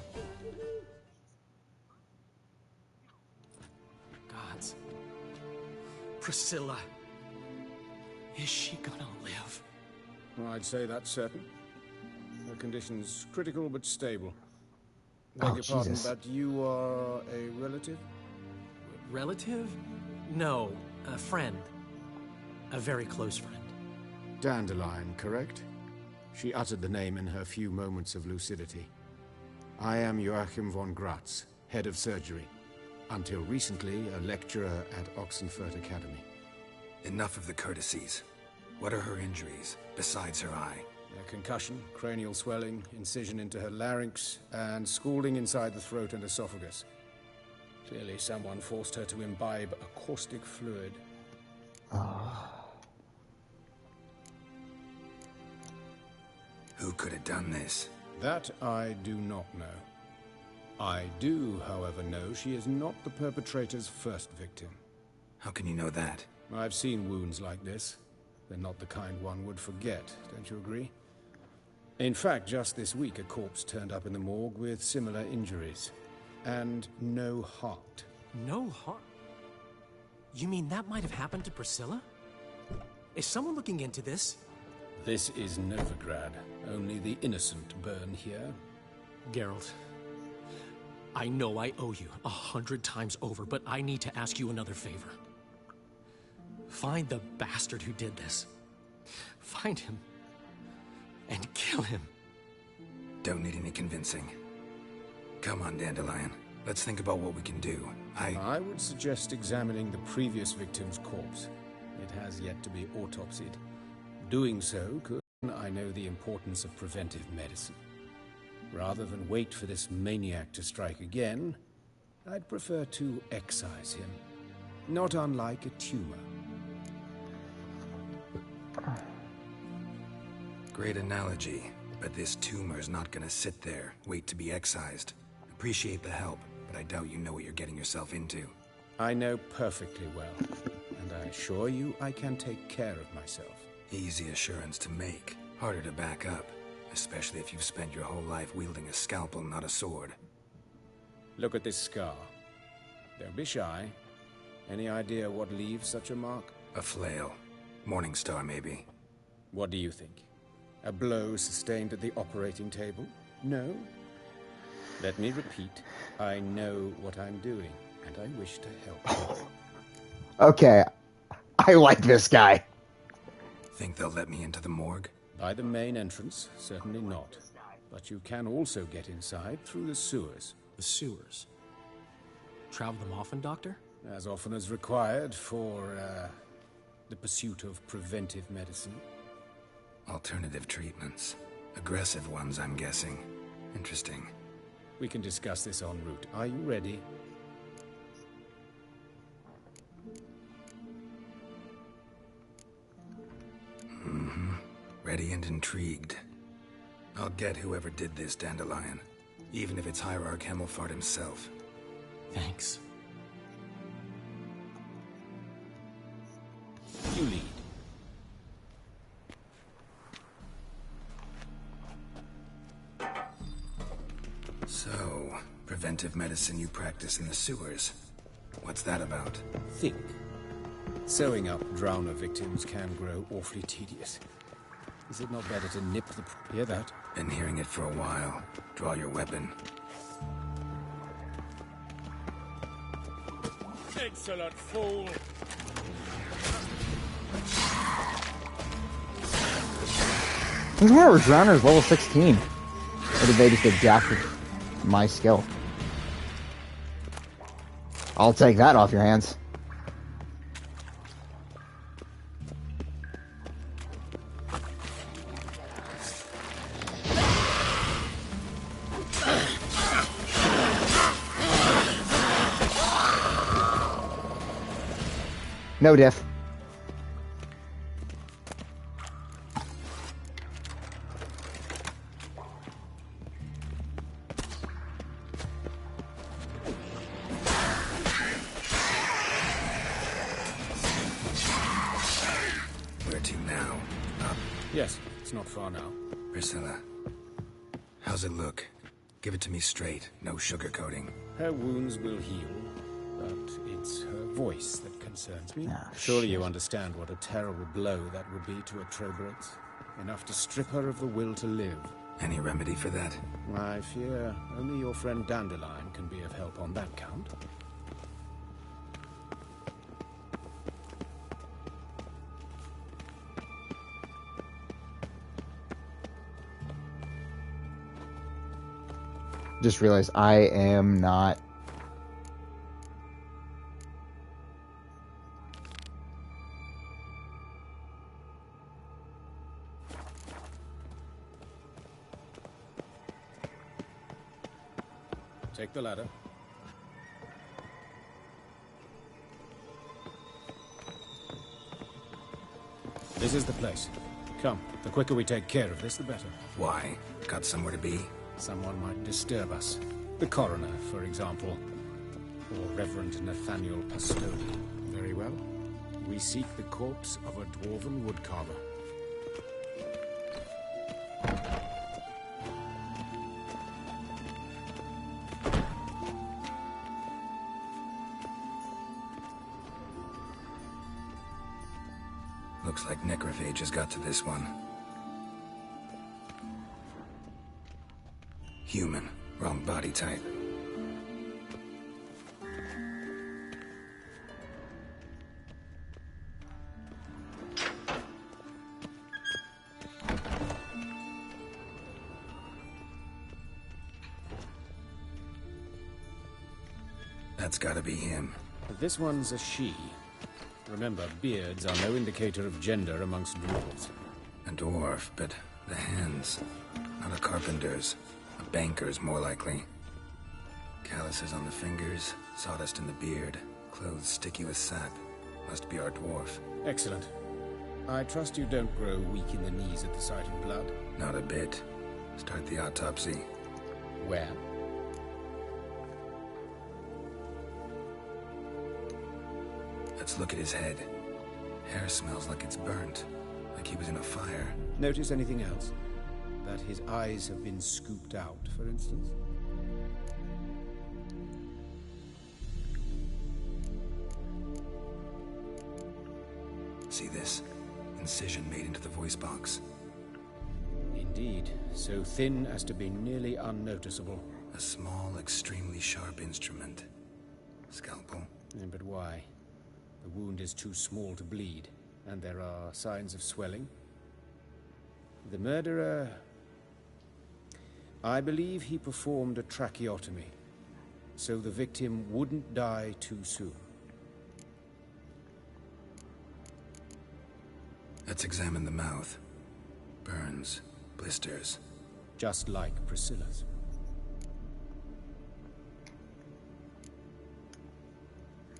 Gods. Priscilla. Is she gonna live? Well, I'd say that's certain. Her condition's critical but stable. Oh, Beg your pardon, Jesus. but you are a relative? Relative? No, a friend. A very close friend. Dandelion, correct? She uttered the name in her few moments of lucidity. I am Joachim von Gratz, head of surgery. Until recently, a lecturer at Oxenfurt Academy. Enough of the courtesies. What are her injuries, besides her eye? A concussion, cranial swelling, incision into her larynx, and scalding inside the throat and esophagus. Clearly someone forced her to imbibe a caustic fluid. Who could have done this? That I do not know. I do, however, know she is not the perpetrator's first victim. How can you know that? I've seen wounds like this. They're not the kind one would forget, don't you agree? In fact, just this week a corpse turned up in the morgue with similar injuries. And no heart. No heart? You mean that might have happened to Priscilla? Is someone looking into this? This is Novigrad. Only the innocent burn here. Geralt, I know I owe you 100 times over, but I need to ask you another favor. Find the bastard who did this. Find him and kill him. Don't need any convincing. Come on, Dandelion. Let's think about what we can do. I would suggest examining the previous victim's corpse. It has yet to be autopsied. Doing so could... I know the importance of preventive medicine. Rather than wait for this maniac to strike again, I'd prefer to excise him. Not unlike a tumor. Great analogy, but this tumor's not gonna sit there, wait to be excised. Appreciate the help, but I doubt you know what you're getting yourself into. I know perfectly well, and I assure you I can take care of myself. Easy assurance to make, harder to back up, especially if you've spent your whole life wielding a scalpel, not a sword. Look at this scar. Don't be shy. Any idea what leaves such a mark? A flail. Morningstar, maybe. What do you think? A blow sustained at the operating table? No? Let me repeat. I know what I'm doing, and I wish to help. Okay. I like this guy. Think they'll let me into the morgue? By the main entrance, certainly not. But you can also get inside through the sewers. The sewers? Travel them often, Doctor? As often as required for, the pursuit of preventive medicine. Alternative treatments. Aggressive ones, I'm guessing. Interesting. We can discuss this en route. Are you ready? Mm-hmm. Ready and intrigued. I'll get whoever did this, Dandelion. Even if it's Hierarch Hemelfart himself. Thanks. You lead. So, preventive medicine you practice in the sewers. What's that about? Think. Sewing up drowner victims can grow awfully tedious. Is it not better to nip the... Hear that? Been hearing it for a while. Draw your weapon. Insolent fool! Who's one of our drowners level 16? Or did they just get jacked with my skill? I'll take that off your hands. No diff. Where to now? Up? Yes, it's not far now. Priscilla. How's it look? Give it to me straight, no sugarcoating. Her wounds will heal, but it's her voice that concerns me. Ah, Surely you understand what a terrible blow that would be to a Troberet. Enough to strip her of the will to live. Any remedy for that? I fear only your friend Dandelion can be of help on that count. Just realized I am not. Take the ladder. This is the place. Come, the quicker we take care of this, the better. Why? Got somewhere to be? Someone might disturb us. The coroner, for example. Or Reverend Nathaniel Pastoni. Very well. We seek the corpse of a dwarven woodcarver. Looks like necrophages got to this one. Human. Wrong body type. That's gotta be him. This one's a she. Remember, beards are no indicator of gender amongst dwarves. A dwarf, but the hands. Not a carpenter's. A banker's, more likely. Calluses on the fingers, sawdust in the beard, clothes sticky with sap. Must be our dwarf. Excellent. I trust you don't grow weak in the knees at the sight of blood. Not a bit. Start the autopsy. Where? Let's look at his head. Hair smells like it's burnt. Like he was in a fire. Notice anything else? That his eyes have been scooped out, for instance? See this? Incision made into the voice box. Indeed. So thin as to be nearly unnoticeable. A small, extremely sharp instrument. Scalpel. But why? The wound is too small to bleed, and there are signs of swelling. The murderer... I believe he performed a tracheotomy, so the victim wouldn't die too soon. Let's examine the mouth. Burns, blisters. Just like Priscilla's.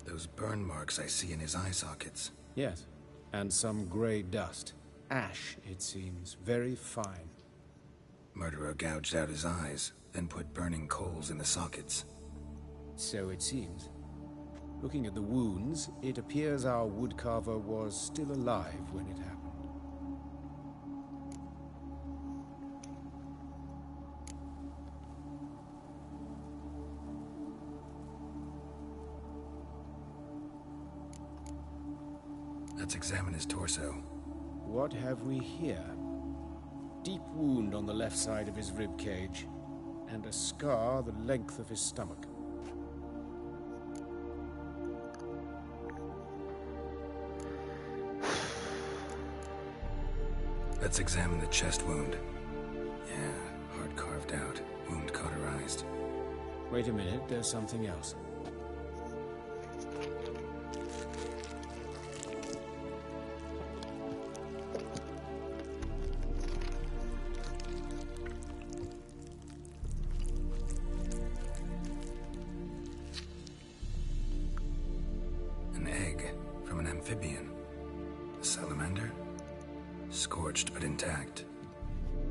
Those burn marks I see in his eye sockets. Yes, and some grey dust. Ash, it seems. Very fine. Murderer gouged out his eyes, then put burning coals in the sockets. So it seems. Looking at the wounds, it appears our woodcarver was still alive when it happened. Let's examine his torso. What have we here? Deep wound on the left side of his rib cage, and a scar the length of his stomach. Let's examine the chest wound. Yeah, hard carved out, wound cauterized. Wait a minute, there's something else. An egg from an amphibian. A salamander? Scorched but intact.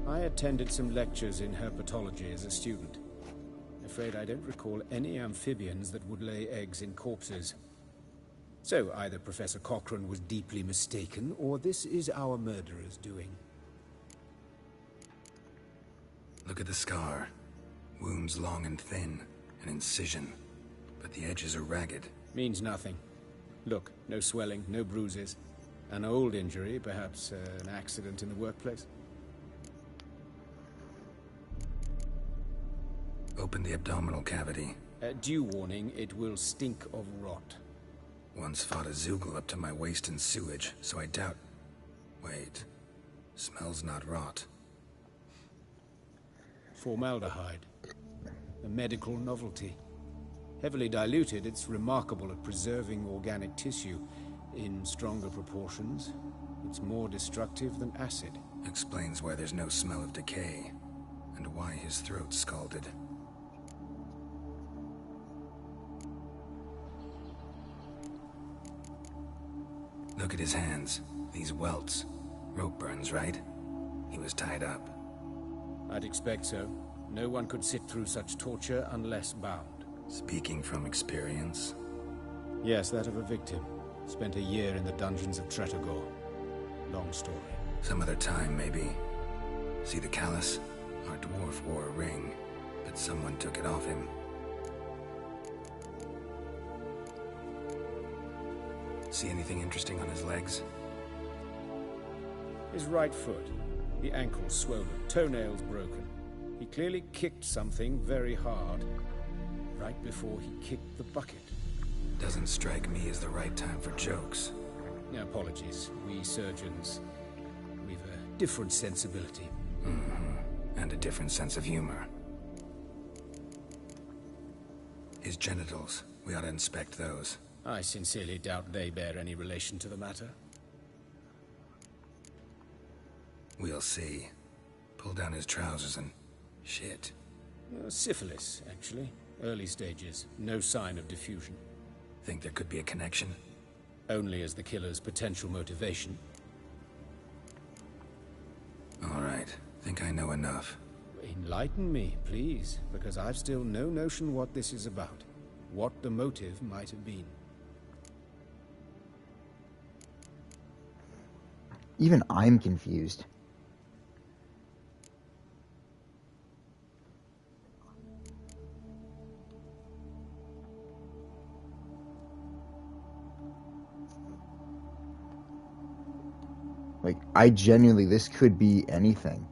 I attended some lectures in herpetology as a student. Afraid I don't recall any amphibians that would lay eggs in corpses. So either Professor Cochrane was deeply mistaken, or this is our murderer's doing. Look at the scar. Wounds long and thin. An incision. But the edges are ragged. Means nothing. Look, no swelling, no bruises. An old injury, perhaps an accident in the workplace. Open the abdominal cavity. Due warning, it will stink of rot. Once fought a Zoogle up to my waist in sewage, so I doubt... Wait. Smells not rot. Formaldehyde. A medical novelty. Heavily diluted, it's remarkable at preserving organic tissue. In stronger proportions, it's more destructive than acid. Explains why there's no smell of decay, and why his throat's scalded. Look at his hands. These welts. Rope burns, right? He was tied up. I'd expect so. No one could sit through such torture unless bound. Speaking from experience? Yes, that of a victim. Spent a year in the dungeons of Tretogor. Long story. Some other time, maybe. See the callus? Our dwarf wore a ring, but someone took it off him. See anything interesting on his legs? His right foot. The ankle swollen, toenails broken. He clearly kicked something very hard. Right before he kicked the bucket. Doesn't strike me as the right time for jokes. Apologies. We surgeons, we've a different sensibility. And a different sense of humor. His genitals. We ought to inspect those. I sincerely doubt they bear any relation to the matter. We'll see. Pull down his trousers and... shit. Syphilis, actually. Early stages. No sign of diffusion. Think there could be a connection? Only as the killer's potential motivation. All right. Think I know enough. Enlighten me, please, because I've still no notion what this is about. What the motive might have been. Even I'm confused. Like, I genuinely, this could be anything.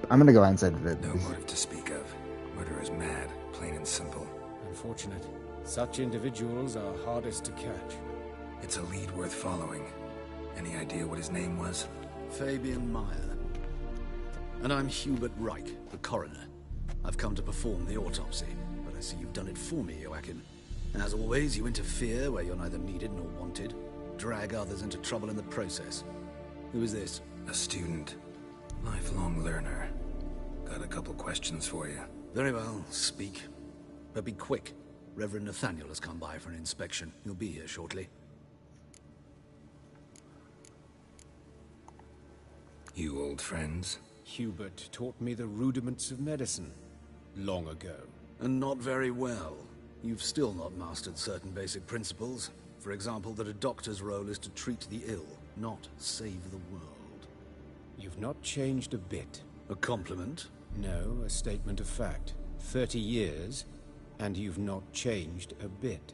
I'm gonna go ahead and say that. No motive to speak of. Murder is mad, plain and simple. Unfortunate. Such individuals are hardest to catch. It's a lead worth following. Any idea what his name was? Fabian Meyer. And I'm Hubert Reich, the coroner. I've come to perform the autopsy, but I see you've done it for me, Joachim. As always, you interfere where you're neither needed nor wanted. Drag others into trouble in the process. Who is this? A student. Lifelong learner. Got a couple questions for you. Very well, speak. But be quick. Reverend Nathaniel has come by for an inspection. He'll be here shortly. You old friends? Hubert taught me the rudiments of medicine. Long ago. And not very well. You've still not mastered certain basic principles. For example, that a doctor's role is to treat the ill, not save the world. You've not changed a bit. A compliment? No, a statement of fact. 30 years, and you've not changed a bit.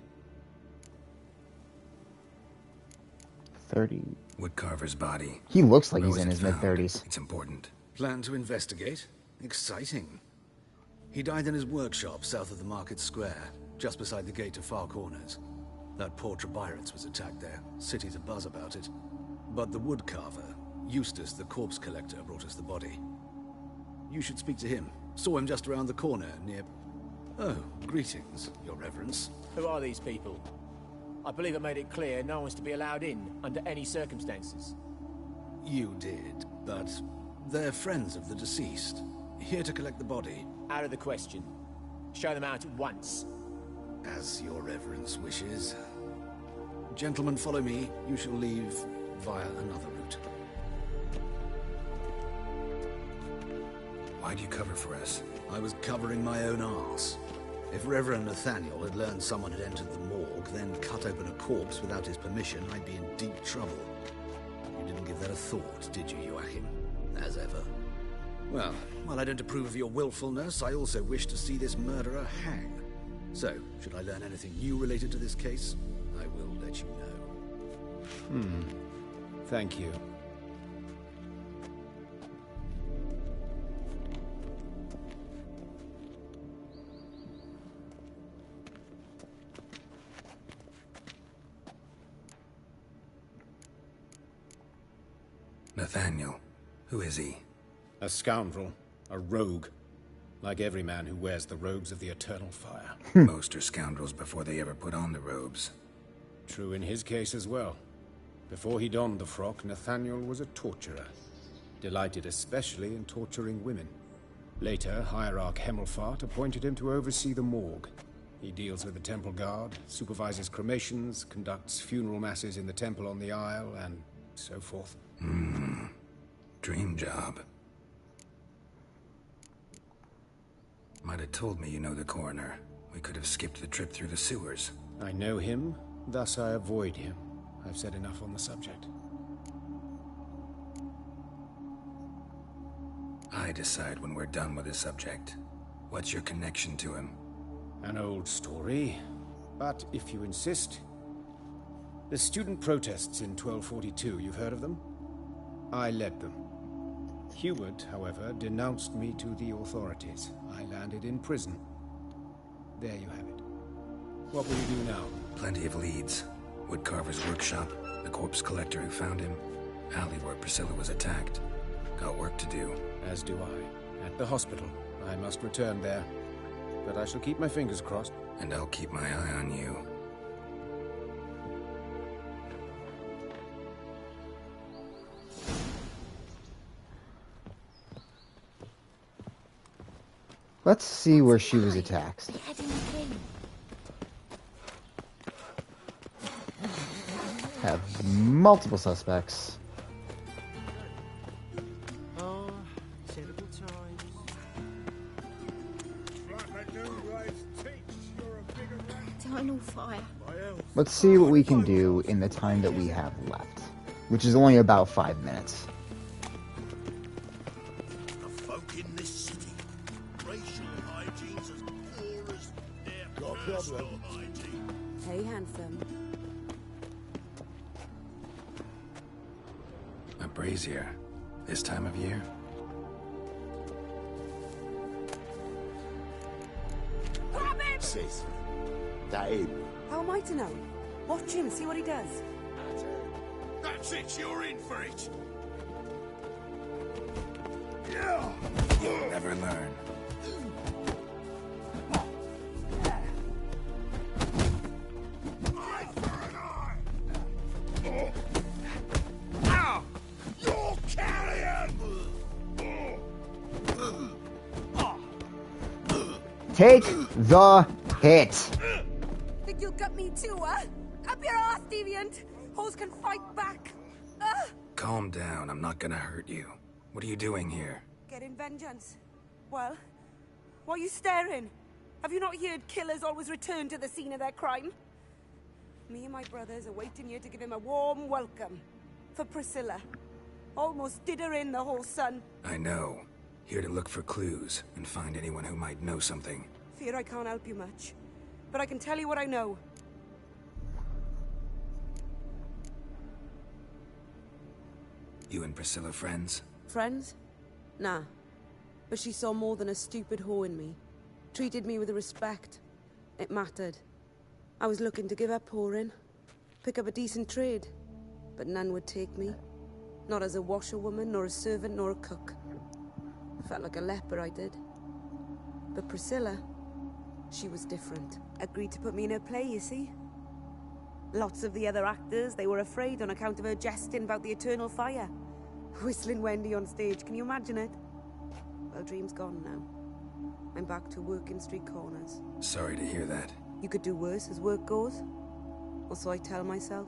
30. Woodcarver's body. He looks like he's in his mid-30s. It's important. Plan to investigate? Exciting. He died in his workshop south of the market square, just beside the gate to Far Corners. That poor Trebyritz was attacked there. City's abuzz about it. But the woodcarver, Eustace, the corpse collector, brought us the body. You should speak to him. Saw him just around the corner, near... Oh, greetings, your reverence. Who are these people? I believe I made it clear no one's to be allowed in, under any circumstances. You did, but they're friends of the deceased. Here to collect the body. Out of the question. Show them out at once. As your reverence wishes. Gentlemen, follow me. You shall leave via another route. Why'd you cover for us? I was covering my own arse. If Reverend Nathaniel had learned someone had entered the morgue, then cut open a corpse without his permission, I'd be in deep trouble. You didn't give that a thought, did you, Joachim? As ever. Well, while I don't approve of your willfulness, I also wish to see this murderer hang. So, should I learn anything new related to this case, I will let you know. Thank you. Nathaniel. Who is he? A scoundrel. A rogue. Like every man who wears the robes of the Eternal Fire. Most are scoundrels before they ever put on the robes. True in his case as well. Before he donned the frock, Nathaniel was a torturer. Delighted especially in torturing women. Later, Hierarch Hemmelfart appointed him to oversee the morgue. He deals with the temple guard, supervises cremations, conducts funeral masses in the temple on the Isle, and so forth. Dream job. Might have told me you know the coroner. We could have skipped the trip through the sewers. I know him, thus I avoid him. I've said enough on the subject. I decide when we're done with the subject. What's your connection to him? An old story, but if you insist. The student protests in 1242, you've heard of them? I led them. Heward, however, denounced me to the authorities. I landed in prison. There you have it. What will you do now? Plenty of leads. Woodcarver's workshop, the corpse collector who found him, alley where Priscilla was attacked. Got work to do. As do I. At the hospital. I must return there. But I shall keep my fingers crossed. And I'll keep my eye on you. Let's see where she was attacked. Have multiple suspects. Oh, terrible times. Dino fire. Let's see what we can do in the time that we have left, which is only about 5 minutes. The folk in this city, racial hygiene's as poor as their personal hygiene. Hey, handsome. A brazier. This time of year? Grab him! Sis, that him? How am I to know? Watch him, see what he does. That's it, you're in for it. You'll never learn. You're carrion! Take the hit. Think you'll gut me too, huh? Up your ass, deviant! Hoes can fight back! Calm down, I'm not gonna hurt you. What are you doing here? Getting vengeance. Well, why are you staring? Have you not heard killers always return to the scene of their crime? Me and my brothers are waiting here to give him a warm welcome. For Priscilla. Almost did her in, the whole son. I know. Here to look for clues and find anyone who might know something. Fear I can't help you much. But I can tell you what I know. You and Priscilla friends? Friends? Nah. But she saw more than a stupid whore in me. Treated me with respect. It mattered. I was looking to give up whoring. Pick up a decent trade. But none would take me. Not as a washerwoman, nor a servant, nor a cook. Felt like a leper, I did. But Priscilla, she was different. Agreed to put me in her play, you see? Lots of the other actors, they were afraid on account of her jesting about the eternal fire. Whistling Wendy on stage, can you imagine it? Well, dream's gone now. I'm back to working street corners. Sorry to hear that. You could do worse as work goes. Or so I tell myself.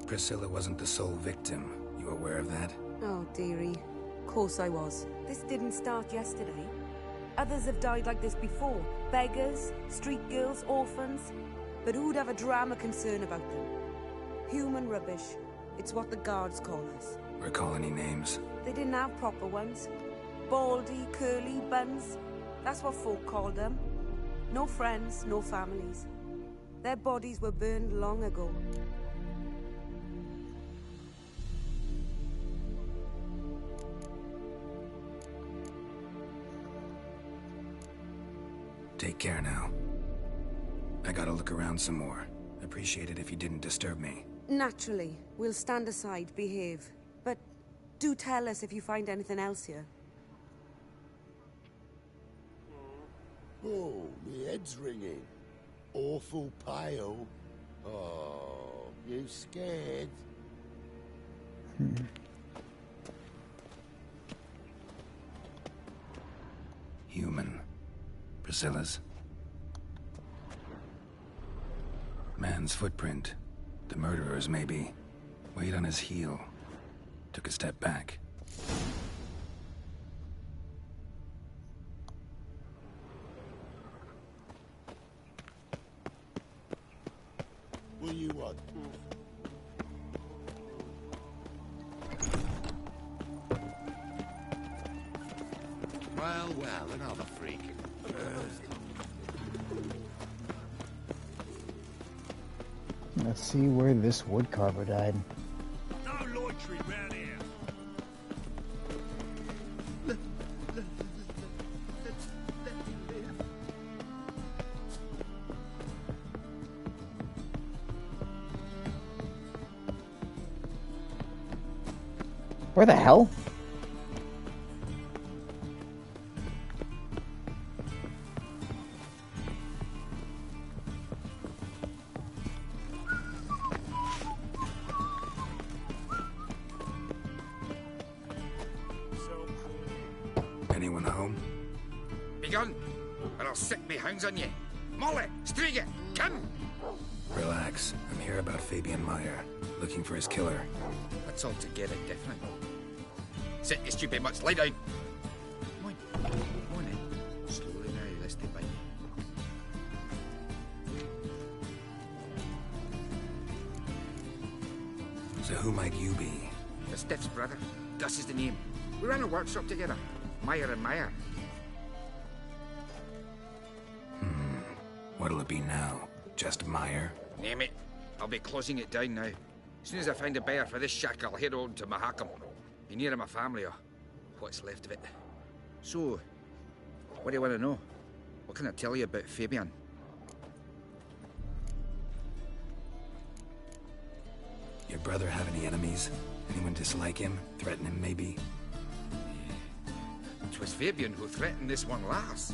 Priscilla wasn't the sole victim. You aware of that? Oh, dearie. Of course I was. This didn't start yesterday. Others have died like this before. Beggars, street girls, orphans. But who'd have a drama concern about them? Human rubbish. It's what the guards call us. Recall any names? They didn't have proper ones. Baldy, curly, buns. That's what folk called them. No friends, no families. Their bodies were burned long ago. Take care now. I gotta look around some more. Appreciate it if you didn't disturb me. Naturally. We'll stand aside, behave. But do tell us if you find anything else here. Oh, me head's ringing. Awful pale. Oh, you scared? Human. Priscilla's. Man's footprint. The murderer's, maybe. Weight on his heel. Took a step back. What do you want? Well, another freak. Let's see where this woodcarver died. No loitering round here. Where the hell? Anyone home? Begun, or I'll sick me hounds on you. Molly, Striga, come! Relax. I'm here about Fabian Meyer. Looking for his killer. That's altogether different. Sit, you stupid mutts, lie down. Come on in. Slowly now, lest they bite you. So who might you be? The Stiff's brother. Gus is the name. We ran a workshop together. Meyer and Meyer. What'll it be now? Just Meyer? Name it. I'll be closing it down now. As soon as I find a buyer for this shack, I'll head on to Mahakam. Be near my family, or what's left of it. So, what do you want to know? What can I tell you about Fabian? Your brother have any enemies? Anyone dislike him? Threaten him, maybe? 'Twas Fabian who threatened this one last.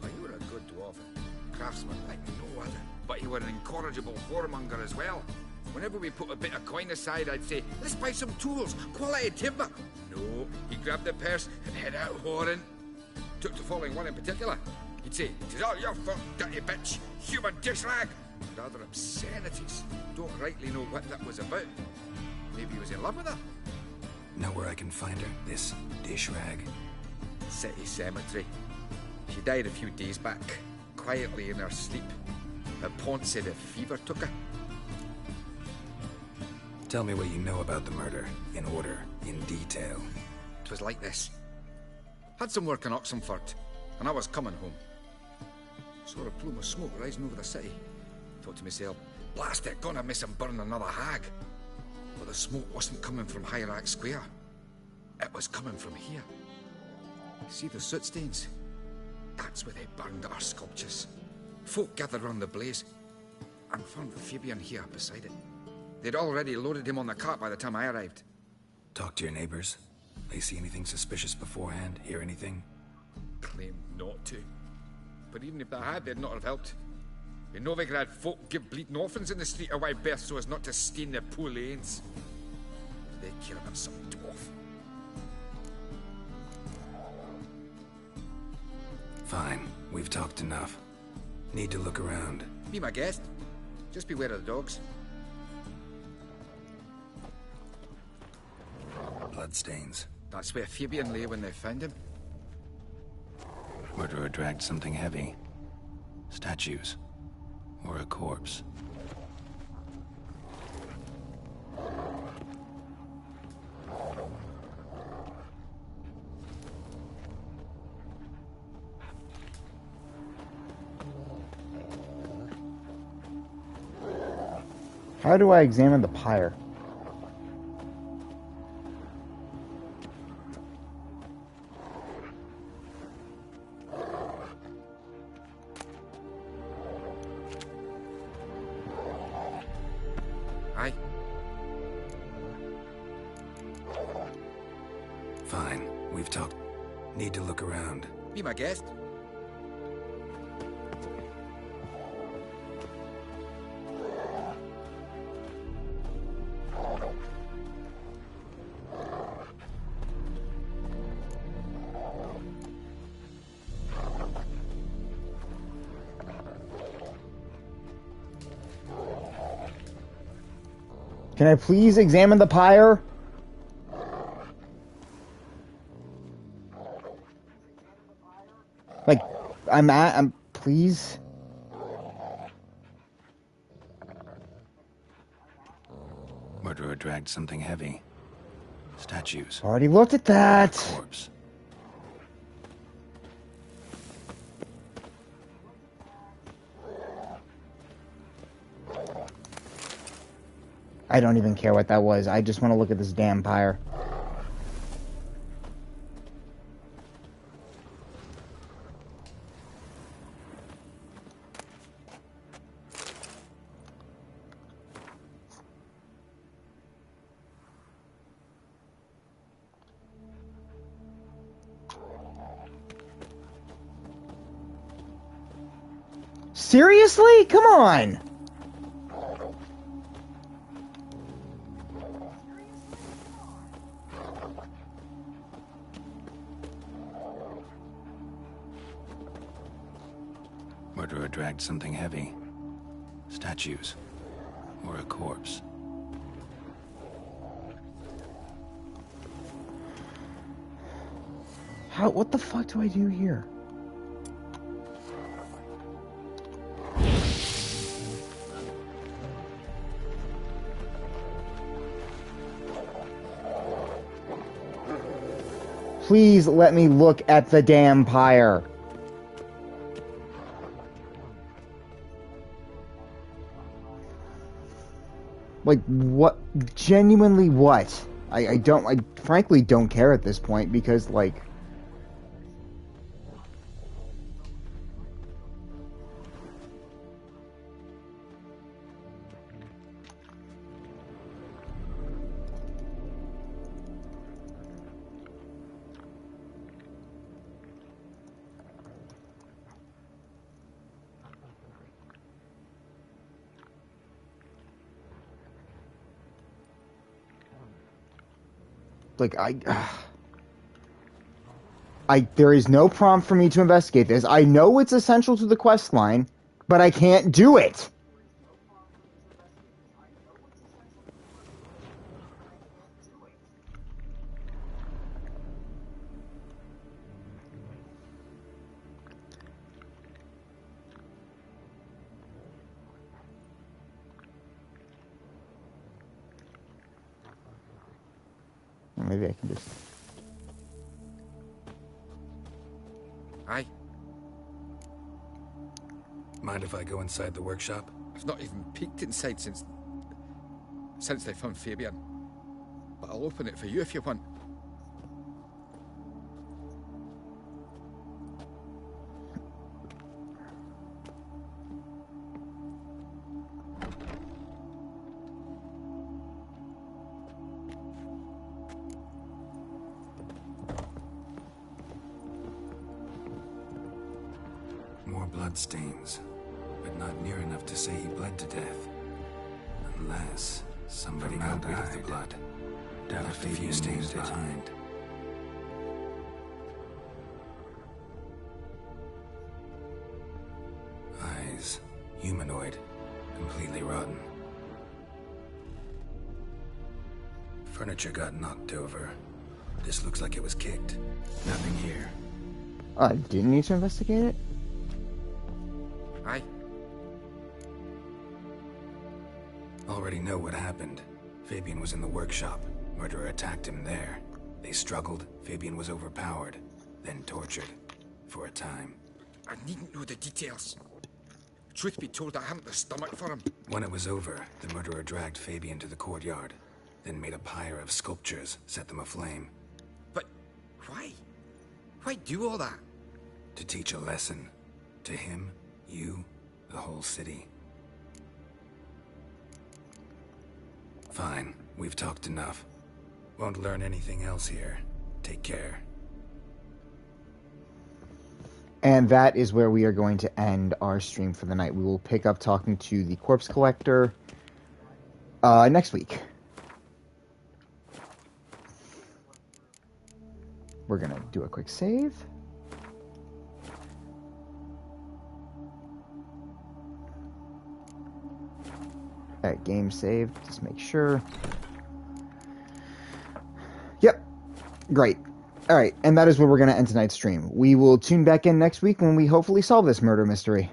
Well, you were a good dwarf, craftsman like no other. But you were an incorrigible whoremonger as well. Whenever we put a bit of coin aside, I'd say, let's buy some tools, quality timber. No, he grabbed the purse and head out whoring. Took to following one in particular. He'd say, "'Tis all your fault, dirty bitch, human dish rag," and other obscenities. Don't rightly know what that was about. Maybe he was in love with her. Know where I can find her, this dish rag? City cemetery. She died a few days back, quietly in her sleep. Her Pont said a fever took her. Tell me what you know about the murder, in order, in detail. 'Twas like this. Had some work in Oxenford, and I was coming home. Saw a plume of smoke rising over the city. Thought to myself, blast it, gonna miss him burn another hag. But the smoke wasn't coming from Hierarch Square. It was coming from here. See the soot stains? That's where they burned our sculptures. Folk gathered round the blaze, and found Fabian here beside it. They'd already loaded him on the cart by the time I arrived. Talk to your neighbors. They see anything suspicious beforehand? Hear anything? Claimed not to. But even if they had, they'd not have helped. In Novigrad, folk give bleeding orphans in the street a wide berth so as not to stain their poor lanes. They care about some dwarf. Fine. We've talked enough. Need to look around. Be my guest. Just beware of the dogs. Bloodstains. That's where Fabian lay when they found him. Murderer dragged something heavy. Statues. Or a corpse. How do I examine the pyre? Aye. Fine. We've talked. Need to look around. Be my guest. Can I please examine the pyre? Like, I'm please. Murderer dragged something heavy. Statues. Already looked at that. Corpse. I don't even care what that was. I just want to look at this damn pyre. Seriously? Come on! Murderer dragged something heavy. Statues. Or a corpse. What the fuck do I do here? Please let me look at the damn pyre. Like, what? Genuinely what? I frankly don't care at this point because, like... Like, there is no prompt for me to investigate this. I know it's essential to the quest line, but I can't do it. Maybe I can just... Aye. Mind if I go inside the workshop? I've not even peeked inside since they found Fabian. But I'll open it for you if you want. Stains, but not near enough to say he bled to death. Unless somebody got rid of the blood, left a few stains behind. Eyes, humanoid, completely rotten. Furniture got knocked over. This looks like it was kicked. Nothing here. I didn't need to investigate it? Aye. Already know what happened. Fabian was in the workshop. Murderer attacked him there. They struggled. Fabian was overpowered, then tortured. For a time. I needn't know the details. Truth be told, I haven't the stomach for him. When it was over, the murderer dragged Fabian to the courtyard, then made a pyre of sculptures, set them aflame. But why? Why do all that? To teach a lesson. To him, you, the whole city. Fine, we've talked enough. Won't learn anything else here. Take care. And that is where we are going to end our stream for the night. We will pick up talking to the corpse collector next week. We're going to do a quick save. Alright, game saved. Just make sure. Yep. Great. Alright, and that is where we're going to end tonight's stream. We will tune back in next week when we hopefully solve this murder mystery.